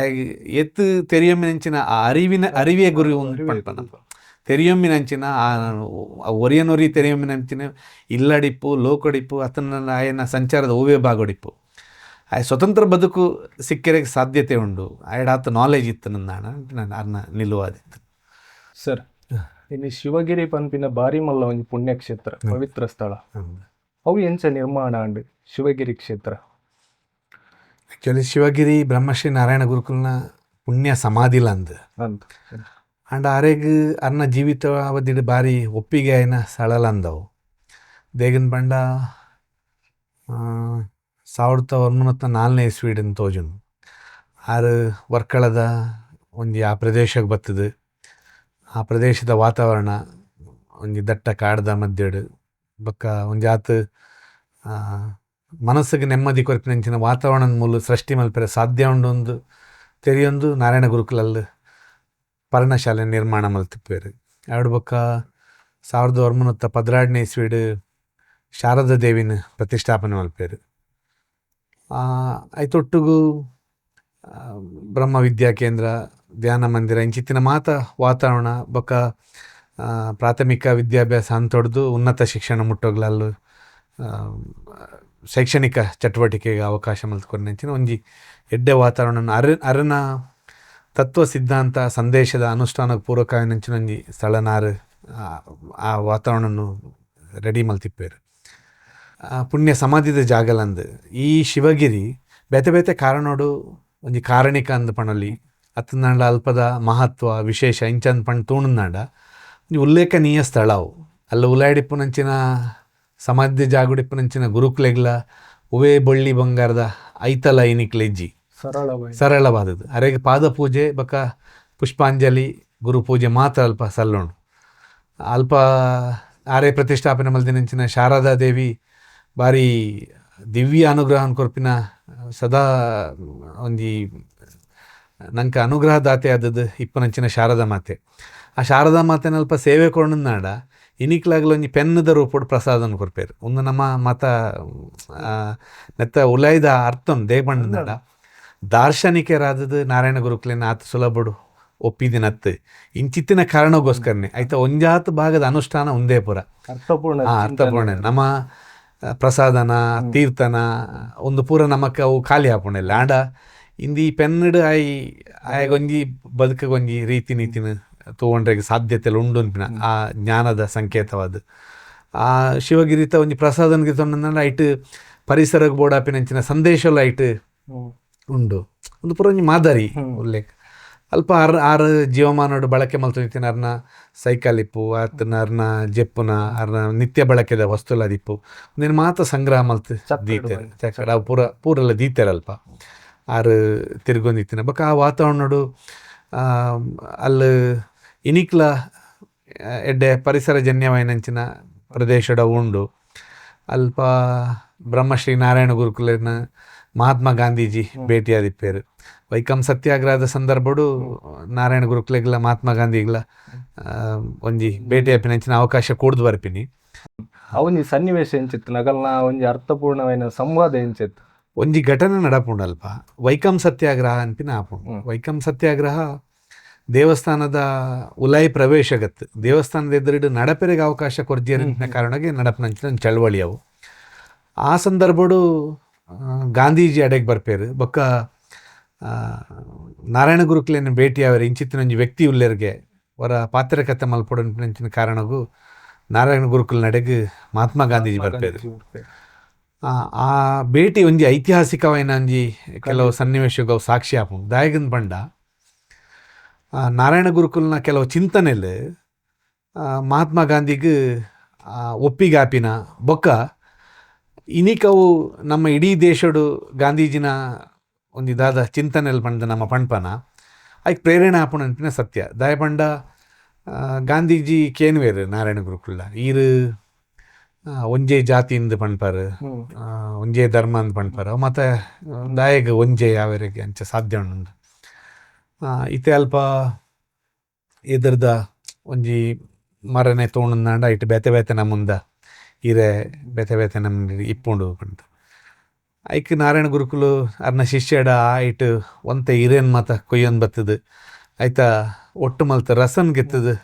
ಎತ್ತು ತೆರಿಯಮ್ಮಿನಂಚಿನ ಆ ಅರಿವಿಯ ಗುರಿ ಒಂದು ಪಂಪನ ತೆರಿಯೊಮ್ಮಿನಂಚಿನ ಒರಿಯನೊರಿ ತೆರಿಯೊಮ್ಮಿನಂಚಿನ ಇಲ್ಲಡಿಪ್ಪು ಲೋಕಡಿಪ್ಪು ಅತನ ಆಯನ ಸಂಚಾರದ ಓವೇ ಬಾಗೊಡಿಪ್ಪು ಆಯ್ ಸ್ವತಂತ್ರ ಬದುಕು ಸಿಕ್ಕರೆ ಸಾಧ್ಯತೆ ಉಂಡು ಆಯ್ಡಾತ ನಾಲೆಜ್ ಇತ್ತು ನಂದಾಣ ನಾನು ಅರ್ನ ನಿಲುವಾದಿತ್ತು. ಸರ್ ಇನ್ನು ಶಿವಗಿರಿ ಪನ್ಪಿನ ಬಾರಿ ಮಲ್ಲ ಒಂಜಿ ಪುಣ್ಯಕ್ಷೇತ್ರ ಪವಿತ್ರ ಸ್ಥಳ ಅವು ಎಂಚ ನಿರ್ಮಾಣ ಅಂಡ್ ಶಿವಗಿರಿ ಕ್ಷೇತ್ರ. ಆ್ಯಕ್ಚುಲಿ ಶಿವಗಿರಿ ಬ್ರಹ್ಮಶ್ರೀ ನಾರಾಯಣ ಗುರುಕುಲ್ನ ಪುಣ್ಯ ಸಮಾಧಿಲ ಅಂದ್ ಅಂತ ಅಂಡ್ ಆರೆಗ್ ಅರ್ನ ಜೀವಿತಾವಧಿಡ್ ಬಾರಿ ಒಪ್ಪಿಗೆ ಆಯ್ನ ಸ್ಥಳಲ ಅಂದವು. ದೇಗನ್ ಪಂಡ 1904 ಇಸ್ವಿಡನ್ ತೋಜುನು ಆರು ವರ್ಕಳದ ಒಂಜಿ ಆ ಪ್ರದೇಶಕ್ಕೆ ಬರ್ತದೆ. ಆ ಪ್ರದೇಶದ ವಾತಾವರಣ ಒಂಜಿ ದಟ್ಟ ಕಾಡ್ದ ಮಧ್ಯಡ್ ಬೊಕ್ಕ ಒಂಜಿ ಆತು ಮನಸ್ಸಿಗೆ ನೆಮ್ಮದಿ ಕೊರಪಿನಂಚಿನ ವಾತಾವರಣದ ಮೂಲ ಸೃಷ್ಟಿ ಮಲ್ಪರೆ ಸಾಧ್ಯ ಉಂಡು ಒಂದು ತೆರಿಯೊಂದು ನಾರಾಯಣ ಗುರುಕುಲಲ್ಲಿ ಪರ್ಣಶಾಲೆ ನಿರ್ಮಾಣ ಮಲ್ತಿಪ್ಪೇರು. ಎರಡು ಬೊಕ್ಕ 1916 ಇಸ್ವಿಡ್ ಶಾರದಾ ದೇವಿನ ಪ್ರತಿಷ್ಠಾಪನೆ ಮಲ್ಪೇರು. ಐತೊಟ್ಟುಗು ಬ್ರಹ್ಮ ವಿದ್ಯಾ ಕೇಂದ್ರ ಧ್ಯಾನ ಮಂದಿರ ಇಂಚಿತ್ತಿನ ಮಾತ ವಾತಾವರಣ ಬೊಕ್ಕ ಪ್ರಾಥಮಿಕ ವಿದ್ಯಾಭ್ಯಾಸ ಅಂತೊಡ್ದು ಉನ್ನತ ಶಿಕ್ಷಣ ಮುಟ್ಟೋಗ್ಲಲ್ಲೂ ಶೈಕ್ಷಣಿಕ ಚಟುವಟಿಕೆಗೆ ಅವಕಾಶ ಮಲ್ತ್ಕೊಂಡಂಚಿನ ಒಂಜಿ ಎಡ್ಡೆ ವಾತಾವರಣ ಅರನ ತತ್ವ ಸಿದ್ಧಾಂತ ಸಂದೇಶದ ಅನುಷ್ಠಾನಕ್ಕೆ ಪೂರಕವಾಗಿನಂಚಿನ ಒಂಜಿ ಸ್ಥಳನಾರು ಆ ವಾತಾವರಣ ರೆಡಿ ಮಲ್ತಿಪ್ಪೇರು. ಪುಣ್ಯ ಸಮಾಧಿದ ಜಾಗಲಂದು ಈ ಶಿವಗಿರಿ ಬೇತೆ ಬೇತೆ ಕಾರಣೋಡು ಒಂಜಿ ಕಾರಣಿಕ ಅಂದ್ ಪಣಲಿ ಅತ್ತನಾಂಡ ಅಲ್ಪದ ಮಹತ್ವ ವಿಶೇಷ ಇಂಚಂದ್ ಪಂಡ್ ತೂಣನಾಂಡ ಒಂಜಿ ಉಲ್ಲೇಖನೀಯ ಸ್ಥಳ ಅವು. ಅಲ್ಲ ಉಲಾಯ್ಡಿಪ್ಪುನಂಚಿನ ಸಮಾಧಿ ಜಾಗುಡಿಪ್ಪುನಂಚಿನ ಗುರುಕುಲೆಗ್ಲ ಉವೇ ಬೊಳ್ಳಿ ಬಂಗಾರದ ಐತಲ ಐನಿಕ್ಲೆಜ್ಜಿ ಸರಳವಾದದ್ದು ಅರೆಗೆ ಪಾದ ಪೂಜೆ ಬೊಕ್ಕ ಪುಷ್ಪಾಂಜಲಿ ಗುರುಪೂಜೆ ಮಾತ್ರ ಅಲ್ಪ ಸಲ್ಲೋಣು. ಅಲ್ಪ ಆರೇ ಪ್ರತಿಷ್ಠಾಪನೆ ಮಲ್ದಿನಂಚಿನ ಶಾರದಾ ದೇವಿ ಬಾರಿ ದಿವ್ಯ ಅನುಗ್ರಹನ ಕೊರ್ಪಿನ ಸದಾ ಒಂಜಿ ನಂಗೆ ಅನುಗ್ರಹ ದಾತೆ ಆದದ್ದು ಇಪ್ಪನಂಚಿನ ಶಾರದಾ ಮಾತೆ. ಆ ಶಾರದಾ ಮಾತೆನ ಅಲ್ಪ ಸೇವೆ ಕೊಡೋನಾಡ ಇನಿಕ್ಲಾಗ್ಲ ಒಂಜಿ ಪೆನ್ನದ ರೂಪಡ್ ಪ್ರಸಾದನ ಕೊರ್ಪೇರು. ಒಂದು ನಮ್ಮ ಮತ ನೆತ್ತ ಉಲಾಯ್ದ ಅರ್ಥನ್ ದೇಗಬಂಡನಾಡ ದಾರ್ಶನಿಕರಾದದ್ದು ನಾರಾಯಣ ಗುರುಕುಲಿನ ಆತ ಸುಲಭಡು ಒಪ್ಪಿದಿನತ್ತು ಇಂಚಿತ್ತಿನ ಕಾರಣಗೋಸ್ಕರನೇ ಆಯ್ತಾ ಒಂಜಾತ್ ಭಾಗದ ಅನುಷ್ಠಾನ ಒಂದೇ ಪುರ ಅರ್ಥಪೂರ್ಣ ನಮ್ಮ ಪ್ರಸಾದನ ತೀರ್ಥನ ಒಂದು ಪೂರ ನಮಕ್ ಅವು ಖಾಲಿ ಹಾಪುಣಿಲ್ಲ ಆಂಡ ಇಂದಿ ಪೆನ್ನಡ್ ಆಯಗೊಂಜಿ ಬದುಕಗೊಂಜಿ ರೀತಿ ನೀತಿನ ತಗೊಂಡ್ರೆ ಸಾಧ್ಯತೆ ಉಂಡು ಅನ್ಪಿನ ಆ ಜ್ಞಾನದ ಸಂಕೇತವಾದ ಆ ಶಿವಗಿರಿತ ಒಂಜಿ ಪ್ರಸಾದನ್ಗೆ ತೊಂಡ ಐಟ್ ಪರಿಸರಕ್ಕೆ ಬೋಡಾಪಿನಂಚಿನ ಸಂದೇಶಲ್ಲ ಐಟ್ ಉಂಡು ಒಂದು ಪೂರ ಒಂಜಿ ಮಾದರಿ ಉಲ್ಲೇಖ ಅಲ್ಪ ಆರು ಜೀವಮಾನೋಡು ಬಳಕೆ ಮಲ್ತಿನ ಅರ್ನ ಸೈಕಲ್ ಇಪ್ಪು ಆತನ ಅರ್ನ ಜೆಪ್ಪುನ ಅರ್ನ ನಿತ್ಯ ಬಳಕೆದ ವಸ್ತುಲ ದಿಪ್ಪು ಒಂದಿನ ಮಾತ ಸಂಗ್ರಹ ಮಲ್ತು ದೀತೆರ್ ಚಕಡ ಅವು ಪೂರೆಲ್ಲ ದೀತೆರಲ್ಪ ಆರು ತಿರ್ಗೊಂದಿತ್ತಿನ ಬೊಕ್ಕ ಆ ವಾತಾವರಣಡು ಅಲ್ಲಿ ಇನಿಕ್ಲ ಎಡ್ಡೆ ಪರಿಸರ ಜನ್ಯವಾಯಿನಂಚಿನ ಪ್ರದೇಶದ ಉಂಡು ಅಲ್ಪ ಬ್ರಹ್ಮಶ್ರೀ ನಾರಾಯಣ ಗುರುಕುಲಿನ ಮಹಾತ್ಮ ಗಾಂಧೀಜಿ ಭೇಟಿಯಾದಿಪ್ಪೇರು. ವೈಕಂ ಸತ್ಯಾಗ್ರಹದ ಸಂದರ್ಭಡು ನಾರಾಯಣ ಗುರುಕುಲೆಗ್ಲ ಮಹಾತ್ಮ ಗಾಂಧಿಗ್ಲ ಒಂಜಿ ಭೇಟಿ ಆಪಿನಂಚಿನ ಅವಕಾಶ ಕೂಡ್ದು ಬರ್ಪಿನಿ. ಅವೊಂಜಿ ಸನ್ನಿವೇಶ ಎಂಚಿತ್ತು ನಗಲ್ನ ಒಂಜಿ ಅರ್ಥಪೂರ್ಣವಾದ ಸಂವಾದ ಎಂಚಿತ್ತು ಒಂಜಿ ಘಟನೆ ನಡಪುಂಡಲ್ಪ ವೈಕಂ ಸತ್ಯಾಗ್ರಹ ಅನ್ಪಿನ ಆಪುಂಡು. ವೈಕಂ ಸತ್ಯಾಗ್ರಹ ದೇವಸ್ಥಾನದ ಉಲಾಯಿ ಪ್ರವೇಶಗತ್ತು ದೇವಸ್ಥಾನದ ಎದುರಿಡು ನಡಪೆರೆಗೆ ಅವಕಾಶ ಕೊರ್ಜಿಯರಿನ ಕಾರಣಕ್ಕೆ ನಡಪನಂಚಿನ ಚಳವಳಿ ಅವು. ಆ ಸಂದರ್ಭಡು ಗಾಂಧೀಜಿ ಅಡೆಗೆ ಬರ್ಪೇರು ಬೊಕ್ಕ ನಾರಾಯಣ ಗುರುಕುಲಿನ ಭೇಟಿ ಅವರ ಇಂಚಿತ್ತಿನ ಒಂಜಿ ವ್ಯಕ್ತಿ ಉಲ್ಲೆರ್ಗೆ ಅವರ ಪಾತ್ರಕತೆ ಮಲ್ಪೊಡಂಚಿನ ಕಾರಣಗೂ ನಾರಾಯಣ ಗುರುಕುಲ್ ನಡೆಗೆ ಮಹಾತ್ಮ ಗಾಂಧೀಜಿ ಬರ್ಪೇರು. ಆ ಭೇಟಿ ಒಂಜಿ ಐತಿಹಾಸಿಕವಾಯಿನ ಒಂಜಿ ಕೆಲವು ಸನ್ನಿವೇಶಗಳು ಸಾಕ್ಷಿ ಆಪುಂಡು. ದಾಯಗನ್ ಬಂಡ ನಾರಾಯಣ ಗುರುಕುಲ್ನ ಕೆಲವು ಚಿಂತನೆಲ್ ಮಹಾತ್ಮ ಗಾಂಧಿಗೆ ಒಪ್ಪಿಗೆ ಆಪಿನ ಬೊಕ್ಕ ಇನಿಕವು ನಮ್ಮ ಇಡೀ ದೇಶಡು ಗಾಂಧೀಜಿನ ಒಂದು ಇದಾದ ಚಿಂತನೆಯಲ್ಲಿ ಬಂದ ನಮ್ಮ ಪಣ್ಪನ ಅದಕ್ಕೆ ಪ್ರೇರಣೆ ಆಪುಣ ಅಂತಿನ ಸತ್ಯ. ದಾಯ ಪಂಡ ಗಾಂಧೀಜಿ ಕೇನ್ವೇರು ನಾರಾಯಣ ಗುರುಕುಲ ಈರು ಒಂಜೇ ಜಾತಿಯಿಂದ ಪಣ್ಪಾರು ಒಂಜೇ ಧರ್ಮ ಅಂದ್ ಪಣ್ಪಾರು ಮತ್ತು ದಾಯಗ ಒಂಜೇ ಯಾವರಿಗೆ ಅಂಚ ಸಾಧ್ಯ ಉಂಡು. ಇತ್ತೆ ಅಲ್ಪ ಎದುರ್ದ ಒಂಜಿ ಮರನೆ ತೋಣಂದಾಂಡ ಇಟ್ಟು ಬೇತೆ ಬೇತೆ ನಮ್ಮುಂದ ಇರೆ ಬೇತೆ ಬೇತೆ ನಮ್ಮ ಇಪ್ಪುಂಡು ಪಂಡು ಐಕ್ ನಾರಾಯಣ ಗುರುಕುಲು ಅರ್ನ ಶಿಷ್ಯಡ ಆಯ್ತು ಒಂತೆ ಹಿರೇನ್ ಮಾತ ಕೊಯ್ಯೊಂದು ಬತ್ತದು ಆಯ್ತಾ ಒಟ್ಟು ಮಲ್ತ ರಸನ್ ಗೆತ್ತದು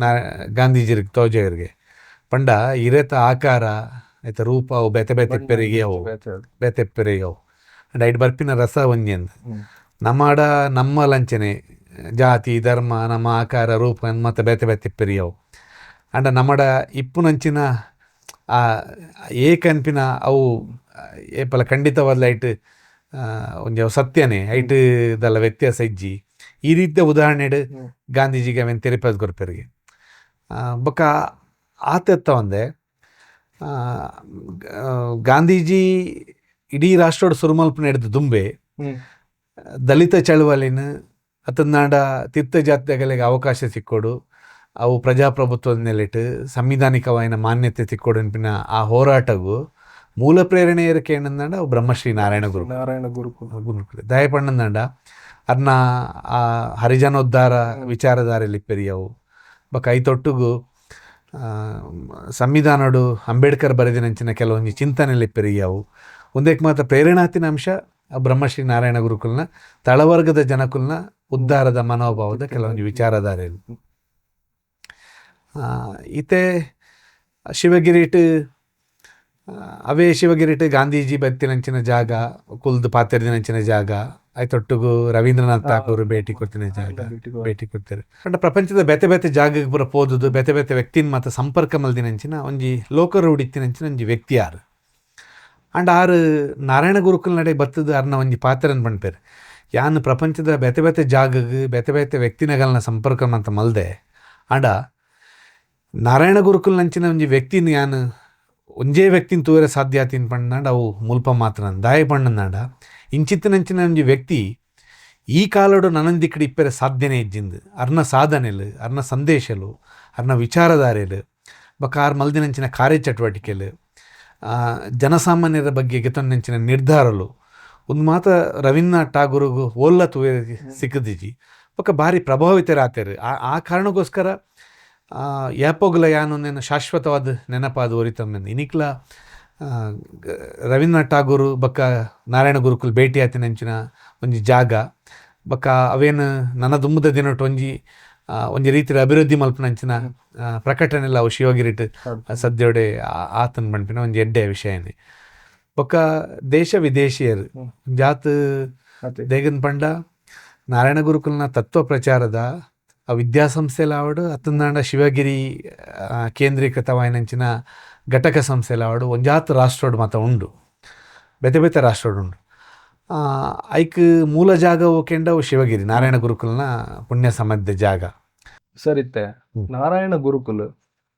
ನಾ ಗಾಂಧೀಜಿರಿಗೆ ತೋಜೆಯವ್ರಿಗೆ ಪಂಡ ಇರೇತ ಆಕಾರ ಆಯ್ತ ರೂಪ ಅವು ಬೆತೆ ಬೆತೆ ಪೆರಿಗೆ ಅವು ಬೆತೆ ಪೆರಿಗೆ ಅವು ಅಂಡ್ ಐಟ್ ಬರ್ಪಿನ ರಸ ಒಂಜಿ ಅಂದ್ ನಮ್ಮಡ ನಮ್ಮ ಲಂಚನೆ ಜಾತಿ ಧರ್ಮ ನಮ್ಮ ಆಕಾರ ರೂಪ ಮತ್ತು ಬೆತೆ ಬೆತೆ ಪೆರಿಯವು ಅಂಡ ನಮ್ಮಡ ಇಪ್ಪುನಂಚಿನ ಆ ಏಕನ್ಪಿನ ಅವು ಏಪಲ ಖಂಡಿತವಾದ ಐಟ್ ಒಂಜಿ ಅವು ಸತ್ಯನೇ ಐಟ್ ದಲ್ಲ ವ್ಯತ್ಯಾಸ ಇಜ್ಜಿ ಈ ರೀತಿಯ ಉದಾಹರಣೆಡು ಗಾಂಧೀಜಿಗೆ ಅವೇನು ತೆರಿಪದ ಕೊರ್ಪೆರಿಗೆ ಬೊಕ್ಕ ಆತೆತ್ತ ಒಂದೆ ಗಾಂಧೀಜಿ ಇಡೀ ರಾಷ್ಟ್ರೋಡ್ ಸುರುಮಲ್ಪನ ಹಿಡಿದು ದುಂಬೆ ದಲಿತ ಚಳವಳಿನ ಅತನಾಡ ತೀರ್ಥ ಜಾತ್ರೆಗಳಿಗೆ ಅವಕಾಶ ಸಿಕ್ಕೋಡು ಅವು ಪ್ರಜಾಪ್ರಭುತ್ವದ ನೆಲೆಟ್ಟು ಸಂವಿಧಾನಿಕವಾಯಿನ ಮಾನ್ಯತೆ ಸಿಕ್ಕೋಡು ಅನ್ಪಿನ ಆ ಹೋರಾಟಗೂ ಮೂಲ ಪ್ರೇರಣೆ ಏರಕ್ಕೆ ಏನಂದಾಂಡ ಅವು ಬ್ರಹ್ಮಶ್ರೀ ನಾರಾಯಣ ಗುರುಕುಲ ದಯಪಣ್ಣಂದಾಂಡ ಅರ್ನ ಆ ಹರಿಜನೋದ್ಧಾರ ವಿಚಾರಧಾರೆಯಲ್ಲಿ ಪೆರಿಯವು ಬೊಕ್ಕ ಐತೊಟ್ಟುಗು ಸಂವಿಧಾನಡು ಅಂಬೇಡ್ಕರ್ ಬರೆದಿನಂಚಿನ ಕೆಲವೊಂದು ಚಿಂತನೆಯಲ್ಲಿ ಪೆರಿಯವು ಒಂದೇಕ್ ಮಾತ್ರ ಪ್ರೇರಣಾತಿನ ಅಂಶ ಬ್ರಹ್ಮಶ್ರೀ ನಾರಾಯಣ ಗುರುಕುಲ್ನ ತಳವರ್ಗದ ಜನಕುಲ್ನ ಉದ್ಧಾರದ ಮನೋಭಾವದ ಕೆಲವೊಂದು ವಿಚಾರಧಾರೆಯಲ್ಲಿ ಈತೆ ಶಿವಗಿರಿಟ್ ಅವೇ ಶಿವಗಿರಿಟ್ ಗಾಂಧೀಜಿ ಬತ್ತಿನಂಚಿನ ಜಾಗ ಕುಲ್ದು ಪಾತೆರ್ದಿನಂಚಿನ ಜಾಗ ಆಯ್ತೊಟ್ಟಿಗೂ ರವೀಂದ್ರನಾಥ್ ಠಾಕೂರ್ ಭೇಟಿ ಕೊಡ್ತಿನ ಜಾಗ ಭೇಟಿ ಕೊಡ್ತಾರೆ ಅಂಡ್ ಪ್ರಪಂಚದ ಬೆತೆ ಬೆತೆ ಜಾಗಕ್ಕೆ ಪೂರ ಪೋದುದು ಬೆತೆ ಬೆತೆ ವ್ಯಕ್ತಿನ ಮತ್ತು ಸಂಪರ್ಕ ಮಲ್ದಿನಂಚಿನ ಒಂಜಿ ಲೋಕರು ಉಡಿತಿನಂಚಿನ ಒಂಜಿ ವ್ಯಕ್ತಿ ಯಾರು ಅಂಡ್ ಆರು ನಾರಾಯಣ ಗುರುಕುಲ್ ನಡೆ ಬರ್ತದ ಅರ್ನ ಒಂಜಿ ಪಾತ್ರನ ಪಣ್ಪೇರು ಯಾನ್ ಪ್ರಪಂಚದ ಬೆತೆ ಬೆತೆ ಜಾಗಗೆ ಬೆತೆ ಬೆತೆ ವ್ಯಕ್ತಿನಗಳನ್ನ ಸಂಪರ್ಕ ಅಂತ ಮಲ್ದೆ ಅಂಡ ನಾರಾಯಣ ಗುರುಕುಲ್ ನಂಚಿನ ಒಂಜಿ ವ್ಯಕ್ತಿನ ಯಾನ್ ಒಂಜೇ ವ್ಯಕ್ತಿನ ತೂವರೆ ಸಾಧ್ಯ ಆತಿನ ಪಣ್ಣಾಂಡ ಅವು ಮುಲ್ಪ ಮಾತ್ರ ದಾಯ ಪಣ್ಣಂದಾಂಡ ಇಂಚಿತ್ತಿನಂಚಿನ ಒಂಜಿ ವ್ಯಕ್ತಿ ಈ ಕಾಲಡು ನನಂದಿಕ್ಕಡಿ ಇಪ್ಪರೆ ಸಾಧ್ಯನೇ ಇಜ್ಜಿಂದು ಅರ್ನ ಸಾಧನೆಲು ಅರ್ನ ಸಂದೇಶಲು ಅರ್ನ ವಿಚಾರಧಾರೆಲು ಬೊಕ್ಕ ಆರು ಮಲ್ದಿನಂಚಿನ ಕಾರ್ಯಚಟುವಟಿಕೆಲು ಜನಸಾಮಾನ್ಯರ ಬಗ್ಗೆ ಗೆತೊಂದಂಚಿನ ನಿರ್ಧಾರಲು ಒಂದು ಮಾತ ರವೀಂದ್ರನಾಥ್ ಠಾಗೂರ್ಗೂ ಓಲ್ಲ ತೂವೆ ಸಿಕ್ಕದಿಜಿ ಬೊಕ್ಕ ಭಾರಿ ಪ್ರಭಾವಿತರಾತೇರು ಆ ಕಾರಣಕ್ಕೋಸ್ಕರ ಯಾಪೋಗ್ಲ ಯಾನೊಂದೇನು ಶಾಶ್ವತವಾದ ನೆನಪಾದ ಒರಿತಮ್ಮೆಂದು ಇನಿಕ್ಲ ರವೀಂದ್ರನಾಥ್ ಠಾಗೂರು ಬೊಕ್ಕ ನಾರಾಯಣ ಗುರುಕುಲ್ ಭೇಟಿ ಆತಿನಂಚಿನ ಒಂಜಿ ಜಾಗ ಬೊಕ್ಕ ಅವೇನು ನನ್ನ ದುಮ್ಮದ ದಿನೊಟ್ಟು ಒಂಜಿ ರೀತಿಯ ಅಭಿವೃದ್ಧಿ ಮಲ್ಪನಂಚಿನ ಪ್ರಕಟಣೆ ಎಲ್ಲ ಅವು ಶಿವಗಿರಿಟ್ ಸದ್ಯೋಡೆ ಆತನ ಪಂಪಿನ ಒಂಜಿ ಎಡ್ಡೆ ವಿಷಯನೇ ಬೊಕ್ಕ ದೇಶ ವಿದೇಶಿಯರು ಜಾತ್ ದೇಗನ್ ಪಂಡ ನಾರಾಯಣ ಗುರುಕುಲ್ನ ತತ್ವ ಪ್ರಚಾರದ ಆ ವಿದ್ಯಾಸಂಸ್ಥೆಲ ಆವಡು ಅತ್ತಂದಾಂಡ ಶಿವಗಿರಿ ಕೇಂದ್ರೀಕೃತವಾಯಿನಂಚಿನ ಘಟಕ ಸಂಸ್ಥೆಲ ಆವಡು ಒಂಜಾತ್ ರಾಷ್ಟ್ರೋಡು ಮಾತ ಉಂಡು ಬೆತೆ ಬೆತೆ ರಾಷ್ಟ್ರೋಡು ಉಂಡು ಐಕ್ ಮೂಲ ಜಾಗ ಓಕೆಂಡವು ಶಿವಗಿರಿ ನಾರಾಯಣ ಗುರುಕುಲ್ನ ಪುಣ್ಯ ಸಮಾಧ ಜಾಗ ಸರಿತೆ ನಾರಾಯಣ ಗುರುಕುಲ್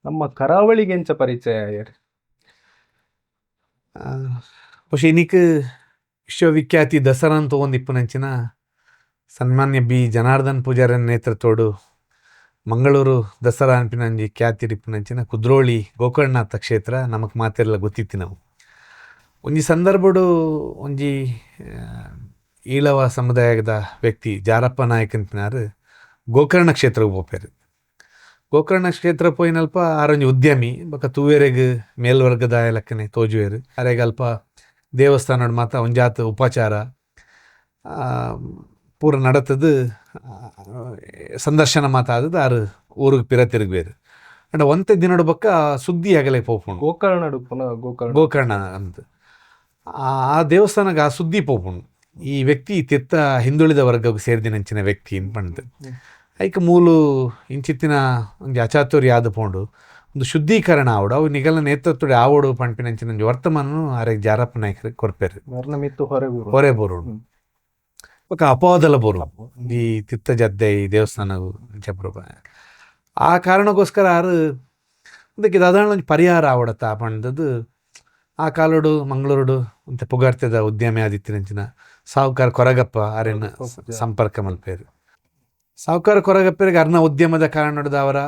ನಮ್ಮ ಕರಾವಳಿಗೆಂಚ ಪರಿಚಯ ಆಯರ್ പക്ഷെ എനിക്ക് ವಿಶ್ವವಿಖ್ಯಾತಿ ದಸರಾ ಅಂತ ಒಂದು ಇಪ್ಪನಂಚಿನ ಸನ್ಮಾನ್ಯ ಬಿ ಜನಾರ್ದನ್ ಪೂಜಾರನ್ ನೇತೃತ್ವಡು ಮಂಗಳೂರು ದಸರಾ ಅನ್ಪಿನಂಜಿ ಖ್ಯಾತಿ ಇಪ್ಪನಂಚಿನ ಕುದ್ರೋಳಿ ಗೋಕರ್ಣನಾಥ ಕ್ಷೇತ್ರ ನಮಕ್ ಮಾತೆಲ್ಲ ಗೊತ್ತಿತ್ತು ನಾವು ಒಂಜಿ ಸಂದರ್ಭಡು ಒಂಜಿ ಈಳವ ಸಮುದಾಯದ ವ್ಯಕ್ತಿ ಜಾರಪ್ಪ ನಾಯಕ್ ಅನ್ಪಿನಾರು ಗೋಕರ್ಣ ಕ್ಷೇತ್ರಕ್ಕೆ ಹೋಗ್ಯಾರು ಗೋಕರ್ಣ ಕ್ಷೇತ್ರ ಪೋಯಿನಲ್ಪ ಆರೊಂಜಿ ಉದ್ಯಮಿ ಬೊಕ್ಕ ತೂವೆರೆಗ್ ಮೇಲ್ವರ್ಗದ ಲೆಕ್ಕನೆ ತೋಜುವೆರು ಅರೆಗ್ ಅಲ್ಪ ದೇವಸ್ಥಾನಡ್ ಮಾತ ಒಂಜಾತ್ ಉಪಚಾರ ಪೂರ ನಡತದು ಸಂದರ್ಶನ ಮಾತಾದದು ಆರು ಊರಿಗೆ ಪಿರ ತಿರುಗುವೇರು ಅಂಡ್ ಒಂತೆ ದಿನಡು ಬೊಕ್ಕ ಸುದ್ದಿ ಆಗಲೇ ಪೋಪುಂಡು ಗೋಕರ್ಣ ಅಂತ ಆ ದೇವಸ್ಥಾನಕ್ಕೆ ಆ ಸುದ್ದಿ ಪೋಪುಂಡು ಈ ವ್ಯಕ್ತಿ ತಿತ್ತ ಹಿಂದುಳಿದ ವರ್ಗಕ್ಕೆ ಸೇರಿದಿನಂಚಿನ ವ್ಯಕ್ತಿ ಪಂಡ್ ಐಕ ಮೂಲು ಇಂಚಿತ್ತಿನ ಒಂಜಿ ಅಚಾತುರ್ಯ ಆದುಪೋಂಡು ಒಂದು ಶುದ್ಧೀಕರಣ ಆವಡು ಅವು ನಿಗಲ ನೇತೃತ್ವಡೆ ಆವಡು ಪಂಪಿನಂಚಿನ ವರ್ತಮಾನ ಅರೆ ಜಾರಪ್ಪ ನಾಯಕರಿಗೆ ಕೊರ್ಪೇರು ಹೊರೆ ಬೋರುಂಡು ಬೊಕ್ಕ ಅಪವಾದಲ ಬೋರು ಈ ತಿತ್ತ ಜದ್ದೆ ಈ ದೇವಸ್ಥಾನ ಜಪ್ರಭ ಆ ಕಾರಣಕ್ಕೋಸ್ಕರ ಆರು ಅದಕ್ಕೆ ಸಾಧಾರಣ ಒಂಜಿ ಪರಿಹಾರ ಆವಡತ್ತ ಪಂಡದು ಆ ಕಾಲಡು ಮಂಗಳೂರುಡು ಅಂತ ಪುಗಾರ್ತೆದ ಉದ್ಯಮಿ ಆದಿತ್ತಿನಂಚಿನ ಸಾಹುಕಾರ ಕೊರಗಪ್ಪ ಅರೆನ ಸಂಪರ್ಕ ಮಲ್ಪೇರು ಸಾಹುಕಾರ ಕೊರಗಪ್ಪರಿಗೆ ಅರ್ನ ಉದ್ಯಮದ ಕಾರಣದ ಅವರ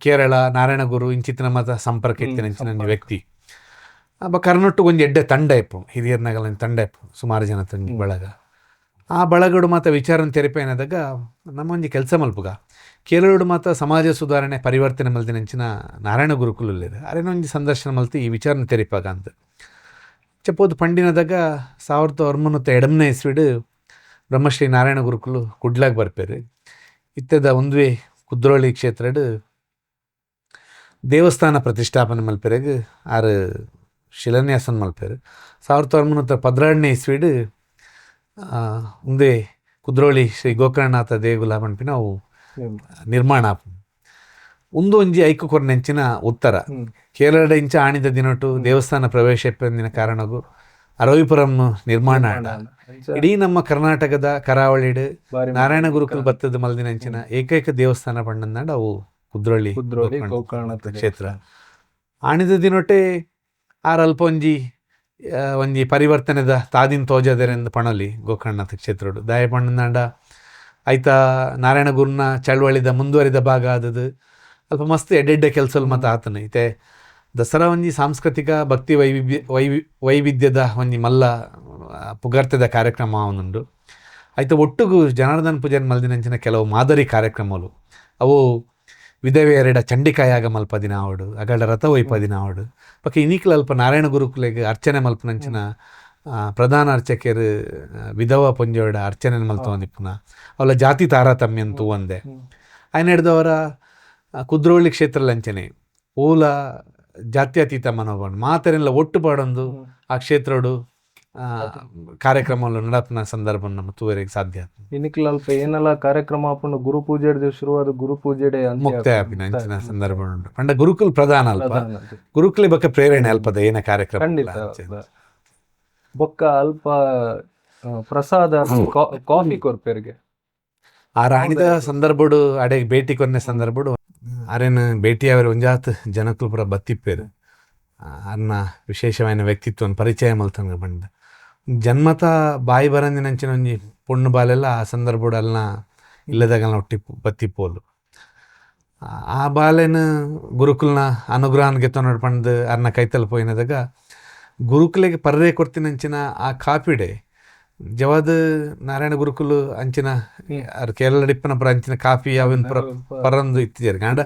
ಕೇರಳ ನಾರಾಯಣಗುರು ಇಂಚಿತ್ತಿನ ಮತ ಸಂಪರ್ಕ ಇತ್ತಿನಂಚಿನ ವ್ಯಕ್ತಿ ಕರ್ನೊಟ್ಟು ಒಂಜಿ ಎಡ್ಡೆ ತಂಡ ಇಪ್ಪು ಹಿರಿಯರ್ನಾಗಲ್ಲ ತಂಡ ಇಪ್ಪು ಸುಮಾರು ಜನ ತಂಡ ಬಳಗ ಆ ಬಳಗಡು ಮಾತ ವಿಚಾರನ ತೆರೆಪ ಏನದಾಗ ನಮ್ಮ ಒಂಜಿ ಕೆಲಸ ಮಲ್ಪುಗ ಕೇರಳಡು ಮಾತ ಸಮಾಜ ಸುಧಾರಣೆ ಪರಿವರ್ತನೆ ಮಲ್ತಿನಂಚಿನ ನಾರಾಯಣ ಗುರುಕುಲಲ್ಲಿದೆ ಅರೇನೋ ಒಂಜಿ ಸಂದರ್ಶನ ಮಲ್ತಿ ಈ ವಿಚಾರನ ತೆರೆಪಾಗ ಅಂತ ಚಪ್ಪೋದು ಪಂಡಿನದಾಗ 1907 ಇಸ್ವಿಡು ಬ್ರಹ್ಮಶ್ರೀ ನಾರಾಯಣ ಗುರುಕುಲು ಕುಡ್ಲಾಗ್ ಬರ್ಪೇರು ಇತ್ತದ ಒಂದುವೆ ಕುದ್ರೋಳಿ ಕ್ಷೇತ್ರಡ್ ದೇವಸ್ಥಾನ ಪ್ರತಿಷ್ಠಾಪನೆ ಮಲ್ಪೆರೆಗ್ ಆರು ಶಿಲಾನ್ಯಾಸನ ಮಲ್ಪೆರು 1916ನೇ ಇಸ್ವಿಡ್ ಮುಂದೆ ಕುದ್ರೋಳಿ ಶ್ರೀ ಗೋಕರ್ಣನಾಥ ದೇಗುಲ ಪನ್ಪಿನ ಅವು ನಿರ್ಮಾಣ ಆಪುಂಡು. ಉಂದು ಒಂಜಿ ಐಕು ಕೊರ್ನೆಂಚಿನ ಉತ್ತರ ಕೇರಳ ಇಂಚ ಆಣಿದ ದಿನಟು ದೇವಸ್ಥಾನ ಪ್ರವೇಶ ಎಪ್ಪಂದಿನ ಕಾರಣಗು ಅರವಿಪುರಂ ನಿರ್ಮಾಣ ಆಂಡ. ಇಡೀ ನಮ್ಮ ಕರ್ನಾಟಕದ ಕರಾವಳಿಡ್ ನಾರಾಯಣ ಗುರುಕುಲ್ ಬತ್ತದ ಮಲ್ದಿನಂಚಿನ ಏಕೈಕ ದೇವಸ್ಥಾನ ಪಂಡಂದಾಂಡ ಅವು ಕುದ್ರೋಳಿ ಗೋಕರ್ಣನಾಥ ಕ್ಷೇತ್ರ. ಆಣಿದ ದಿನೊಟ್ಟೆ ಆರ್ ಅಲ್ಪ ಒಂಜಿ ಪರಿವರ್ತನೆದ ತಾದಿನ್ ತೋಜದೆರೆಂದು ಪಣಲಿ ಗೋಕರ್ಣನಾಥ ಕ್ಷೇತ್ರಡು ದಾಯ ಪಂಡಂದಾಂಡ ಐತ ನಾರಾಯಣ ಗುರುನ ಚಳವಳಿದ ಮುಂದುವರಿದ ಭಾಗ ಆದದು ಅಲ್ಪ ಮಸ್ತ್ ಎಡ್ಡೆಡ್ಡೆ ಕೆಲಸಲು ಮತ್ತು ಆತನ ಐತೆ ದಸರಾ ಒಂಜಿ ಸಾಂಸ್ಕೃತಿಕ ಭಕ್ತಿ ವೈವಿಧ್ಯದ ಒಂಜಿ ಮಲ್ಲ ಪುಗರ್ತೆದ ಕಾರ್ಯಕ್ರಮ ಅವನುಂಡು. ಐತ ಒಟ್ಟುಗು ಜನಾರ್ದನ ಪೂಜೆನ ಮಲ್ದಿನಂಚಿನ ಕೆಲವು ಮಾದರಿ ಕಾರ್ಯಕ್ರಮಗಳು ಅವು ವಿಧವೆಯರೆಡ ಚಂಡಿಕಾಯಾಗ ಮಲ್ಪದಿನ ಆವಡು ಅಗಡ ರಥ ಒಯ್ಪದಿನ ಆವಡು ಪಕ್ಕ ಇನಿಕ್ಲ ಅಲ್ಪ ನಾರಾಯಣ ಗುರುಕುಲೆಗ್ ಅರ್ಚನೆ ಮಲ್ಪನಂಚಿನ ಪ್ರಧಾನ ಅರ್ಚಕರು ವಿಧವ ಪೊಂಜೋಡ ಅರ್ಚನೆ ಮಲ್ತವನಿಪ್ಪುನ ಅವಳ ಜಾತಿ ತಾರತಮ್ಯ ಅಂತೂ ಒಂದೇ ఆయన ಹಿಡ್ದವರ ಕುದ್ರೋಳಿ ಕ್ಷೇತ್ರಲಂಚನೆ ಓಲ ಜಾತ್ಯತೀತ ಮನೋಭಾವ ಮಾತರೆಲ್ಲ ಒಟ್ಟು ಪಾಡೊಂದು ಆ ಕ್ಷೇತ್ರಡು ಕಾರ್ಯಕ್ರಮಗಳು ನಡಪನ ಸಂದರ್ಭ ನಮ್ಮ ತೂವರೆಗೆ ಸಾಧ್ಯ ಇನಿಕ್ಲ ಅಲ್ಪ ಏನೆಲ್ಲ ಕಾರ್ಯಕ್ರಮ ಆಪುಂಡು ಗುರು ಪೂಜೆ ಶುರುವಾದ ಗುರು ಪೂಜೆಡೆ ಮುಕ್ತಾಯ ಆಪಿನ ಅಂಚಿನ ಸಂದರ್ಭ ಉಂಟು ಪಂಡ ಗುರುಕುಲ್ ಪ್ರಧಾನ ಅಲ್ಪ ಗುರುಕುಲೆ ಬಕ್ಕ ಪ್ರೇರಣೆ ಅಲ್ಪದ ಏನ ಕಾರ್ಯಕ್ರಮ ಖಂಡಿತ ಬೊಕ್ಕ ಅಲ್ಪ ಪ್ರಸಾದ ಕಾಫಿ ಕೊರ್ಪೆರ್ಗೆ ಆ ರಾಣಿದ ಸಂದರ್ಭಡು ಅಡೆಗೆ ಭೇಟಿ ಕೊನೆ ಸಂದರ್ಭಡು ಅರೇನು ಭೇಟಿಯವರು ಒಂಜಾತ್ ಜನಕ್ಕೂ ಪೂರ ಬತ್ತಿಪ್ಪೇರು ಅನ್ನ ವಿಶೇಷವಾದ ವ್ಯಕ್ತಿತ್ವನ ಪರಿಚಯ ಮಲ್ತಂಗ ಬಂದ ಜನ್ಮತ ಬಾಯಿ ಬರಂದಿನಂಚಿನ ಒಂಜಿ ಪೊಣ್ಣು ಬಾಲೆಲ್ಲ ಆ ಸಂದರ್ಭಡು ಅಲ್ನ ಇಲ್ಲದಾಗಲ್ನ ಒಟ್ಟಿ ಬತ್ತಿಪ್ಪೋಲು ಆ ಬಾಲೆನ ಗುರುಕುಲ್ನ ಅನುಗ್ರಹನ ಗೆತ್ತ ನೋಡ್ಪಂದು ಅರ್ನ ಕೈತಲ್ ಪೋಯಿನದಾಗ ಗುರುಕುಲೆಗೆ ಪರ್ರೆ ಕೊಡ್ತಿನಂಚಿನ ಆ ಕಾಪಿಡೆ ಜವಾದ ನಾರಾಯಣ ಗುರುಕುಲು ಅಂಚಿನ ಕೇರಳ ಡಿಪ್ಪನ ಪರ ಅಂಚಿನ ಕಾಫಿ ಅವಿನ ಪರಂದು ಇತ್ತಿದ್ದಾರೆ ಗಂಡ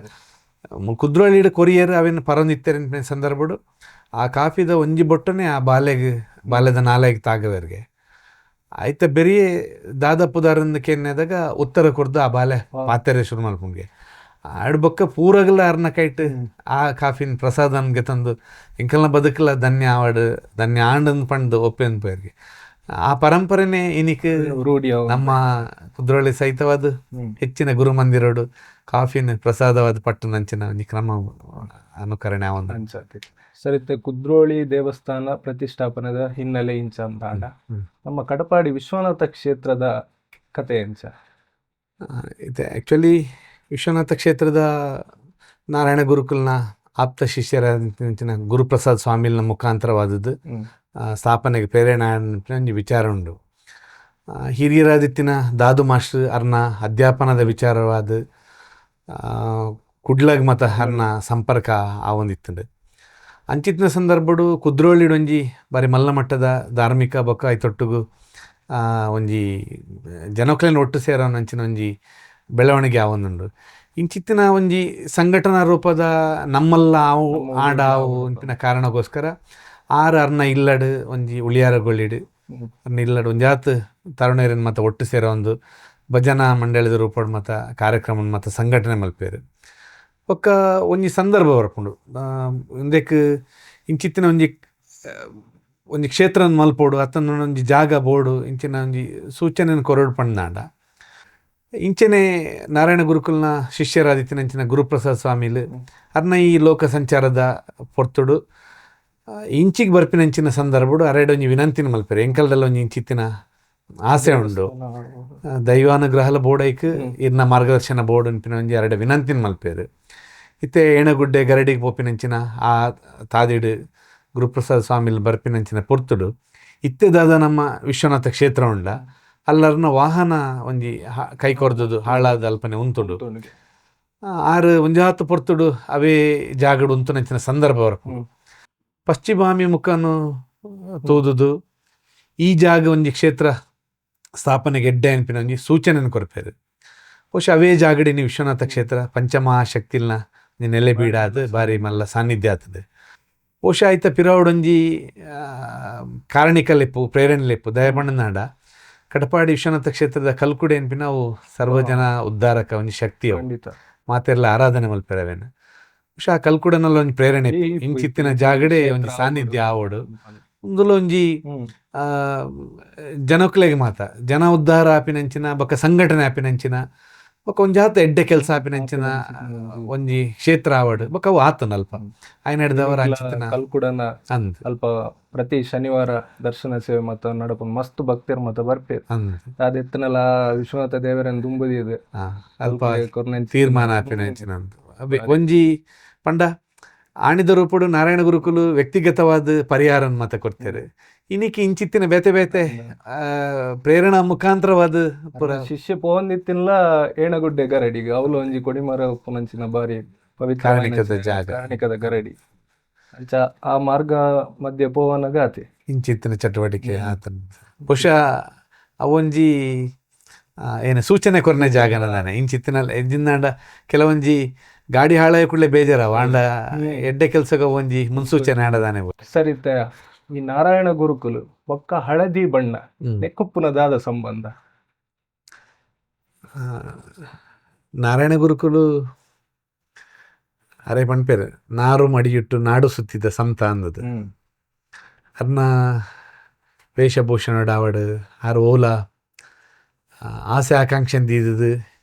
ಕುದ್ರೋಳಿಡ ಕೊರಿಯರ್ ಅವಿನ ಪರಂದು ಇತ್ತಾರೆ ಸಂದರ್ಭಡು ಆ ಕಾಫಿದ ಒಂಜಿ ಬೊಟ್ಟನೆ ಆ ಬಾಲ್ಯದ ನಾಲೆಗೆ ತಾಗವರ್ಗೆ ಆಯ್ತ ಬೆರಿ ದಾದಪ್ಪುದಾರಂದ ಕೆನ್ನೆದಾಗ ಉತ್ತರ ಕೊರ್ದು ಆ ಬಾಲೆ ಪಾತೆರೆ ಶುರು ಮಲ್ಪುಂಗೆ ಆಡ್ ಬೊಕ್ಕ ಪೂರಗಲ ಅರ್ನ ಕೈಟ್ ಆ ಕಾಫಿನ ಪ್ರಸಾದನ್ಗೆ ತಂದು ಇಂಕಲ್ನ ಬದುಕಲ ಧನ್ಯ ಆವಡ್ ಧನ್ಯ ಆಂಡನ್ ಪಂಡು ಒಪ್ಪೆನ್ ಪೇರ್ಗೆ ಆ ಪರಂಪರೆನೇ ಇನಿಕ್ ರೂಢಿ ನಮ್ಮ ಕುದ್ರೋಳಿ ಸಹಿತವಾದ ಹೆಚ್ಚಿನ ಗುರು ಮಂದಿರೋಡು ಕಾಫಿನ ಪ್ರಸಾದವಾದ ಪಟ್ಟು ನಂಚಿನ ಒಂಜಿ ಕ್ರಮ ಅನುಕರಣೆ ಅನ್ಸತ್ತೆ. ಸರಿತೆ ಕುದ್ರೋಳಿ ದೇವಸ್ಥಾನ ಪ್ರತಿಷ್ಠಾಪನೆದ ಹಿನ್ನೆಲೆ ಇಂಚ ಅಂತ ನಮ್ಮ ಕಡಪಾಡಿ ವಿಶ್ವನಾಥ ಕ್ಷೇತ್ರದ ಕತೆ ಎಂಚ ಇದೆ. ಆ್ಯಕ್ಚುಲಿ ವಿಶ್ವನಾಥ ಕ್ಷೇತ್ರದ ನಾರಾಯಣ ಗುರುಕುಲ್ನ ಆಪ್ತ ಶಿಷ್ಯರ ಗುರುಪ್ರಸಾದ್ ಸ್ವಾಮಿಲ್ನ ಮುಖಾಂತರವಾದದ್ದು ಸ್ಥಾಪನೆಗೆ ಪ್ರೇರಣೆ ಒಂಜಿ ವಿಚಾರ ಉಂಡು. ಹಿರಿಯರಾದಿತ್ತಿನ ದಾದು ಮಾಸ್ಟರ್ ಅರ್ನ ಅಧ್ಯಾಪನದ ವಿಚಾರವಾದ ಕುಡ್ಲಗ್ ಮತ ಅರ್ನ ಸಂಪರ್ಕ ಆವೊಂದಿತ್ತುಂಡು. ಅಂಚಿತ್ತಿನ ಸಂದರ್ಭಡು ಕುದ್ರೋಳಿಡೊಂಜಿ ಬಾರಿ ಮಲ್ಲ ಮಟ್ಟದ ಧಾರ್ಮಿಕ ಬೊಕ್ಕ ಐತೊಟ್ಟುಗು ಒಂಜಿ ಜನಕ್ಲೆನ್ ಒಟ್ಟು ಸೇರೋನ್ ಅಂಚಿನ ಒಂಜಿ ಬೆಳವಣಿಗೆ ಆವೊಂದುಂಡು. ಇಂಚಿತ್ತಿನ ಒಂಜಿ ಸಂಘಟನಾ ರೂಪದ ನಮ್ಮಲ್ಲ ಆವು ಆಡಾವು ಅಂಪಿನ ಕಾರಣಕ್ಕೋಸ್ಕರ ಆರು ಅರ್ನ ಇಲ್ಲಡ್ ಒಂಜಿ ಉಳಿಯಾರಗೊಳ್ಳಿಡ್ ಅರ್ನ ಇಲ್ಲಡ್ ಒಂಜಾತ್ ತರುಣೇರನ್ ಮತ್ತು ಒಟ್ಟು ಸೇರೋ ಒಂದು ಭಜನಾ ಮಂಡಳದ ರೂಪಡ್ ಮತ್ತು ಕಾರ್ಯಕ್ರಮ ಮತ್ತು ಸಂಘಟನೆ ಮಲ್ಪೇರು ಒಕ್ಕ ಒಂಜಿ ಸಂದರ್ಭ ಬರ್ಪುಂಡು. ಒಂದಕ್ಕೆ ಇಂಚಿತ್ತಿನ ಒಂಜಿ ಕ್ಷೇತ್ರ ಮಲ್ಪೋಡು ಅತ್ತನ ಒಂಜಿ ಜಾಗ ಬೋಡು ಇಂಚಿನ ಒಂಜಿ ಸೂಚನೆ ಕೊರಡು ಪಂಡಾಂಡ ಇಂಚನೆ ನಾರಾಯಣ ಗುರುಕುಲ್ನ ಶಿಷ್ಯರಾದಿತ್ತಿನಂಚಿನ ಗುರುಪ್ರಸಾದ್ ಸ್ವಾಮಿಲ್ ಅರ್ನ ಈ ಲೋಕ ಸಂಚಾರದ ಪೊರ್ತುಡು ಇಂಚಿಗೆ ಬರ್ಪಿನಂಚಿನ ಸಂದರ್ಭಡು ಅರೆಡೊಂಜಿ ವಿನಂತಿನ ಮಲ್ಪೇರು ಎಂಕಲ್ದಲ್ಲ ಒಂಜಿ ಇಂಚಿತ್ತಿನ ಆಸೆ ಉಂಡು ದೈವಾನುಗ್ರಹಲ ಬೋಡೈಕ್ ಇರ್ನ ಮಾರ್ಗದರ್ಶನ ಬೋರ್ಡ್ ಅನ್ಪಿನ ಒಂಜಿ ಅರೆಡ ವಿನಂತಿನ ಮಲ್ಪೇರು ಇತ್ತೆ ಏಣಗುಡ್ಡೆ ಗರಡಿಗೆ ಪೋಪಿನಂಚಿನ ಆ ತಾದಿಡು ಗುರುಪ್ರಸಾದ್ ಸ್ವಾಮಿಲ್ ಬರ್ಪಿನಂಚಿನ ಪೊರ್ತುಡು ಇತ್ತೆದಾದ ನಮ್ಮ ವಿಶ್ವನಾಥ ಕ್ಷೇತ್ರ ಉಂಡ ಅಲ್ಲರ್ನ ವಾಹನ ಒಂಜಿ ಕೈಕೊರ್ದುದು ಹಾಳಾದ ಅಲ್ಪನೆ ಉಂತುಡು ಆರು ಒಂಜಾತು ಪೊರ್ತುಡು ಅವೇ ಜಾಗಡು ಉಂತುನಂಚಿನ ಸಂದರ್ಭ ಬರ್ಪುಂಡು. ಪಶ್ಚಿಮಾಮಿ ಮುಖನು ತೋದುದು ಈ ಜಾಗ ಒಂಜಿ ಕ್ಷೇತ್ರ ಸ್ಥಾಪನೆಗೆ ಎಡ್ಡೆ ಅನ್ಪಿನ ಒಂಜಿ ಸೂಚನೆ ಕೊರಪೇರು ಬಹುಶಃ ಅವೇ ಜಾಗಡಿನಿ ವಿಶ್ವನಾಥ ಕ್ಷೇತ್ರ ಪಂಚಮಹಾಶಕ್ತಿಲ್ನ ನೆಲೆ ಬೀಡಾದ ಬಾರಿ ಮಲ್ಲ ಸಾನ್ನಿಧ್ಯ ಆತದೆ. ಬಹುಶಃ ಆಯ್ತ ಪಿರಾವಡೊಂಜಿ ಕಾರಣಿಕಲೆಪ್ಪು ಪ್ರೇರಣೆಲೆಪ್ಪು ದಯಪಣ್ಣನಾಡ ಕಡಪಾಡಿ ವಿಶ್ವನಾಥ ಕ್ಷೇತ್ರದ ಕಲ್ಕುಡೆ ಅನ್ಪಿನ ಅವು ಸರ್ವಜನ ಉದ್ಧಾರಕ ಒಂಜಿ ಶಕ್ತಿ ಅವು ಮಾತೆರ್ಲ ಆರಾಧನೆ ಮಲ್ಪೆರವೇನು ಬಹುಶಃ ಆ ಕಲ್ಕುಡನಲ್ಲಿ ಒಂಜಿ ಪ್ರೇರಣೆ ಇಂಚಿತ್ತಿನ ಜಾಗಡೆ ಒಂಜಿ ಸಾನ್ನಿಧ್ಯ ಆವೋಡು ಉಂದುಲ ಒಂಜಿ ಜನಕ್ಲೆಗ್ ಮಾತ ಜನ ಉದ್ಧಾರ ಆಪಿನಂಚಿನ ಬೊಕ್ಕ ಸಂಘಟನೆ ಆಪಿನಂಚಿನ ಬೊಕ್ಕ ಒಂಜಿ ಆತ ಎಡ್ಡೆ ಕೆಲಸ ಆಪಿನಂಚಿನ ಒಂಜಿ ಕ್ಷೇತ್ರ ಆವಡ್ ಬೊಕ್ಕ ಅವು ಆತನ ಅಲ್ಪ ಆಯ್ನ ಹಿಡ್ದವರ ಅಂಚಿತ್ತಿನ ಕಲ್ಕುಡನ ಅಂದ್ ಅಲ್ಪ ಪ್ರತಿ ಶನಿವಾರ ದರ್ಶನ ಸೇವೆ ಮತ್ತ ನಡಪ ಮಸ್ತ್ ಭಕ್ತಿಯರ್ ಮತ್ತ ಬರ್ಪೇರು ಅಂದ್ ಅದೆತ್ತನಲ ವಿಶ್ವನಾಥ ದೇವರನ್ನ ದುಂಬುದಿದೆ ಅಲ್ಪ ತೀರ್ಮಾನ ಆಪಿನಂಚಿನ ಒಂಜಿ ಪಂಡ ಆಣಿದ ರೂಪಡು ನಾರಾಯಣ ಗುರುಕುಲು ವ್ಯಕ್ತಿಗತವಾದ ಪರಿಹಾರನ್ ಮತ ಕೊಡ್ತಾರೆ ಇನ್ನಿಕ್ಕೆ ಇಂಚಿತ್ತಿನ ಬೇತೆ ಬೇತೆ ಪ್ರೇರಣಾ ಮುಖಾಂತರವಾದ ಪುರ ಶಿಷ್ಯ ಪೋಂದಿತ್ತಿನ್ಲ ಏಣಗುಡ್ಡೆ ಗರಡಿಗೆ ಅವಳು ಒಂಜಿ ಕೊಡಿಮರ ಉಪ್ಪುನಂಚಿನ ಬಾರಿ ಪವಿತ್ರ ಕಾರಣಿಕದ ಜಾಗ ಕಾರಣಿಕದ ಗರಡಿ ಅಂಚ ಆ ಮಾರ್ಗ ಮಧ್ಯೆ ಪೋವನ ಗಾತಿ ಇಂಚಿತ್ತಿನ ಚಟುವಟಿಕೆ ಆತನ ಬಹುಶಃ ಅವೊಂಜಿ ಏನು ಸೂಚನೆ ಕೊರನೆ ಜಾಗನದಾನೆ ಇಂಚಿತ್ತಿನ ಎದ್ದಿಂದಾಂಡ ಕೆಲವೊಂಜಿ ಗಾಡಿ ಹಾಳಾಯ ಕೂಡಲೇ ಬೇಜಾರವ ಆಂಡ ಎಡ್ಡೆ ಕೆಲ್ಸಗ ಒಂಜಿ ಮುನ್ಸೂಚನೆ ಆಡದಾನೆ ಸರಿತ ಈ ನಾರಾಯಣ ಗುರುಕುಲು ಒಕ್ಕ ಹಳದಿ ಬಣ್ಣ ನೆಕ್ಕುಪ್ಪುನದಾದ ಸಂಬಂಧ ನಾರಾಯಣ ಗುರುಕುಲು ಅರೆ ಪಣ್ಪೇರು ನಾರು ಮಡಿಯಿಟ್ಟು ನಾಡು ಸುತ್ತಿದ ಸಂತ ಅಂದದು ಅರ್ನ ವೇಷಭೂಷಣ ಆವಡು ಆರು ಓಲ ಆಸೆ ಆಕಾಂಕ್ಷೆ ದೀದದು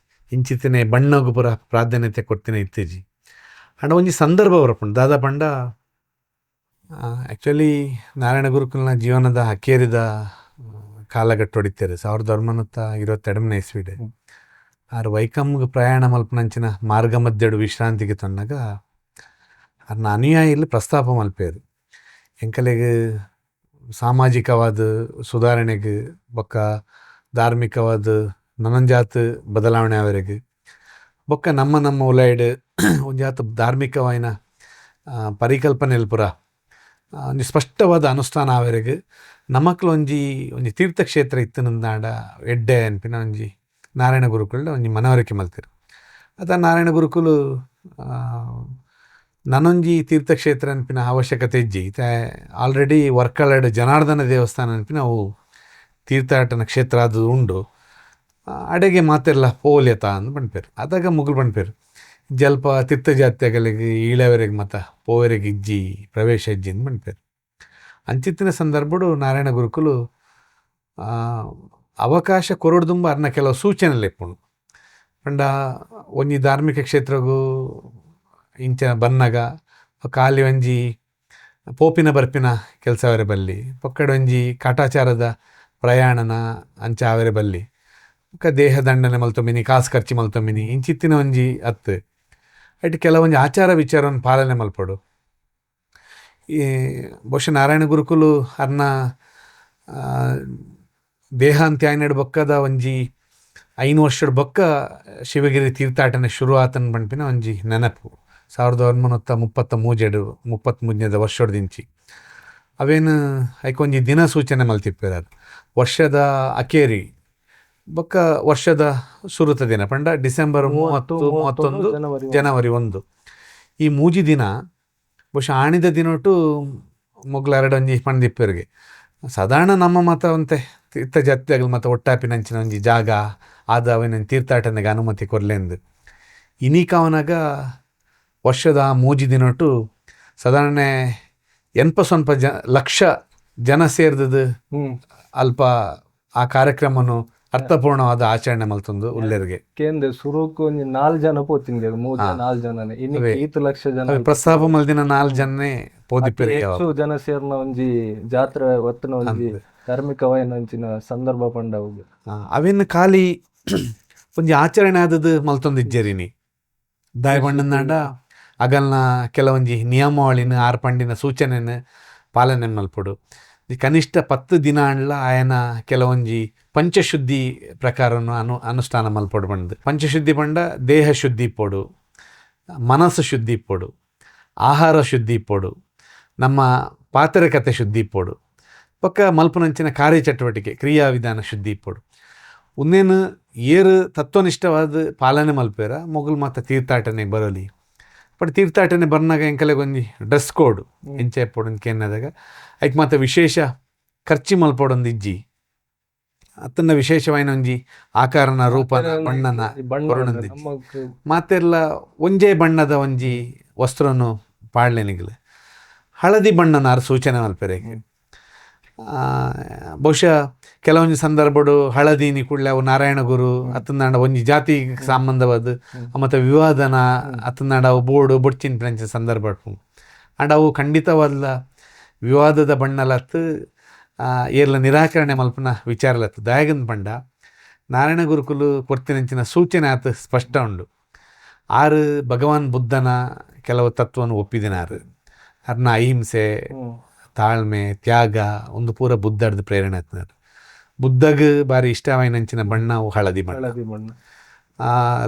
ಇಂಚಿತ್ತಿನ ಬಣ್ಣಗೂ ಪುರ ಪ್ರಾಧಾನ್ಯತೆ ಕೊಡ್ತೀನಿ ಇತ್ತೀಜಿ ಅಂಡ ಒಂಜಿ ಸಂದರ್ಭ ಬರಪುಂಡು ದಾದ ಪಂಡ ಆ್ಯಕ್ಚುಲಿ ನಾರಾಯಣ ಗುರುಕುಲ್ನ ಜೀವನದ ಹಕ್ಕೇರಿದ ಕಾಲಘಟ್ಟ ಹೊಡಿತಾರೆ 1922 ಇಸ್ವಿಡೆ ಆರು ವೈಕಮ್ಗೆ ಪ್ರಯಾಣ ಮಲ್ಪನಂಚಿನ ಮಾರ್ಗ ಮಧ್ಯಡು ವಿಶ್ರಾಂತಿಗೆ ತಂದಾಗ ಅರ್ನ ಅನುಯಾಯಿಲಿ ಪ್ರಸ್ತಾಪ ಮಲ್ಪೇರು ಎಂಕಲೆಗೆ ಸಾಮಾಜಿಕವಾದ ಸುಧಾರಣೆಗೆ ಬೊಕ್ಕ ಧಾರ್ಮಿಕವಾದ ನನಂಜಾತ್ ಬದಲಾವಣೆ ಅವರೆಗೆ ಬೊಕ್ಕ ನಮ್ಮ ಉಲಾಯ್ಡ್ ಒಂಜಾತ್ ಧಾರ್ಮಿಕವಾಯಿನ ಪರಿಕಲ್ಪನೆಲ್ ಪುರ ಒಂಜಿ ಸ್ಪಷ್ಟವಾದ ಅನುಷ್ಠಾನ ಆವರೆಗೆ ನಮಕ್ಲು ಒಂಜಿ ತೀರ್ಥಕ್ಷೇತ್ರ ಇತ್ತನಂದಾಂಡ ಎಡ್ಡೆ ಅನ್ಪಿನ ಒಂಜಿ ನಾರಾಯಣ ಗುರುಕುಲ್ಡ ಒಂಜಿ ಮನವರಿಕೆ ಮಲ್ತಿರು ಅದ ನಾರಾಯಣ ಗುರುಕುಲು ನನೊಂಜಿ ತೀರ್ಥಕ್ಷೇತ್ರ ಅನ್ಪಿನ ಅವಶ್ಯಕತೆ ಇಜ್ಜಿ ಆಲ್ರೆಡಿ ವರ್ಕಳಡ್ ಜನಾರ್ದನ ದೇವಸ್ಥಾನ ಅನ್ಪಿನ ಅವು ತೀರ್ಥಾಟನ ಕ್ಷೇತ್ರ ಅದು ಉಂಡು ಅಡೆಗೆ ಮಾತೆಲ್ಲ ಪೋಲ್ಯತ ಅಂದ್ ಪಣ್ಪೇರು ಅದಾಗ ಮುಗುಲ್ ಪಣ್ಪೇರು ಜಲ್ಪ ತೀರ್ಥ ಜಾತ್ಯಗಳಿಗೆ ಈಳವರೆಗೆ ಮತ ಪೋವರೆಗೆ ಇಜ್ಜಿ ಪ್ರವೇಶ ಇಜ್ಜಿ ಅಂದ್ ಪಣ್ಪೇರು ಅಂಚಿತ್ತಿನ ಸಂದರ್ಭಡು ನಾರಾಯಣ ಗುರುಕುಲು ಅವಕಾಶ ಕೊರಡ್ದುಂಬ ಅರ್ನ ಕೆಲವು ಸೂಚನೆ ಲೆಪ್ಪುಂಡು ಪಂಡ ಒಂಜಿ ಧಾರ್ಮಿಕ ಕ್ಷೇತ್ರಗೂ ಇಂಚ ಬನ್ನಗ ಖಾಲಿ ಒಂಜಿ ಪೋಪಿನ ಬರ್ಪಿನ ಕೆಲಸ ಅವರೇ ಬಲ್ಲಿ ಪೊಕ್ಕಡೆ ಒಂಜಿ ಕಾಟಾಚಾರದ ಪ್ರಯಾಣನ ಅಂಚ ಅವರೇ ಬಲ್ಲಿ ದೇಹ ದಂಡನೆ ಮಲ್ತೊಮ್ಮಿನಿ ಕಾಸು ಖರ್ಚು ಮಲ್ತೊಮ್ಮಿನಿ ಇಂಚಿತ್ತಿನ ಒಂಜಿ ಅತ್ತು ಅಟ್ ಕೆಲವೊಂಜಿ ಆಚಾರ ವಿಚಾರವನ್ನು ಪಾಲನೆ ಮಲ್ಪಡು ಈ ಬಹುಶಃ ನಾರಾಯಣ ಗುರುಕುಲು ಅರ್ನ ದೇಹ ಅಂತ ಆಯ್ನಡು ಬೊಕ್ಕದ ಒಂಜಿ 5 ವರ್ಷದ ಬೊಕ್ಕ ಶಿವಗಿರಿ ತೀರ್ಥಾಟನೆ ಶುರು ಆತನ ಪಂಪಿನ ಒಂಜಿ ನೆನಪು 1933 ವರ್ಷದಿಂಚಿ ಅವೇನು ಐಕೊಂಜಿ ದಿನ ಸೂಚನೆ ಮಲ್ತಿಪ್ಪೇರ ವರ್ಷದ ಅಕೇರಿ ಬೊಕ್ಕ ವರ್ಷದ ಸುರುತ ದಿನ ಪಂಡ ಡಿಸೆಂಬರ್ 30-31 ಜನವರಿ 1 ಈ ಮೂಜಿ ದಿನ ಬಹುಶಃ ಆಣಿದ ದಿನೊಟ್ಟು ಮೊಗ್ಲೆರಡು ಒಂಜಿ ಪಂಡಿಪ್ಪರಿಗೆ ಸಾಧಾರಣ ನಮ್ಮ ಮತ ಅಂತೆ ತೀರ್ಥ ಜಾತ್ರೆಗಳು ಮತ್ತು ಒಟ್ಟಾಪಿನಂಚಿನ ಒಂಜಿ ಜಾಗ ಆದ ಅವೇನ ತೀರ್ಥಾಟನೆಗೆ ಅನುಮತಿ ಕೊರ್ಲೆಂದು ಇನೀಕ ಅವನಾಗ ವರ್ಷದ ಮೂಜಿ ದಿನೊಟ್ಟು ಸಾಧಾರಣ 80 ಲಕ್ಷ ಜನ ಸೇರ್ದದು ಅಲ್ಪ ಆ ಕಾರ್ಯಕ್ರಮನು ಅರ್ಥಪೂರ್ಣವಾದ ಆಚರಣೆ ಮಲ್ತೊಂದು ಉಲ್ಲೆರ್ಗೆ ಕೇಂದ್ರ ಸುರುಕು 4 ಜನ ಪೋತಿಂದೆ 4 ಜನನೇ ಇನ್ನು 5 ಲಕ್ಷ ಜನ ಪ್ರಸ್ತಾಪ ಮಲ್ದಿನ 4 ಜನನೇ ಪೋದಿಪ್ಪೆರೆ ಹೆಚ್ಚು ಜನ ಸೇರ್ನ ಒಂಜಿ ಜಾತ್ರೆ ಒತ್ತನ ಒಂಜಿ ಧಾರ್ಮಿಕವಾಯಿನ ಒಂಚಿನ ಸಂದರ್ಭ ಪಂಡ ಅವೇನು ಖಾಲಿ ಒಂಜಿ ಆಚರಣೆ ಆದದ್ದು ಮಲ್ತೊಂದಿಜ್ಜೆರಿನಿ ದಾಯ ಬಣ್ಣದಾಂಡ ಅಗಲ್ನ ಕೆಲವೊಂಜಿ ನಿಯಮಾವಳಿನ ಆರು ಪಂಡಿನ ಸೂಚನೆನ ಪಾಲನೆ ಮಲ್ಪಡು ಕನಿಷ್ಠ 10 ದಿನ ಅಂಡ್ಲ ಆಯನ ಕೆಲವೊಂಜಿ ಪಂಚಶುದ್ಧಿ ಪ್ರಕಾರನು ಅನುಷ್ಠಾನ ಮಲ್ಪಡು ಬಂದು ಪಂಚಶುದ್ಧಿ ಪಂಡ ದೇಹ ಶುದ್ಧಿ ಇಪ್ಪೋಡು, ಮನಸ್ಸು ಶುದ್ಧಿ ಇಪ್ಪೋಡು, ಆಹಾರ ಶುದ್ಧಿ ಇಪ್ಪೋಡು, ನಮ್ಮ ಪಾತ್ರಕತೆ ಶುದ್ಧಿ ಇಪ್ಪೋಡು, ಪಕ್ಕ ಮಲ್ಪನಂಚಿನ ಕಾರ್ಯಚಟುವಟಿಕೆ ಕ್ರಿಯಾ ವಿಧಾನ ಶುದ್ಧಿ ಇಪ್ಪೋಡು. ಉನ್ನೇನು ಏರು ತತ್ವನಿಷ್ಠವಾದ ಪಾಲನೆ ಮಲ್ಪೇರ ಮೊಗಲ್ ಮಾತ ತೀರ್ಥಾಟನೆ ಬರಲಿ ಬಟ್ ತೀರ್ಥಾಟನೆ ಬರ್ನಾಗ ಎಂಕಲೆಗೊಂದು ಡ್ರೆಸ್ ಕೋಡ್ ಎಂಚೆ ಇಪ್ಪೋಡು ಕೆನ್ನದಾಗ ಐಕ್ ಮಾತ ವಿಶೇಷ ಖರ್ಚಿ ಮಲ್ಪೋಡೊಂದು ಇಜ್ಜಿ ಅತ್ತನ್ನ ವಿಶೇಷವಾಯಿನ ಒಂಜಿ ಆಕಾರನ ರೂಪನ ಬಣ್ಣನ ಕೊರೊಂದಿಜ್ಜಿ ನಮ್ಮಕ್ ಮಾತೆರ್ಲ ಒಂಜೇ ಬಣ್ಣದ ಒಂಜಿ ವಸ್ತ್ರನು ಪಾಡ್ಲೆನಿಗ್ಲು ಹಳದಿ ಬಣ್ಣನ ಸೂಚನೆ ಮಲ್ಪೆರೆಗೆ ಬಹುಶಃ ಕೆಲವೊಂದು ಸಂದರ್ಭಡು ಹಳದಿನಿ ಕೂಡಲೇ ಅವು ನಾರಾಯಣ ಗುರು ಅತ್ತಂದಾಂಡ ಒಂಜಿ ಜಾತಿ ಸಂಬಂಧವಾದ ಮತ್ತು ವಿವಾದನ ಅತ್ತಂದಾಂಡ ಅವು ಬೋರ್ಡು ಬೊಡ್ಚಿನ ಫ್ರೆಂಚ್ ಸಂದರ್ಭ ಅಂಡ್ ಅವು ಖಂಡಿತವಾದ ವಿವಾದದ ಬಣ್ಣಲತ್ತು ಏರ್ಲ ನಿರಾಕರಣೆ ಮಲ್ಪನ ವಿಚಾರಲತ್ತು ದಾಯಗನ್ ಪಂಡ ನಾರಾಯಣ ಗುರುಕುಲು ಕೊರ್ತಿನಂಚಿನ ಸೂಚನೆ ಆತ ಸ್ಪಷ್ಟ ಉಂಡು ಆರು ಭಗವಾನ್ ಬುದ್ಧನ ಕೆಲವು ತತ್ವವನ್ನು ಒಪ್ಪಿದಿನಾರು ಅರ್ನ ಅಹಿಂಸೆ ತಾಳ್ಮೆ ತ್ಯಾಗ ಒಂದು ಪೂರ ಬುದ್ಧಡ್ದು ಪ್ರೇರಣೆ ಆತನಾರು ಬುದ್ಧಗ್ ಬಾರಿ ಇಷ್ಟವಾಯಿನಂಚಿನ ಬಣ್ಣ ಅವು ಹಳದಿ ಬಣ್ಣ ಹಳದಿ ಬಣ್ಣ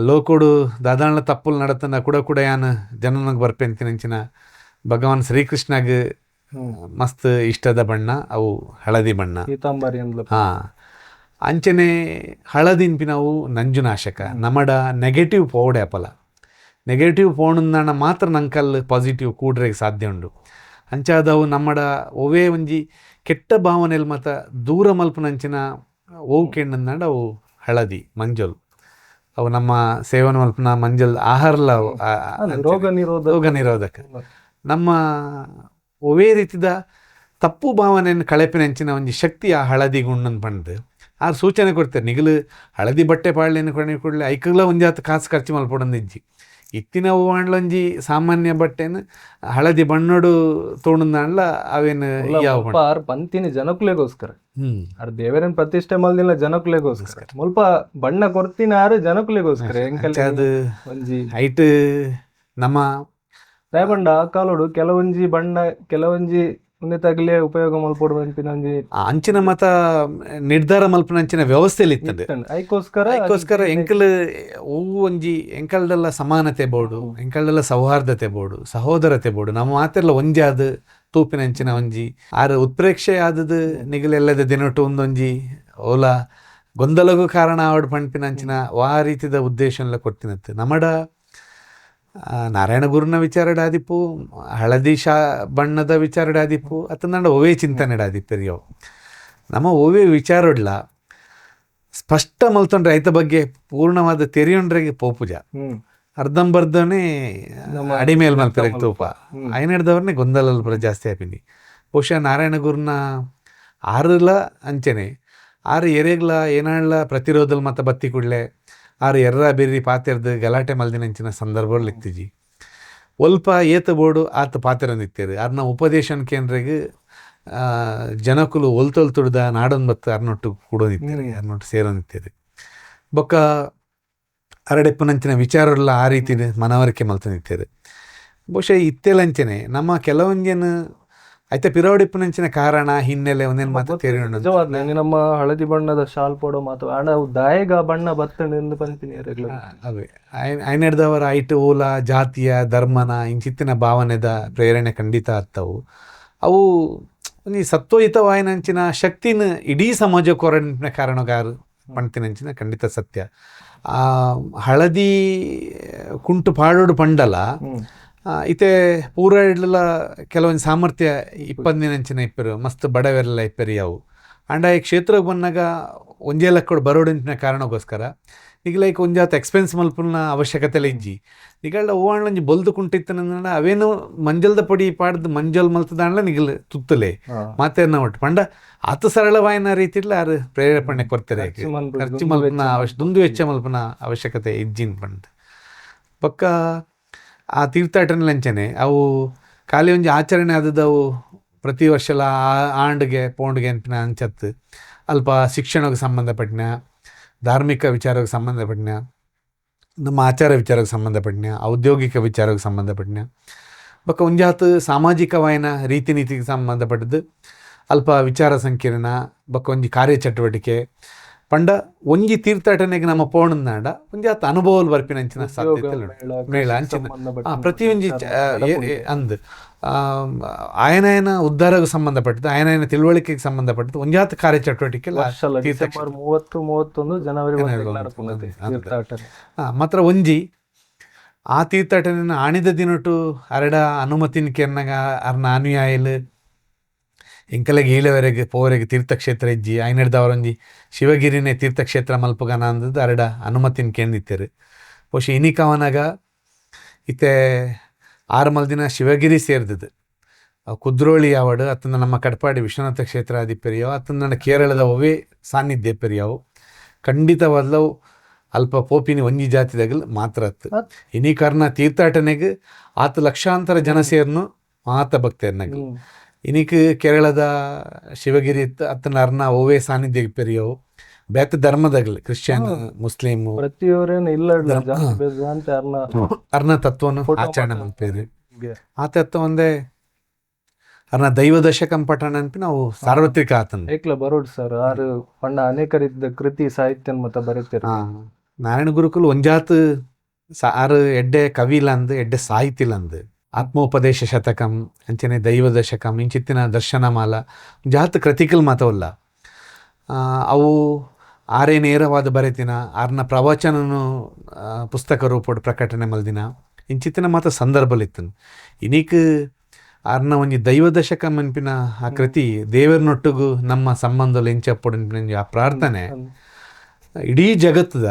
ಲೋಕೋಡು ದಾದಾಣ್ಣ ತಪ್ಪುಲು ನಡತನ ಕೂಡ ಯಾನ್ ಜನನಗೆ ಬರ್ಪೆಂತಿನಂಚಿನ ಭಗವಾನ್ ಶ್ರೀಕೃಷ್ಣಗ್ ಮಸ್ತ್ ಇಷ್ಟದ ಬಣ್ಣ ಅವು ಹಳದಿ ಬಣ್ಣ ಪೀತಾಂಬರಿ ಅಂದ್ಲ ಅಂಚನೆ ಹಳದಿನ್ ಪಿನವು ನಂಜುನಾಶಕ ನಮ್ಮಡ ನೆಗೆಟಿವ್ ಪೋಡೆ ಅಪಲ ನೆಗೆಟಿವ್ ಪೋಣಂದಾಣ ಮಾತ್ರ ನಂಕಲ್ ಪಾಸಿಟಿವ್ ಕೂಡ್ರೆಗೆ ಸಾಧ್ಯ ಉಂಡು ಅಂಚಾದವು ನಮ್ಮಡ ಒವೇ ಒಂಜಿ ಕೆಟ್ಟ ಭಾವನೆಲ್ ಮತ ದೂರ ಮಲ್ಪನಂಚಿನ ಓವು ಕೆಣ್ಣಂದಾಂಡ ಅವು ಹಳದಿ ಮಂಜಲ್ ಅವು ನಮ್ಮ ಸೇವನೆ ಮಲ್ಪನ ಮಂಜಲ್ ಆಹಾರಲ ರೋಗ ನಿರೋಧಕ ನಮ್ಮ ಒವೇ ರೀತಿದ ತಪ್ಪು ಭಾವನೆಯನ್ನು ಕಳೆಪಿನಂಚಿನ ಒಂಜಿ ಶಕ್ತಿ ಆ ಹಳದಿ ಗುಣ್ಣನ್ ಪಂಡು ಆ ಸೂಚನೆ ಕೊಡ್ತಾರೆ ನಿಗಲು ಹಳದಿ ಬಟ್ಟೆ ಪಾಳ್ಯನ ಕೂಡಲೇ ಐಕಗ್ಲ ಒಂಜಿ ಹತ್ತು ಕಾಸು ಖರ್ಚು ಮಲ್ಪೊಡೊಂದಿಜ್ಜಿ ಇತ್ತಿನ ಒಂಜಿ ಸಾಮಾನ್ಯ ಬಟ್ಟೆನ ಹಳದಿ ಬಣ್ಣಡು ತೋಣಂದಾಂಡ್ಲ ಅವೇನು ಯಾವ ಪಂತಿನ ಜನಕುಲೆಗೋಸ್ಕರ ಅರ್ ದೇವರನ್ ಪ್ರತಿಷ್ಠೆ ಮಲ್ದಿಲ್ಲ ಜನಕುಲೆಗೋಸ್ಕರ ಮುಲ್ಪ ಬಣ್ಣ ಕೊರ್ತಿನ ಆರು ಜನಕುಲೆಗೋಸ್ಕರ ಅದು ಒಂಜಿ ಐಟ್ ನಮ್ಮ ದಯಪಂಡ ಆ ಕಾಲೋಡು ಕೆಲವೊಂಜಿ ಬಣ್ಣ ಕೆಲವೊಂಜಿ ಮುಂದೆ ತಗಲೇ ಉಪಯೋಗ ಮಲ್ಪೊಡು ಅಂಚಿನ ಅಂಚಿನ ಮತ ನಿರ್ಧಾರ ಮಲ್ಪನಂಚಿನ ವ್ಯವಸ್ಥೆಯಲ್ಲಿ ಇತ್ತಂಡೆ ಐಕೋಸ್ಕರ ಎಂಕಲ್ ಹೂವು ಒಂಜಿ ಎಂಕಲ್ದೆಲ್ಲ ಸಮಾನತೆ ಬೋಡು ಎಂಕಲ್ದೆಲ್ಲ ಸೌಹಾರ್ದತೆ ಬೋಡು ಸಹೋದರತೆ ಬೋಡು ನಮ್ಮ ಮಾತೆಲ್ಲ ಒಂಜಿ ಆದ ತೂಪಿನಂಚಿನ ಒಂಜಿ ಆರು ಉತ್ಪ್ರೇಕ್ಷೆ ಆದದು ನಿಗಲೆಲ್ಲದ ದಿನೊಟ್ಟು ಒಂದೊಂಜಿ ಓಲ ಗೊಂದಲಗೂ ಕಾರಣ ಆವಡ್ ಪಂಪಿನಂಚಿನ ವಾ ರೀತಿದ ಉದ್ದೇಶ ಎಲ್ಲ ಕೊಡ್ತಿನತ್ತೆ ನಮ್ಮಡ ನಾರಾಯಣ ಗುರುನ ವಿಚಾರಡಾದಿಪ್ಪು ಹಳದಿ ಬಣ್ಣದ ವಿಚಾರಡಾದಿಪ್ಪು ಅತ್ತಂದಾಂಡ ಒವೇ ಚಿಂತನೆಡಾದಿಪ್ಪೆರಿಯವು ನಮ್ಮ ಒವೇ ವಿಚಾರಡ್ಲ ಸ್ಪಷ್ಟ ಮಲ್ತೊಂಡ್ರೆ ಐತ ಬಗ್ಗೆ ಪೂರ್ಣವಾದ ತೆರಿಯೊಂಡ್ರೆಗೆ ಪೋಪುಜ ಅರ್ಧಂಬರ್ಧನೇ ಅಡಿಮೇಲ್ ಮಲ್ಪೆರೆಗೆ ತೂಪ ಐನ್ ಹಿಡ್ದವ್ರನ್ನೇ ಗೊಂದಲ ಜಾಸ್ತಿ ಆಪಿನಿ ಬಹುಶಃ ನಾರಾಯಣ ಗುರುನ ಆರುಲ ಅಂಚನೆ ಆರು ಎರೆಗ್ಲ ಏನಾಳ್ಲ ಪ್ರತಿರೋಧಲ್ ಮತ್ತ ಬತ್ತಿ ಕೂಡಲೇ ಆರು ಎರ್ರ ಬೆರ್ರಿ ಪಾತೆರ್ದು ಗಲಾಟೆ ಮಲ್ದಿನಂಚಿನ ಸಂದರ್ಭಗಳು ಇತ್ತಿಜಿ ಒಲ್ಪ ಏತ ಬೋಡು ಆತ ಪಾತೆರಂದಿತ್ತೇರು ಅರ್ನ ಉಪದೇಶನ್ ಕೇಂದ್ರಗೆ ಜನಕುಲು ಒಲ್ತೊಲ್ತುಡ್ದ ನಾಡೊಂದು ಬತ್ತು ಅರ್ನೊಟ್ಟು ಕೂಡೋದಿತ್ತೇರಿ ಅರ್ನೊಟ್ಟು ಸೇರೋದಿತ್ತೇರಿ ಬೊಕ್ಕ ಅರಡೆಪ್ಪನಂಚಿನ ವಿಚಾರಲ್ಲ ಆ ರೀತಿ ಮನವರಿಕೆ ಮಲ್ತನಿತ್ತೇರು ಬಹುಶಃ ಇತ್ತೆಲಂಚನೆ ನಮ್ಮ ಕೆಲವೊಂಜೇನು ಐತೆ ಪಿರೋಡಿಪ್ಪನಂಚಿನ ಕಾರಣ ಹಿನ್ನೆಲೆ ಒಂದೇನು ಮಾತು ತೇರಿಕೊಂಡು ನಿಜವಾದ ನಮ್ಮ ಹಳದಿ ಬಣ್ಣದ ಶಾಲ್ ಪೋಡೋ ಮಾತು ದಾಯಗ ಬಣ್ಣ ಬತ್ತಂಡು ಪಂಪಿನಿ ಅವೇ ಐನ್ ಹಿಡ್ದವರ ಐಟು ಓಲ ಜಾತಿಯ ಧರ್ಮನ ಇಂಚಿತ್ತಿನ ಭಾವನೆದ ಪ್ರೇರಣೆ ಖಂಡಿತ ಆಗ್ತವು ಅವು ಒಂದು ಸತ್ವಯುತವಾಯಿನಂಚಿನ ಶಕ್ತಿನ ಇಡೀ ಸಮಾಜ ಕೊರಡಿನ ಕಾರಣಗಾರು ಪಂತಿನಂಚಿನ ಖಂಡಿತ ಸತ್ಯ ಹಳದಿ ಕುಂಟು ಪಾಡೋಡು ಪಂಡಲ ಇತ್ತೆ ಪೂರ ಇಡ್ಲ ಕೆಲವೊಂದು ಸಾಮರ್ಥ್ಯ ಇಪ್ಪತ್ತಿನಂಚಿನ ಇಪ್ಪರು ಮಸ್ತ್ ಬಡವೆಲ್ಲ ಇಪ್ಪರಿ ಅವು ಅಂಡ ಈ ಕ್ಷೇತ್ರಕ್ಕೆ ಬಂದಾಗ ಒಂಜೇ ಲಕ್ಕಡು ಬರೋಡಿನ ಕಾರಣಕ್ಕೋಸ್ಕರ ಈಗ ಲೈಕ್ ಒಂಜಾತ ಎಕ್ಸ್ಪೆನ್ಸ್ ಮಲ್ಪನ ಅವಶ್ಯಕತೆಲ್ಲ ಇಜ್ಜಿ ಈಗಳ್ಳ ಓಣ್ಲಂಜಿ ಬೊಲ್ದು ಕುಂಟಿತ್ತನ ಅವೇನು ಮಂಜಲ್ದ ಪೊಡಿ ಪಾಡ್ದು ಮಂಜಲ್ ಮಲ್ತದಾಣ್ಲ ನಿಗಲ್ ತುತ್ತಲೆ ಮಾತೇರ್ನ ಒಟ್ಟು ಪಂಡ ಅತ ಸರಳವಾಯಿನ ರೀತಿಲ್ಲ ಆರು ಪ್ರೇರೇಪಣೆ ಕೊಡ್ತಾರೆ ಖರ್ಚು ಮಲ್ಪನ ದುಂದು ವೆಚ್ಚ ಮಲ್ಪನ ಅವಶ್ಯಕತೆ ಇಜ್ಜಿನ್ ಪಂಡ ಪಕ್ಕ ಆ ತೀರ್ಥಾಟನೆಲಂಚನೆ ಅವು ಖಾಲಿ ಒಂಜಿ ಆಚರಣೆ ಆದವು ಪ್ರತಿ ವರ್ಷಲ ಆಂಡ್ಗೆ ಪೋಂಡ್ಗೆ ಅಂಪಿನ ಅಂಚತ್ತು ಅಲ್ಪ ಶಿಕ್ಷಣಕ್ಕೆ ಸಂಬಂಧಪಟ್ಟಿನ ಧಾರ್ಮಿಕ ವಿಚಾರಕ್ಕೆ ಸಂಬಂಧಪಟ್ಟಿನ ನಮ್ಮ ಆಚಾರ ವಿಚಾರಕ್ಕೆ ಸಂಬಂಧಪಟ್ಟಿನ ಔದ್ಯೋಗಿಕ ವಿಚಾರಕ್ಕೆ ಸಂಬಂಧಪಟ್ಟಿನ ಬೊಕ್ಕ ಒಂಜಾತು ಸಾಮಾಜಿಕವಾಯಿನ ರೀತಿ ನೀತಿಗೆ ಸಂಬಂಧಪಟ್ಟದ್ದು ಅಲ್ಪ ವಿಚಾರ ಸಂಕಿರಣ ಬೊಕ್ಕ ಒಂಜಿ ಕಾರ್ಯಚಟುವಟಿಕೆ ಪಂಡ ಒಂಜಿ ತೀರ್ಥಾಟನೆಗೆ ನಮ್ಮ ಪೋಣಂದಾಂಡ ಒಂಜಿ ಆತ ಅನುಭವಲ್ ಬರ್ಪಿನಂಚಿನ ಸಾಧ್ಯತೆ ಮೇಳ ಅಂಚಿನ ಪ್ರತಿಯೊಂಜಿ ಅಂದ್ ಆಯನಾಯನ ಉದ್ಧಾರಕ್ಕೆ ಸಂಬಂಧಪಟ್ಟದ್ದು ಆಯನಾಯನ ತಿಳುವಳಿಕೆಗೆ ಸಂಬಂಧಪಟ್ಟದ್ದು ಒಂಜಾತ ಕಾರ್ಯಚಟುವಟಿಕೆ ಮಾತ್ರ ಒಂಜಿ ಆ ತೀರ್ಥಾಟನೆನ ಆಣಿದ ದಿನಟು ಅರಡ ಅನುಮತಿನ ಕೆರ್ನಾಗ ಅರ್ನ ಅನುಯಾಯಿಲ್ ಎಂಕಲೆಗೆ ಈಳವರೆಗೆ ಪೋವರೆಗೆ ತೀರ್ಥಕ್ಷೇತ್ರ ಇಜ್ಜಿ ಐನಡ್ದವರೊಂಜಿ ಶಿವಗಿರಿನೇ ತೀರ್ಥಕ್ಷೇತ್ರ ಮಲ್ಪುಗನ ಅಂದದ್ದು ಅರಡ ಅನುಮತಿನ ಕೇಂದಿತ್ತೇರು ಬಹುಶಃ ಇನಿಕವನಾಗ ಇತ್ತೆ 6 ದಿನ ಶಿವಗಿರಿ ಸೇರ್ದದು ಕುದ್ರೋಳಿ ಆವಡು ಅತ್ತಂದ ನಮ್ಮ ಕಟ್ಪಾಡಿ ವಿಶ್ವನಾಥ ಕ್ಷೇತ್ರ ಆದಿಪ್ಪೆರಿಯವು ಅತ್ತಂದ ಕೇರಳದ ಒವೇ ಸಾನ್ನಿಧ್ಯ ಪೆರಿಯವು ಖಂಡಿತವಾದವು ಅಲ್ಪ ಪೋಪಿನಿ ಒಂಜಿ ಜಾತಿದಾಗಲ್ ಮಾತ್ರ ಅತ್ತು ಇನಿ ಕಾರ್ನ ತೀರ್ಥಾಟನೆಗೆ ಆತ ಲಕ್ಷಾಂತರ ಜನ ಸೇರ್ನು ಮಾತ ಭಕ್ತರ್ನಾಗ ಇನಿಕ್ ಕೇರಳದ ಶಿವಗಿರಿ ಇತ್ತು ಅತ್ತನ ಅರ್ನ ಒವೇ ಸಾನ್ನಿಧ್ಯ ಪೆರಿಯವು ಬೇತ ಧರ್ಮದಾಗಲಿ ಕ್ರಿಶ್ಚಿಯನ್ ಮುಸ್ಲಿಮ್ ಪ್ರತಿಯೊರೇನು ಇಲ್ಲ ಅರ್ನ ತತ್ವನು ಆಚರಣೆ ಮಲ್ಪೇರಿ ಆ ತತ್ವ ಒಂದೇ ಅರ್ನ ದೈವ ದಶಕಂ ಪಠಣ ಅನ್ಪಿ ನಾವು ಸಾರ್ವತ್ರಿಕ ಆತಂದ ಏಕ್ಲ ಬರೋಡ್ ಸರ್ ಆರು ಪಂಡ ಅನೇಕ ರೀತಿಯ ಕೃತಿ ಸಾಹಿತ್ಯ ಮತ್ತ ಬರೀತೀರ ನಾರಾಯಣ ಗುರುಕುಲ್ ಒಂಜಾತ್ ಆರು ಎಡ್ಡೆ ಕವಿಲಂದ್ ಎಡ್ಡೆ ಸಾಹಿತಿಲಂದ್ ಆತ್ಮೋಪದೇಶ ಶತಕಂ ಅಂಚನೆ ದೈವ ದಶಕಂ ಇಂಚಿತ್ತಿನ ದರ್ಶನಮಾಲ ಜಾತ್ ಕೃತಿಕಲ್ ಮಾತವಲ್ಲ ಅವು ಆರೇ ನೇರವಾದ ಬರೆತಿನ ಆರ್ನ ಪ್ರವಚನನು ಪುಸ್ತಕ ರೂಪಡ್ ಪ್ರಕಟಣೆ ಮಲ್ದಿನ ಇಂಚಿತ್ತಿನ ಮಾತ ಸಂದರ್ಭಲಿತ್ತನು ಇನಿಕ್ ಆರ್ನ ಒಂಜಿ ದೈವ ದಶಕಂ ಅನ್ಪಿನ ಆ ಕೃತಿ ದೇವರನೊಟ್ಟಿಗೂ ನಮ್ಮ ಸಂಬಂಧಲು ಎಂಚಪ್ಪಡು ಅನ್ಪಿನ ಆ ಪ್ರಾರ್ಥನೆ ಇಡೀ ಜಗತ್ತದ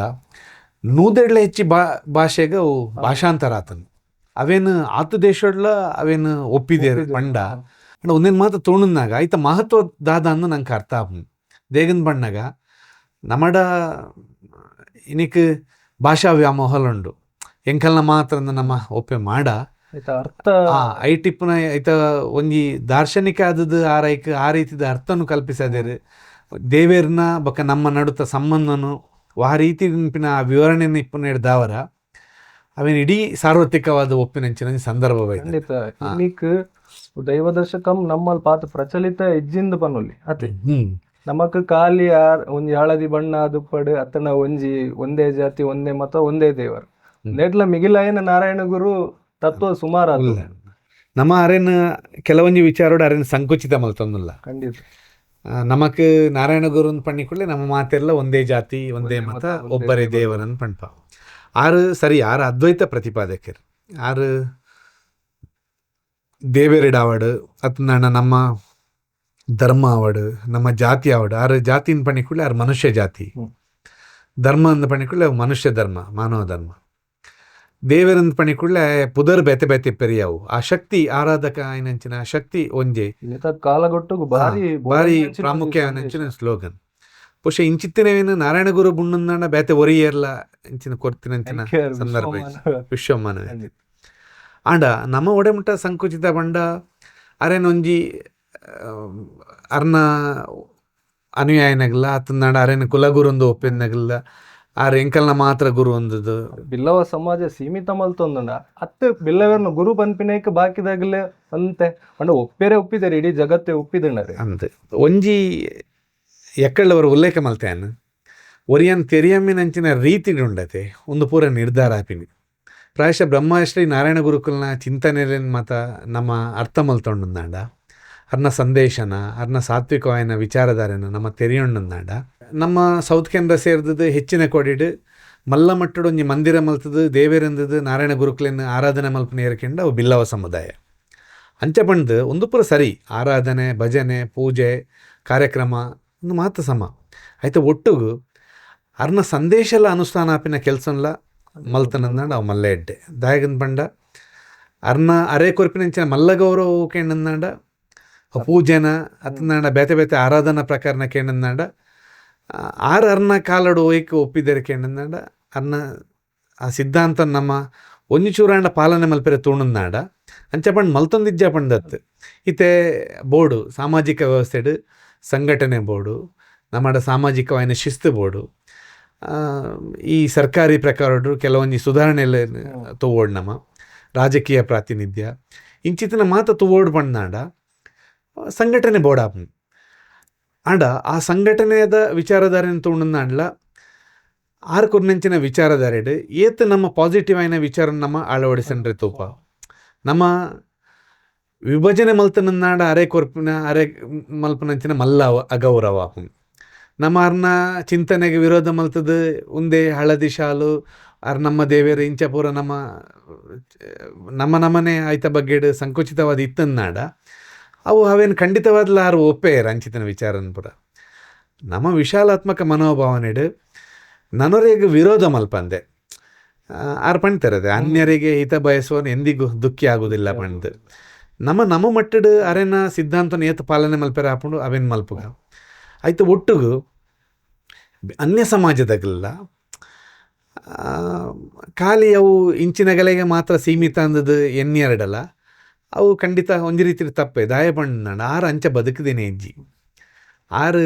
100 ಹೆಚ್ಚಿ ಭಾಷೆಗೆ ಅವು ಭಾಷಾಂತರ ಆತನು ಅವೇನು ಆತು ದೇಶಡ್ಲ ಅವೇನು ಒಪ್ಪಿದೇರು ಪಂಡ ಒಂದೇನು ಮಾತು ತೋಣನಾಗ ಆಯ್ತ ಮಹತ್ವ ದಾದ ಅಂದು ನಂಗೆ ಅರ್ಥ ಆಪ್ನು ದೇಗನ್ ಬಣ್ಣಗ ನಮ್ಮಡ ಇನಿಕ್ ಭಾಷಾ ವ್ಯಾಮೋಹಲುಂಡು ಎಂಕಲ್ನ ಮಾತ್ರ ನಮ್ಮ ಒಪ್ಪೆ ಮಾಡ ಐ ಟಿಪ್ನ ಐತ ಒಂಜಿ ದಾರ್ಶನಿಕ ಆದದ್ದು ಆರೈಕ್ ಆ ರೀತಿದ ಅರ್ಥನು ಕಲ್ಪಿಸದೇರು ದೇವೇರ್ನ ಬೊಕ್ಕ ನಮ್ಮ ನಡುತ್ತ ಸಂಬಂಧನು ಆ ರೀತಿ ನೆನಪಿನ ಆ ವಿವರಣೆಯನ್ನು ಇಪ್ಪನ ಹಿಡ್ದಾವರ ಅವೇನು ಇಡೀ ಸಾರ್ವತ್ರಿಕವಾದ ಒಪ್ಪಿನಂಚಿನ ಸಂದರ್ಭವಾಯ್ತು ದೈವದರ್ಶಕಂ ನಮ್ಮಲ್ಲಿ ಪಾತ್ರ ಪ್ರಚಲಿತ ಇಜ್ಜಿಂದ ಪನ್ನುಲಿ ಅತಿ ನಮಕ್ ಖಾಲಿ ಒಂಜಿ ಹಳದಿ ಬಣ್ಣ ದುಪ್ಪಡು ಅತ್ತನ ಒಂದೇ ಜಾತಿ ಒಂದೇ ಮತ ಒಂದೇ ದೇವರು ನೆಟ್ಲ ಮಿಗಿಲಾಯನ ನಾರಾಯಣ ಗುರು ತತ್ವ ಸುಮಾರು ಅದು ನಮ್ಮ ಅರೇನ್ ಕೆಲವೊಂಜಿ ವಿಚಾರೋಡು ಅರೇನ್ ಸಂಕುಚಿತ ಮಲ್ತೊಂದಿಲ್ಲ ಖಂಡಿತ ನಮಕ್ ನಾರಾಯಣ ಗುರು ಪಣ್ಣಿಕೊಳ್ಳಿ ನಮ್ಮ ಮಾತೆಲ್ಲ ಒಂದೇ ಜಾತಿ ಒಂದೇ ಮತ ಒಬ್ಬರೇ ದೇವರನ್ನು ಪಣ್ಪ ಆರು ಸರಿ ಆರು ಅದ್ವೈತ ಪ್ರತಿಪಾದಕರು ಆರು ದೇವೇರಿಡ ಆವಡು ಅತ್ನ ನಮ್ಮ ಧರ್ಮ ಆವಡು ನಮ್ಮ ಜಾತಿ ಆವಡು ಆರು ಜಾತಿನ ಪಣ್ಣಿಕೊಳ್ಳಿ ಆರು ಮನುಷ್ಯ ಜಾತಿ ಧರ್ಮ ಅಂದ ಪಣ್ಣಿಕೊಳ್ಳಿ ಮನುಷ್ಯ ಧರ್ಮ ಮಾನವ ಧರ್ಮ ದೇವರಂದ ಪಣಿಕುಳ್ಳೆ ಪುದರ್ ಬೇತೆ ಬೇತೆ ಪೆರಿಯವು ಆ ಶಕ್ತಿ ಆರಾಧಕ ಏನಂಚಿನ ಶಕ್ತಿ ಒಂಜೆ ಕಾಲಗೊಟ್ಟು ಭಾರಿ ಪ್ರಾಮುಖ್ಯ ಅಂಚಿನ ಸ್ಲೋಗನ್ ಬಹುಶಃ ಇಂಚಿತ್ತಿನೇನು ನಾರಾಯಣ ಗುರು ಬುಣ್ಣಂದ ಬೇತೆ ಒರಿಯರ್ಲ ಇಂಚಿನ ಕೊರ್ತಿನಂಚಿನ ಸಂದರ್ಭ ವಿಶ್ವಮ್ಮನ ಆಂಡ ನಮ್ಮ ಒಡೆಮುಟ್ಟ ಸಂಕುಚಿತ ಬಂಡ ಅರೇನೊಂಜಿ ಅರ್ನ ಅನುಯಾಯನಗಲ್ಲ ಅತ್ತನಾಡ ಅರೇನು ಕುಲಗುರುಂದು ಒಪ್ಪಿನಗಲ್ಲ ಆರು ಎಂಕಲ್ನ ಮಾತ್ರ ಗುರು ಒಂದದು ಬಿಲ್ಲವ ಸಮಾಜ ಸೀಮಿತ ಮಲ್ತೊಂದ ಅತ್ತೆ ಬಿಲ್ಲವರ್ನ ಗುರು ಪನ್ಪಿನೇಕ ಬಾಕಿದಾಗಲೇ ಅಂತೆ ಅಂಡ ಒಪ್ಪಿದ್ದಾರೆ ಇಡೀ ಜಗತ್ತೇ ಒಪ್ಪಿದಣ್ಣರೆ ಅಂತೆ ಒಂಜಿ ಎಕ್ಕಳ್ಳವರು ಉಲ್ಲೇಖ ಮಲ್ತೇನು ಒರಿಯನ್ ತೆರಿಯಮ್ಮಿನಂಚಿನ ರೀತಿ ಉಂಡತೆ ಒಂದು ಪೂರ ನಿರ್ಧಾರ ಆಪಿನಿ ಪ್ರಾಯಶಃ ಬ್ರಹ್ಮಶ್ರೀ ನಾರಾಯಣ ಗುರುಕುಲ್ನ ಚಿಂತನೆಯನ್ ಮತ ನಮ್ಮ ಅರ್ಥ ಮಲ್ತೊಂಡಂದಾಂಡ ಅರ್ನ ಸಂದೇಶನ ಅರ್ನ ಸಾತ್ವಿಕವಾಯಿನ ವಿಚಾರಧಾರೆನ ನಮ್ಮ ತೆರಿಯೊಂಡಂದಾಂಡ ನಮ್ಮ ಸೌತ್ ಕೇಂದ್ರ ಸೇರಿದ್ದು ಹೆಚ್ಚಿನ ಕೊಡಿಡು ಮಲ್ಲ ಮಟ್ಟಡು ಒಂಜಿ ಮಂದಿರ ಮಲ್ತದು ದೇವೇರಂದದು ನಾರಾಯಣ ಗುರುಕುಲಿನ ಆರಾಧನೆ ಮಲ್ಪನ ಏರ್ಕೆಂಡು ಅವು ಬಿಲ್ಲವ ಸಮುದಾಯ ಅಂಚ ಪಂಡ್ದು ಒಂದು ಪುರ ಸರಿ ಆರಾಧನೆ ಭಜನೆ ಪೂಜೆ ಕಾರ್ಯಕ್ರಮ ಒಂದು ಮಾತು ಸಮ ಆಯ್ತು ಒಟ್ಟುಗು ಅರ್ನ ಸಂದೇಶಲ ಅನುಷ್ಠಾನ ಆಪಿನ ಕೆಲಸಲ್ಲ ಮಲ್ತನಂದಾಂಡ ಅವು ಮಲ್ಲ ಎಡ್ಡೆ ದಾಯಗನ್ ಪಂಡ ಅರ್ನ ಅರೆ ಕೊರ್ಪಿನಂಚಿನ ಮಲ್ಲ ಗೌರವ ಕೇಂಡಂದಾಂಡ ಪೂಜೆನ ಅತ್ತನಾಂಡ ಬೇತೆ ಬೇತೆ ಆರಾಧನಾ ಪ್ರಕಾರನ ಕೇಂಡಂದಾಂಡ ಆರು ಅರ್ನ ಕಾಲಡು ಒಯ್ಕೆ ಒಪ್ಪಿದ್ದಾರೆ ಕೇಂಡಂದಾಂಡ ಅರ್ನ ಆ ಸಿದ್ಧಾಂತ ನಮ್ಮ ಒಂಜಿ ಚೂರಾಂಡ ಪಾಲನೆ ಮಲ್ಪೆರೆ ತೂಣಂದಾಂಡ ಅಂಚ ಪಂಡ್ ಮಲ್ತೊಂದಿಜ್ಜ ಪಂಡತ್ ಇತ್ತೆ ಬೋರ್ಡು ಸಾಮಾಜಿಕ ವ್ಯವಸ್ಥೆಡು ಸಂಘಟನೆ ಬೋರ್ಡು ನಮ್ಮಡ ಸಾಮಾಜಿಕವಾಯಿನ ಶಿಸ್ತು ಬೋರ್ಡು ಈ ಸರ್ಕಾರಿ ಪ್ರಕಾರಡು ಕೆಲವೊಂದು ಸುಧಾರಣೆಲ್ಲ ತೋವೋಡು ನಮ್ಮ ರಾಜಕೀಯ ಪ್ರಾತಿನಿಧ್ಯ ಇಂಚಿತ್ತಿನ ಮಾತ ತೋವೋಡು ಪಂಡಾಂಡ ಸಂಘಟನೆ ಬೋರ್ಡ್ ಆಪನ್ ಆಂಡ ಆ ಸಂಘಟನೆಯದ ವಿಚಾರಧಾರೆನ ತಗೊಂಡಂದಾಂಡ್ಲ ಆರು ಕೊರ್ನೆಂಚಿನ ವಿಚಾರಧಾರೆಡು ಏತ್ ನಮ್ಮ ಪಾಸಿಟಿವ್ ಆಯ್ನ ವಿಚಾರ ನಮ್ಮ ಅಳವಡಿಸಂಡ್ರೆ ತೂಪ ನಮ್ಮ ವಿಭಜನೆ ಮಲ್ತನಂದಾಂಡ ಅರೆ ಕೊರ್ಪಿನ ಅರೆ ಮಲ್ಪನಂಚಿನ ಮಲ್ಲ ಅಗೌರವ ಆಪನ್ ನಮ್ಮ ಅರ್ನ ಚಿಂತನೆಗೆ ವಿರೋಧ ಮಲ್ತದು ಒಂದೇ ಹಳದಿ ಶಾಲು ಅರ್ ನಮ್ಮ ದೇವೇರು ಇಂಚ ಪೂರ ನಮ್ಮ ನಮ್ಮನೆ ಆಯ್ತ ಬಗ್ಗೆಡು ಸಂಕುಚಿತವಾದ ಇತ್ತನ್ನಾಡ ಅವೇನು ಖಂಡಿತವಾದ್ಲ ಆರು ಒಪ್ಪೇರು ಅಂಚಿತಿನ ವಿಚಾರನ ಪುರ. ನಮ್ಮ ವಿಶಾಲಾತ್ಮಕ ಮನೋಭಾವನೆಡು ನನರಿಗೆ ವಿರೋಧ ಮಲ್ಪಂದೆ ಆರು ಪಣ್ತಿರದೆ ಅನ್ಯರಿಗೆ ಹಿತ ಬಯಸುವನು ಎಂದಿಗೂ ದುಃಖಿ ಆಗುವುದಿಲ್ಲ ಪಣ್ದು ನಮ್ಮ ಮಟ್ಟಡು ಅರೆನ ಸಿದ್ಧಾಂತನ ಏತು ಪಾಲನೆ ಮಲ್ಪೆರ ಹಾಕೊಂಡು ಅವೇನು ಮಲ್ಪುಗ ಆಯ್ತು. ಒಟ್ಟಿಗೂ ಅನ್ಯ ಸಮಾಜದಾಗಲ್ಲ ಖಾಲಿ ಅವು ಇಂಚಿನಗಲೆಗೆ ಮಾತ್ರ ಸೀಮಿತ ಅಂದದ್ದು ಎನ್ನೆರಡಲ್ಲ, ಅವು ಖಂಡಿತ ಒಂದು ರೀತಿ ತಪ್ಪೆ ದಾಯ ಪಣ್ಣ ಆರು ಅಂಚ ಬದುಕದೇನೆ ಹೆಜ್ಜಿ ಆರು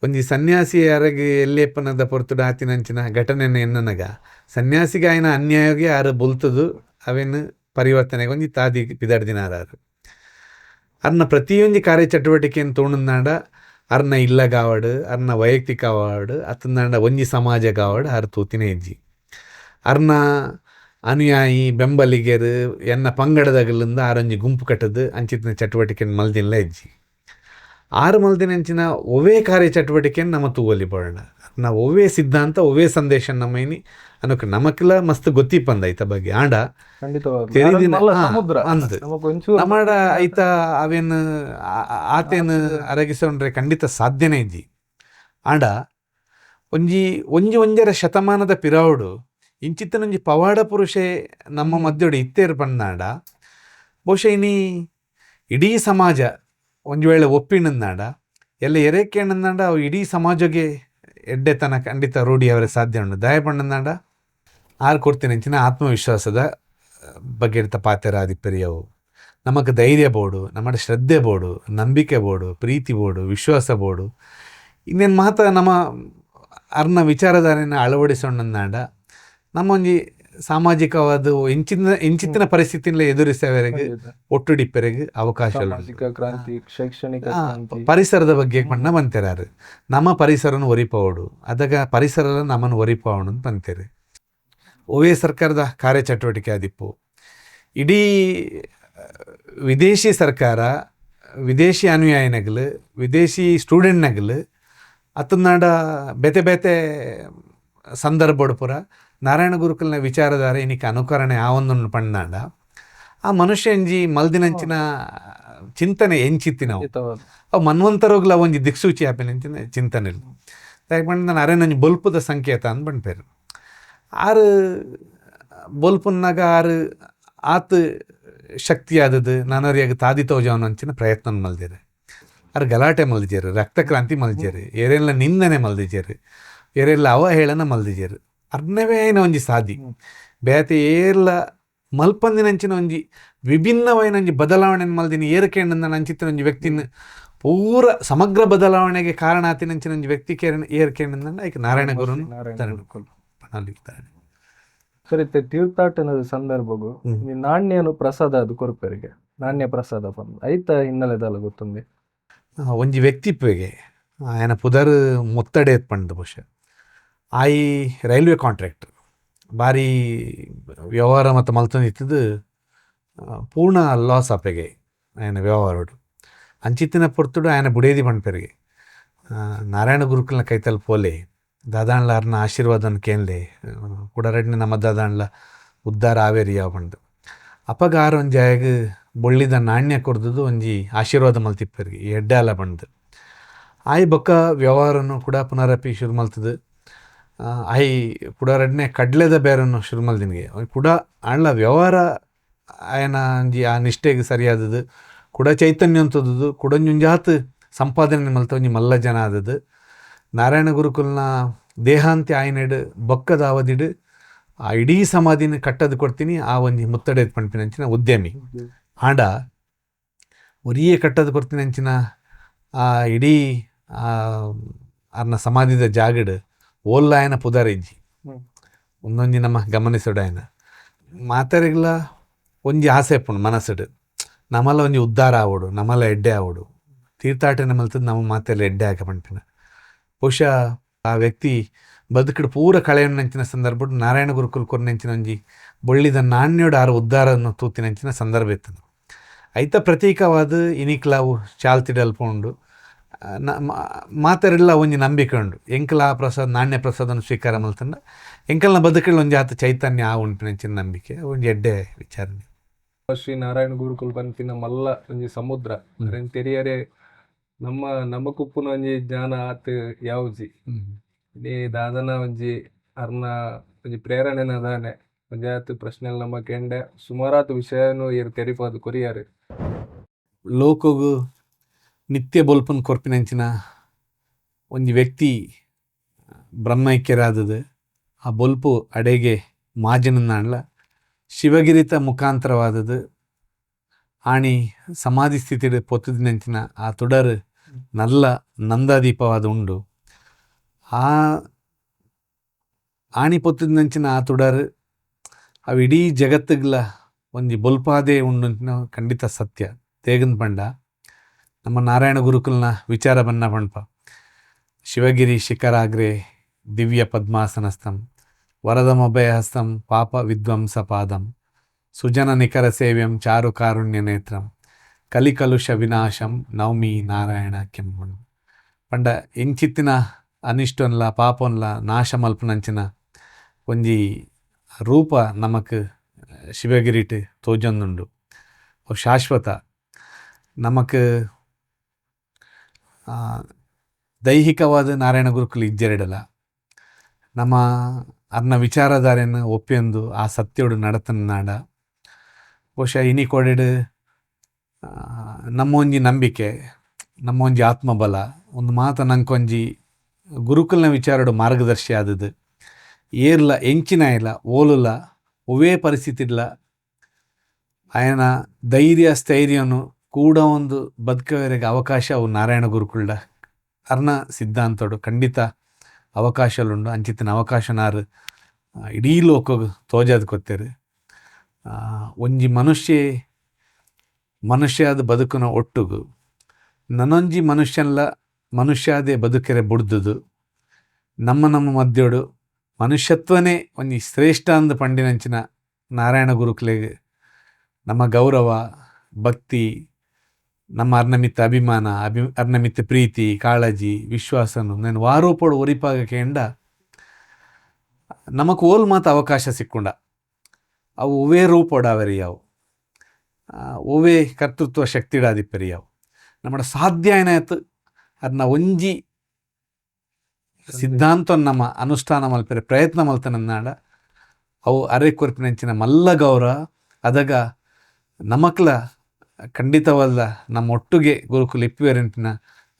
ಒಂಜಿ ಸನ್ಯಾಸಿ ಯಾರಿಗೆ ಎಲ್ಲೇಪ್ಪನದ ಪೊರ್ತುಡು ಆತಿನಂಚಿನ ಘಟನೆನ ಎನ್ನನಗ ಸನ್ಯಾಸಿಗೆ ಆಯ್ನ ಅನ್ಯಾಯಗೆ ಆರು ಬೊಲ್ತದು ಅವೇನು ಪರಿವರ್ತನೆಗೆ ಒಂಜಿ ತಾದಿ ಪಿದಾಡ್ದಿನಾರು ಅರ್ನ ಪ್ರತಿಯೊಂದು ಕಾರ್ಯಚಟುವಟಿಕೆಯನ್ನು ತೋಣನಾಡ ಅರ್ನ ಇಲ್ಲಗಾವಡು ಅರ್ನ ವೈಯಕ್ತಿಕ ಆವಾಡು ಅತ್ತಂದಾಂಡ ಒಂಜಿ ಸಮಾಜಗಾವಡು ಆರು ತೂತಿನ ಹೆಜ್ಜಿ ಅರ್ನ ಅನುಯಾಯಿ ಬೆಂಬಲಿಗೆರು ಎನ್ನ ಪಂಗಡದಾಗಲಿಂದ ಆರೊಂಜಿ ಗುಂಪು ಕಟ್ಟದು ಅಂಚಿತ್ತಿನ ಚಟುವಟಿಕೆಯನ್ನು ಮಲ್ದಿಲ್ಲ ಹೆಜ್ಜಿ ಆರು ಮಲ್ದಿನಂಚಿನ ಒವೇ ಕಾರ್ಯಚಟುವಟಿಕೆಯನ್ನು ನಮ್ಮ ತೂವಲ್ಲಿ ಪಡೋಣ ನಾವು ಒವೇ ಸಿದ್ಧಾಂತ ಒವೇ ಸಂದೇಶ ನಮ್ಮೈನಿ ಅನ್ನೋಕೆ ನಮಕ್ಕೆಲ್ಲ ಮಸ್ತ್ ಗೊತ್ತಿಪ್ಪಂದ ಐತ ಬಗ್ಗೆ ಆಂಡ ನಮ್ಮಡ ಐತ ಅವೇನು ಆತೇನು ಅರಗಿಸೋಣ್ರೆ ಖಂಡಿತ ಸಾಧ್ಯನೇ ಇದ್ದಿ ಆಂಡ ಒಂಜರ ಶತಮಾನದ ಪಿರಾವುಡು ಇಂಚಿತ್ತನೊಂಜಿ ಪವಾಡ ಪುರುಷೆ ನಮ್ಮ ಮಧ್ಯೊಡು ಇತ್ತೇರು ಪಂದಾಂಡ ಬಹುಶಃ ಇನಿ ಇಡೀ ಸಮಾಜ ಒಂದು ವೇಳೆ ಒಪ್ಪಿಣಂದಾಂಡ ಎಲ್ಲ ಎರೇಕೇಣಂದಾಂಡ ಅವು ಇಡೀ ಸಮಾಜಗೆ ಎಡ್ಡೆತನ ಖಂಡಿತ ರೂಢಿ ಅವರಿಗೆ ಸಾಧ್ಯ ಉಂಡು ದಯ ಪಣ್ಣಂದಾಂಡ ಆರು ಕೊಡ್ತೀನಿ ಅಂಚಿನ ಆತ್ಮವಿಶ್ವಾಸದ ಬಗ್ಗೆ ಇರ್ತ ಪಾತೆರ ಆದಿಪ್ಪೆರಿಯವು ನಮಗೆ ಧೈರ್ಯ ಬೋಡು ನಮ್ಮ ಶ್ರದ್ಧೆ ಬೋಡು ನಂಬಿಕೆ ಬೋಡು ಪ್ರೀತಿ ಬೋಡು ವಿಶ್ವಾಸ ಬೋಡು ಇನ್ನೇನು ಮಾತ ನಮ್ಮ ಅರ್ನ ವಿಚಾರಧಾರೆನ ಅಳವಡಿಸೋಣಂದಾಂಡ ನಮ್ಮೊಂಜಿ ಸಾಮಾಜಿಕವಾದ ಇಂಚಿತ್ತಿನ ಪರಿಸ್ಥಿತಿನ ಎದುರಿಸೋವರೆಗೆ ಒಟ್ಟುಡಿಪ್ಪೆರೆಗೆ ಅವಕಾಶ ಕ್ರಾಂತಿ ಶೈಕ್ಷಣಿಕ ಪರಿಸರದ ಬಗ್ಗೆ ಪಣ್ಣ ಬಂತೇರಾರು ನಮ್ಮ ಪರಿಸರನ ಒರಿಪವಡು ಅದಾಗ ಪರಿಸರ ನಮ್ಮನ್ನು ಒರಿಪವಡು ಅಂತ ಬಂತೇರಿ ಒವೇ ಸರ್ಕಾರದ ಕಾರ್ಯಚಟುವಟಿಕೆ ಆದಿಪ್ಪು ಇಡೀ ವಿದೇಶಿ ಸರ್ಕಾರ ವಿದೇಶಿ ಅನುಯಾಯಿನಗಳು ವಿದೇಶಿ ಸ್ಟೂಡೆಂಟ್ನಗಳು ಅತ್ತನಾಡ ಬೇತೆ ಬೇತೆ ಸಂದರ್ಭಡು ಪುರ ನಾರಾಯಣ ಗುರುಕುಲ್ನ ವಿಚಾರಧಾರೆ ಇನ್ನಿಕ್ಕೆ ಅನುಕರಣೆ ಆವೊಂದನ್ನು ಪಣ್ಣಾಂಡ ಆ ಮನುಷ್ಯ ಎಂಜಿ ಮಲ್ದಿನಂಚಿನ ಚಿಂತನೆ ಎಂಚಿತ್ತಿನವು ಅವು ಮನ್ವಂತರೋಗ್ಲ ಒಂಜಿ ದಿಕ್ಸೂಚಿ ಆಪಿನಂಚಿನ ಚಿಂತನೆ ಯಾಕೆ ಪಂಡ ನಾನು ಅರೆನೊಂಜಿ ಬೊಲ್ಪದ ಸಂಕೇತ ಅಂದ್ ಪಂಡ್ಪೇರು ಆರು ಬೊಲ್ಪನ್ನಾಗ ಆರು ಆತು ಶಕ್ತಿ ಆದದ್ದು ನಾನರಿಯಾಗ ತಾದಿ ತೋಜವನು ಅಂಚಿನ ಪ್ರಯತ್ನ ಮಲ್ದಿರು ಆರು ಗಲಾಟೆ ಮಲ್ದಿಜರು ರಕ್ತಕ್ರಾಂತಿ ಮಲ್ದಿರು ಏರೆಲ್ಲ ನಿಂದನೆ ಮಲ್ದಿಜರು ಏರೆಲ್ಲ ಅವಹೇಳನ ಮಲ್ದಿಜರು ಅರ್ನವೇ ಐನ ಒಂಜಿ ಸಾಧಿ ಬೇತೆ ಏರ್ಲ ಮಲ್ಪಂದಿನಂಚಿನ ಒಂಜಿ ವಿಭಿನ್ನವಾಯಿನ ಒಂಜಿ ಬದಲಾವಣೆ ಮಲ್ದಿನ ಏರ್ಕೆಂಡ ಅಂಚಿತ್ತಿನ ಒಂಜಿ ವ್ಯಕ್ತಿನ ಪೂರ ಸಮಗ್ರ ಬದಲಾವಣೆಗೆ ಕಾರಣ ಆತಿನಂಚಿನ ಒಂಜಿ ವ್ಯಕ್ತಿ ಏರ್ಕೆಂಡ ಐಕೆ ನಾರಾಯಣ ಗುರುನು ಸರಿ ತೀರ್ಥಾಟನದ ಸಂದರ್ಭಗೂ ನಾಣ್ಯನು ಪ್ರಸಾದ ಅದು ಕೊರಪೆರಿಗೆ ನಾಣ್ಯ ಪ್ರಸಾದ ಬಂದು ಐತ ಹಿನ್ನೆಲೆದಲ್ಲ ಗೊತ್ತುಂದಿ ಒಂಜಿ ವ್ಯಕ್ತಿತ್ವಗೆ ఆయన ಪುದರ್ ಮುತ್ತಡೆ ಪಂಡ್ ಬಹುಶಃ ಆಯಿ ರೈಲ್ವೆ ಕಾಂಟ್ರಾಕ್ಟರ್ ಭಾರಿ ವ್ಯವಹಾರ ಮತ್ತು ಮಲ್ತಂದಿತ್ತದು ಪೂರ್ಣ ಲಾಸ್ ಆಪೆಗೆ ఆయన ವ್ಯವಹಾರಡು ಅಂಚಿತ್ತಿನ ಪೊರ್ತುಡು ఆయన ಬುಡೇದಿ ಪಂಡ್ಪೆರಿಗೆ ನಾರಾಯಣ ಗುರುಕುಲ್ನ ಕೈತಲ್ ಪೋಲೆ ದಾದಾಣ್ಲ ಅರ್ನ ಆಶೀರ್ವಾದನ ಕೇಂದ್ಲೆ ಕುಡರಡ್ನೆ ನಮ್ಮ ದಾದಾಣ್ಲ ಉದ್ಧಾರ ಆವೇರಿಯ ಪಂಡು ಅಪಗ ಆರು ಒಂಜಿ ಆಯಗ ಬೊಳ್ಳಿದ ನಾಣ್ಯ ಕೊರ್ದದು ಒಂಜಿ ಆಶೀರ್ವಾದ ಮಲ್ತಿಪ್ಪರಿಗೆ ಎಡ್ಡೆ ಅಲ್ಲ ಪಂಡು ಆಯ್ ಬೊಕ್ಕ ವ್ಯವಹಾರನು ಕೂಡ ಪುನರಪಿ ಶುರು ಮಲ್ತದು ಆಯ್ ಕುಡರಡ್ನೆ ಕಡ್ಲೆದ ಬೇರನ್ನು ಶುರು ಮಲ್ದಿನಿಗೆ ಕೂಡ ಆಣ್ಲ ವ್ಯವಹಾರ ಆಯನ ಒಂಜಿ ಆ ನಿಷ್ಠೆಗೆ ಸರಿಯಾದದು ಕೂಡ ಚೈತನ್ಯ ಅಂತದ್ದು ಕುಡೊಂಜುಂಜಾತ್ ಸಂಪಾದನೆ ಮಲ್ತ ಒಂಜಿ ಮಲ್ಲ ಜನ ಆದದ್ದು ನಾರಾಯಣ ಗುರುಕುಲ್ನ ದೇಹಾಂತ್ಯ ಆಯ್ನೆಡು ಬೊಕ್ಕದ ಅವಧಿಡು ಆ ಇಡೀ ಸಮಾಧಿನ ಕಟ್ಟದು ಕೊಡ್ತೀನಿ ಆ ಒಂಜಿ ಮುತ್ತಡೆ ಪಂಪಿನಂಚಿನ ಉದ್ಯಮಿ ಆಂಡ ಒರಿಯೇ ಕಟ್ಟದು ಕೊಡ್ತೀನಿ ಅಂಚಿನ ಆ ಇಡೀ ಅರ್ನ ಸಮಾಧಿದ ಜಾಗಡು ಓಲ್ಲ ಆಯನ ಪುದಾರ ಇಜ್ಜಿ ಒಂದೊಂಜಿ ನಮ್ಮ ಗಮನಿಸೋಡು ಆಯನ ಮಾತಾರಿಗ್ಲ ಒಂಜಿ ಆಸೆ ಪುಣ್ ಮನಸ್ಸುಡು ನಮ್ಮಲ್ಲ ಒಂಜಿ ಉದ್ಧಾರ ಆವೋಡು ನಮ್ಮಲ್ಲ ಎಡ್ಡೆ ಆವೋಡು ತೀರ್ಥಾಟನೆ ಮಲ್ತದ್ದು ನಮ್ಮ ಮಾತೆಲ್ಲ ಎಡ್ಡೆ ಆಕ ಪಂಪಿನ ಬಹುಶಃ ಆ ವ್ಯಕ್ತಿ ಬದುಕಿಡು ಪೂರ ಕಳೆಯೊಂದಿನ ಸಂದರ್ಭ ನಾರಾಯಣ ಗುರುಕುಲ್ ಕೊರ್ನೆಂಚಿನ ಒಂಜಿ ಬೊಳ್ಳಿದ ನಾಣ್ಯೋಡು ಆರು ಉದ್ಧಾರನ್ನು ತೂತಿನಂಚಿನ ಸಂದರ್ಭ ಇತ್ತು ಐತ ಪ್ರತೀಕವಾದ ಇನಿಕ್ಲಾವು ಚಾಲ್ತಿಡಲ್ಪುಂಡು ಮಾತಾರೆಲ್ಲ ಒಂಜಿ ನಂಬಿಕೆ ಉಂಡು ಎಂಕಲ ಆ ಪ್ರಸಾದ ನಾಣ್ಯ ಪ್ರಸಾದನ ಸ್ವೀಕಾರ ಮಲ್ತಂಡ ಎಂಕಲ್ನ ಬದುಕಲ್ಲಿ ಒಂಜಿ ಆತ ಚೈತನ್ಯ ಆ ಉಂಟಿನಂಚಿನ ನಂಬಿಕೆ ಒಂಜಿ ಎಡ್ಡೆ ವಿಚಾರಣೆ. ಶ್ರೀ ನಾರಾಯಣ ಗುರುಕುಲ್ ಪನ್ಪಿನ ಮಲ್ಲ ಒಂಜಿ ಸಮುದ್ರ ಅರೆನ್ ತೆರಿಯರೆ ನಮಕುಪ್ಪುನ ಒಂಜಿ ಜ್ಞಾನ ಆತ್ ಯಾವುಜಿ ಇಡೀ ದಾದನ ಒಂಜಿ ಅರ್ನ ಒಂಜಿ ಪ್ರೇರಣೆನ ದಾನೆ ಒಂಜಾತ್ ಪ್ರಶ್ನೆಲ್ ನಮ ಕೆಂಡೆ ಸುಮಾರಾತ್ ವಿಷಯನು ಇರ್ ತೆರಿಪಾದ್ ಕೊರಿಯಾರು. ಲೋಕಗು ನಿತ್ಯ ಬೊಲ್ಪನ್ ಕೊರ್ಪಿನಂಚಿನ ಒಂಜಿ ವ್ಯಕ್ತಿ ಬ್ರಹ್ಮೈಕ್ಯರಾದದು ಆ ಬೊಲ್ಪು ಅಡೆಗೆ ಮಾಜನನ್ನಾಂಡ್ಲ ಶಿವಗಿರಿತ ಮುಖಾಂತರವಾದದ್ದು ಆಣಿ ಸಮಾಧಿ ಸ್ಥಿತಿಡ್ ಪೊತ್ತುದಿನಂಚಿನ ಆ ತುಡರ್ ನಲ್ಲ ನಂದಾದೀಪವಾದ ಉಂಡು. ಆ ಆಣಿ ಪೊತ್ತುದಿನಂಚಿನ ಆ ತುಡರ್ ಅವು ಇಡೀ ಜಗತ್ತಿಗ್ಲ ಒಂಜಿ ಬೊಲ್ಪಾದೇ ಉಂಡು ಖಂಡಿತ ಸತ್ಯ. ತೇಗನ್ ಪಂಡ ನಮ್ಮ ನಾರಾಯಣ ಗುರುಕುಲ್ನ ವಿಚಾರ ಬನ್ನ ಪಂಪ ಶಿವಗಿರಿ ಶಿಖರಾಗ್ರೆ ದಿವ್ಯ ಪದ್ಮಾಸನಸ್ಥಂ ವರದಮಭಯಹಸ್ತಂ ಪಾಪ ವಿದ್ವಂಸ ಪಾದಂ ಸುಜನ ನಿಖರ ಸೇವ್ಯಂ ಚಾರು ಕಾರುಣ್ಯ ನೇತ್ರಂ ಕಲಿಕಲುಷ ವಿನಾಶಂ ನವಮಿ ನಾರಾಯಣ ಕೆಂಪುಣ್ ಪಂಡ ಎಂಚಿತ್ತಿನ ಅನಿಷ್ಟೊನ್ಲ ಪಾಪೊನ್ಲ ನಾಶ ಮಲ್ಪನಂಚಿನ ಒಂಜಿ ರೂಪ ನಮಕ್ ಶಿವಗಿರಿಟ್ ತೋಜೊಂದುಂಡು. ಅವು ಶಾಶ್ವತ. ನಮಕ್ ದೈಹಿಕವಾದ ನಾರಾಯಣ ಗುರುಕುಲ್ ಇಜ್ಜೆರಡಲ ನಮ್ಮ ಅರ್ನ ವಿಚಾರಧಾರೆಯನ್ನು ಒಪ್ಪಿಯೊಂದು ಆ ಸತ್ಯೋಡು ನಡತನ ನಾಡ ಬಹುಶಃ ಇನಿ ಕೊಡೆಡ್ ನಮ್ಮ ಒಂಜಿ ನಂಬಿಕೆ ನಮ್ಮ ಒಂಜಿ ಆತ್ಮಬಲ ಒಂದು ಮಾತ ನಂಕೊಂಜಿ ಗುರುಕುಲ್ನ ವಿಚಾರಡು ಮಾರ್ಗದರ್ಶಿ ಆದದ್ದು ಏರ್ಲ ಎಂಚಿನ ಇಲ್ಲ ಓಲುಲ ಒವೇ ಪರಿಸ್ಥಿತಿಡ್ಲ ಆಯನ ಧೈರ್ಯ ಸ್ಥೈರ್ಯನು ಕೂಡ ಒಂದು ಬದುಕವರೆಗೆ ಅವಕಾಶ ಅವು ನಾರಾಯಣ ಗುರುಕುಲ್ಡ ಅರ್ನ ಸಿದ್ಧಾಂತೋಡು ಖಂಡಿತ ಅವಕಾಶಲುಂಡು. ಅಂಚಿತ್ತಿನ ಅವಕಾಶನಾರು ಇಡೀ ಲೋಕಗ್ ತೋಜಾದ್ ಕೊತ್ತೇರು. ಒಂಜಿ ಮನುಷ್ಯದ ಬದುಕುನ ಒಟ್ಟುಗು ನನೊಂಜಿ ಮನುಷ್ಯದೇ ಬದುಕೆರೆ ಬುಡ್ದುದು ನಮ್ಮ ಮಧ್ಯೋಡು ಮನುಷ್ಯತ್ವನೇ ಒಂಜಿ ಶ್ರೇಷ್ಠ ಅಂದು ಪಂಡಿನಂಚಿನ ನಾರಾಯಣ ಗುರುಕುಲೆಗ್ ನಮ್ಮ ಗೌರವ ಭಕ್ತಿ ನಮ್ಮ ಅರ್ನಮಿತ್ತ ಅಭಿಮಾನ ಅರ್ನಮಿತ್ತ ಪ್ರೀತಿ ಕಾಳಜಿ ವಿಶ್ವಾಸನು ನಾನು ವಾರೂಪೋಡು ಒರಿಪಾಗ ಕೇಂಡ ನಮಕ್ ಓಲ್ ಮಾತ ಅವಕಾಶ ಸಿಕ್ಕುಂಡ ಅವು ಒವೇ ರೂಪೋಡಾವರಿಯಾವು ಒವೇ ಕರ್ತೃತ್ವ ಶಕ್ತಿಡಾದಿಪ್ಪರಿಯಾವು ನಮ್ಮ ಸಾಧ್ಯ ಏನಾಯ್ತು ಅದನ್ನ ಒಂಜಿ ಸಿದ್ಧಾಂತ ನಮ್ಮ ಅನುಷ್ಠಾನ ಮಲ್ಪರೆ ಪ್ರಯತ್ನ ಮಲ್ತನನ್ನಾಡ ಅವು ಅರೆ ಕೊರ್ಪಿನಂಚಿನ ಮಲ್ಲ ಗೌರವ ಅದಾಗ ನಮಕ್ಲ ಖಂಡಿತವಲ್ಲ ನಮ್ಮ ಒಟ್ಟುಗೆ ಗುರುಕುಲ ಇಪ್ಪುವೆರೆಂಪಿನ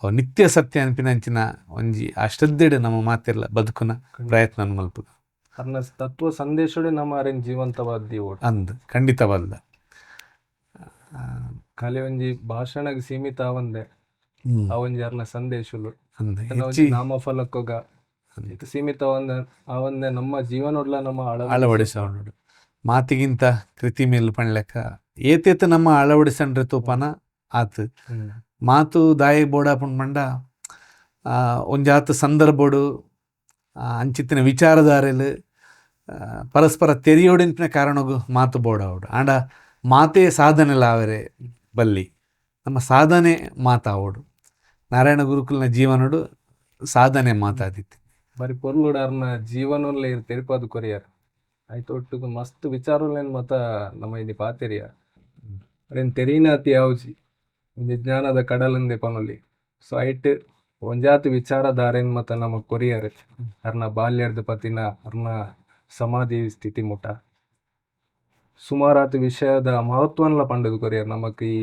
ಅವು ನಿತ್ಯ ಸತ್ಯ ಅನ್ಪಿನಂಚಿನ ಒಂಜಿ ಆ ಶ್ರದ್ಧೆಡು ನಮ್ಮ ಮಾತೆಲ್ಲ ಬದುಕುನ ಪ್ರಯತ್ನ ಮಲ್ಪುಗ ಅರ್ನ ತತ್ವ ಸಂದೇಶಡೆ ನಮ್ಮ ಅರೆನ್ ಜೀವಂತವಾದಿ ಅಂದ್ ಖಂಡಿತವಲ್ಲ ಖಾಲಿ ಒಂಜಿ ಭಾಷಣಗ್ ಸೀಮಿತ ಆವಂದೆ ಅವೊಂಜಿ ಅರ್ನ ಸಂದೇಶಲು ಅಂದ್ ನಾಮಫಲಕ್ಕೊಗ ಸೀಮಿತ ಆವಂದೆ ನಮ್ಮ ಜೀವನೊಡ್ಲ ನಮ್ಮ ಅಳವಡಿಸೋಡು ಮಾತಿಗಿಂತ ಕೃತಿ ಮೇಲ್ ಪಣ್ಲೆಕ್ಕ ಏತೇತ ನಮ್ಮ ಅಳವಡಿಸಂಡ್ರೆ ತೂಪನ ಆತು ಮಾತು ದಾಯಿ ಬೋಡಾಪುಂಡ್ ಪಂಡ ಒಂಜಾತು ಸಂದರ್ಭಡು ಅಂಚಿತ್ತಿನ ವಿಚಾರಧಾರೆಲು ಪರಸ್ಪರ ತೆರಿಯೋಡಿನ ಕಾರಣಗೂ ಮಾತು ಬೋಡಾವುಡು ಆಂಡ ಮಾತೇ ಸಾಧನೆಲ ಆವರೆ ಬಲ್ಲಿ ನಮ್ಮ ಸಾಧನೆ ಮಾತಾವೋಡು ನಾರಾಯಣ ಗುರುಕುಲ್ನ ಜೀವನಡು ಸಾಧನೆ ಮಾತಾದಿತ್ತು ಬರೀ ಪೊರ್ಲುಡಾರ್ನ ಜೀವನಲ್ಲೇ ತೆರಿಪಾದು ಕೊರಿಯಾರ ಆಯ್ತು ಒಟ್ಟು ಮಸ್ತ್ ವಿಚಾರಲೇನ್ ಮತ ನಮ್ಮ ಇಲ್ಲಿ ಪಾತೆರಿಯ ಅರೇನ್ ತೆರೀನಾತಿ ಯಾವ್ಜಿ ಒಂದು ಜ್ಞಾನದ ಕಡಲಂದೆ ಪನೊಲಿ ಸೊ ಐಟ್ ಒಂಜಾತು ವಿಚಾರಧಾರೆನ್ ಮತ ನಮ್ಮ ಕೊರಿಯಾರ ಅರ್ನ ಬಾಲ್ಯದ ಪತಿನ ಅರ್ನ ಸಮಾಧಿ ಸ್ಥಿತಿ ಮುಟ ಸುಮಾರಾತು ವಿಷಯದ ಮಹತ್ವನ್ಲ ಪಂಡದು ಕೊರಿಯಾರ ನಮಕ್ ಈ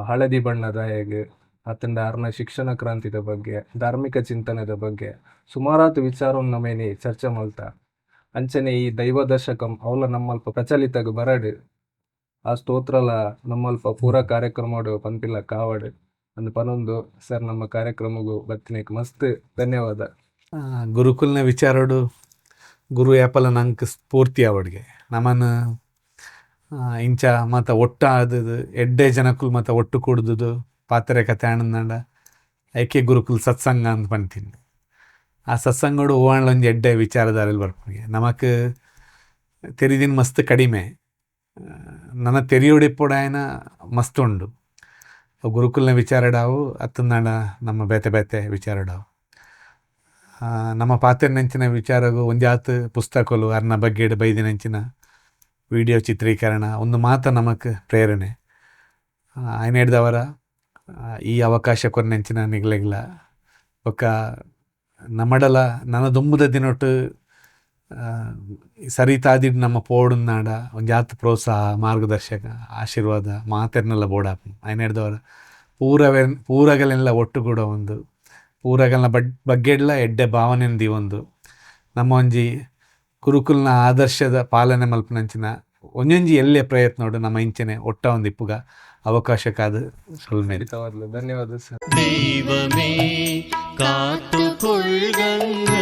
ಹಳದಿ ಬಣ್ಣದ ಹೇಗೆ ಅತ್ತಂಡ ಅರ್ನ ಶಿಕ್ಷಣ ಕ್ರಾಂತಿದ ಬಗ್ಗೆ ಧಾರ್ಮಿಕ ಚಿಂತನೆದ ಬಗ್ಗೆ ಸುಮಾರಾತು ವಿಚಾರವನ್ನು ನಮೇನಿ ಚರ್ಚೆ ಮಲ್ತ ಅಂಚನೆ ಈ ದೈವ ದಶಕಂ ಅವಲ ನಮ್ಮಲ್ಪ ಪ್ರಚಲಿತಗ ಬರಡ್ ಆ ಸ್ತೋತ್ರಲ ನಮ್ಮಲ್ಪ ಪೂರ ಕಾರ್ಯಕ್ರಮಡು ಪನ್ಪಿಲ್ಲ ಕಾವಡ್ ಅಂದ್ ಪನೊಂದು ಸರ್ ನಮ್ಮ ಕಾರ್ಯಕ್ರಮಗೂ ಬರ್ತಿನೇಕ್ ಮಸ್ತ್ ಧನ್ಯವಾದ. ಗುರುಕುಲ್ನ ವಿಚಾರಡು ಗುರು ಆ್ಯಪಲ ನಂಗೆ ಸ್ಫೂರ್ತಿ ಅವಡ್ಗೆ ನಮ್ಮನ್ನು ಇಂಚ ಮತ ಒಟ್ಟ ಆದದು ಎಡ್ಡೆ ಜನಕ್ಕುಲ್ ಮತ ಒಟ್ಟು ಕೂಡ್ದು ಪಾತ್ರೆ ಕತೆ ಆನಂದ ಐಕೆ ಗುರುಕುಲ್ ಸತ್ಸಂಗ ಅಂತ ಪಂತೀನಿ ಆ ಸತ್ಸಂಗೋಡು ಹೂವಾಣ್ಲ ಒಂದು ಎಡ್ಡೆ ವಿಚಾರಧಾರೆಯಲ್ಲಿ ಬರ್ಪುಗೆ ನಮಕ್ ತೆರಿದಿನ ಮಸ್ತ್ ಕಡಿಮೆ ನನ್ನ ತೆರಿಯೋಡಿಪ್ಪುಡಾಯನ ಮಸ್ತ್ ಉಂಡು ಗುರುಕುಲ್ನ ವಿಚಾರಡಾವು ಅತ್ತಂದಾಂಡ ನಮ್ಮ ಬೇತೆ ಬೇತೆ ವಿಚಾರಡಾವು ನಮ್ಮ ಪಾತ್ರೆ ನೆಂಚಿನ ವಿಚಾರಗೂ ಒಂಜಾತ್ ಪುಸ್ತಕಲು ಅರ್ನ ಬಗ್ಗೆಡ್ ಬೈದಿನಂಚಿನ ವಿಡಿಯೋ ಚಿತ್ರೀಕರಣ ಒಂದು ಮಾತ ನಮಕ್ ಪ್ರೇರಣೆ. ఆయన ಹಿಡ್ದವರ ಈ ಅವಕಾಶ ಕೊರ್ನೆಂಚಿನ ನಿಗ್ಲೆಗ್ಲ ಬೊಕ್ಕ ನಮ್ಮಡಲ ನನ್ನ ದುಂಬುದ ದಿನೊಟ್ಟು ಸರಿತಾದಿಡ್ ನಮ್ಮ ಪೋಡುನ್ನಾಡ ಒಂಜಾತ್ ಪ್ರೋತ್ಸಾಹ ಮಾರ್ಗದರ್ಶಕ ಆಶೀರ್ವಾದ ಮಾತೆರ್ನೆಲ್ಲ ಬೋಡಾಪು. ఆయన ಹಿಡ್ದವರ ಪೂರಗಲೆಲ್ಲ ಒಟ್ಟುಗೂಡ ಒಂದು ಪೂರಗಲ್ನ ಬಗ್ಗೆಡ್ಲ ಎಡ್ಡೆ ಭಾವನೆಂದಿ ಒಂದು ನಮ್ಮ ಒಂಜಿ ಕುರುಕುಲ್ನ ಆದರ್ಶದ ಪಾಲನೆ ಮಲ್ಪನಂಚಿನ ಒಂಜೊಂಜಿ ಎಲ್ಲೆ ಪ್ರಯತ್ನೋಡು ನಮ್ಮ ಇಂಚನೆ ಒಟ್ಟ ಒಂದು ಇಪ್ಪುಗ ಅವಕಾಶಕ್ಕಾದ ಸೊಲ್ಮೇಲೆ ಧನ್ಯವಾದ ಸರ್. தெய்வமே காத்துக்கொள்கங்கள்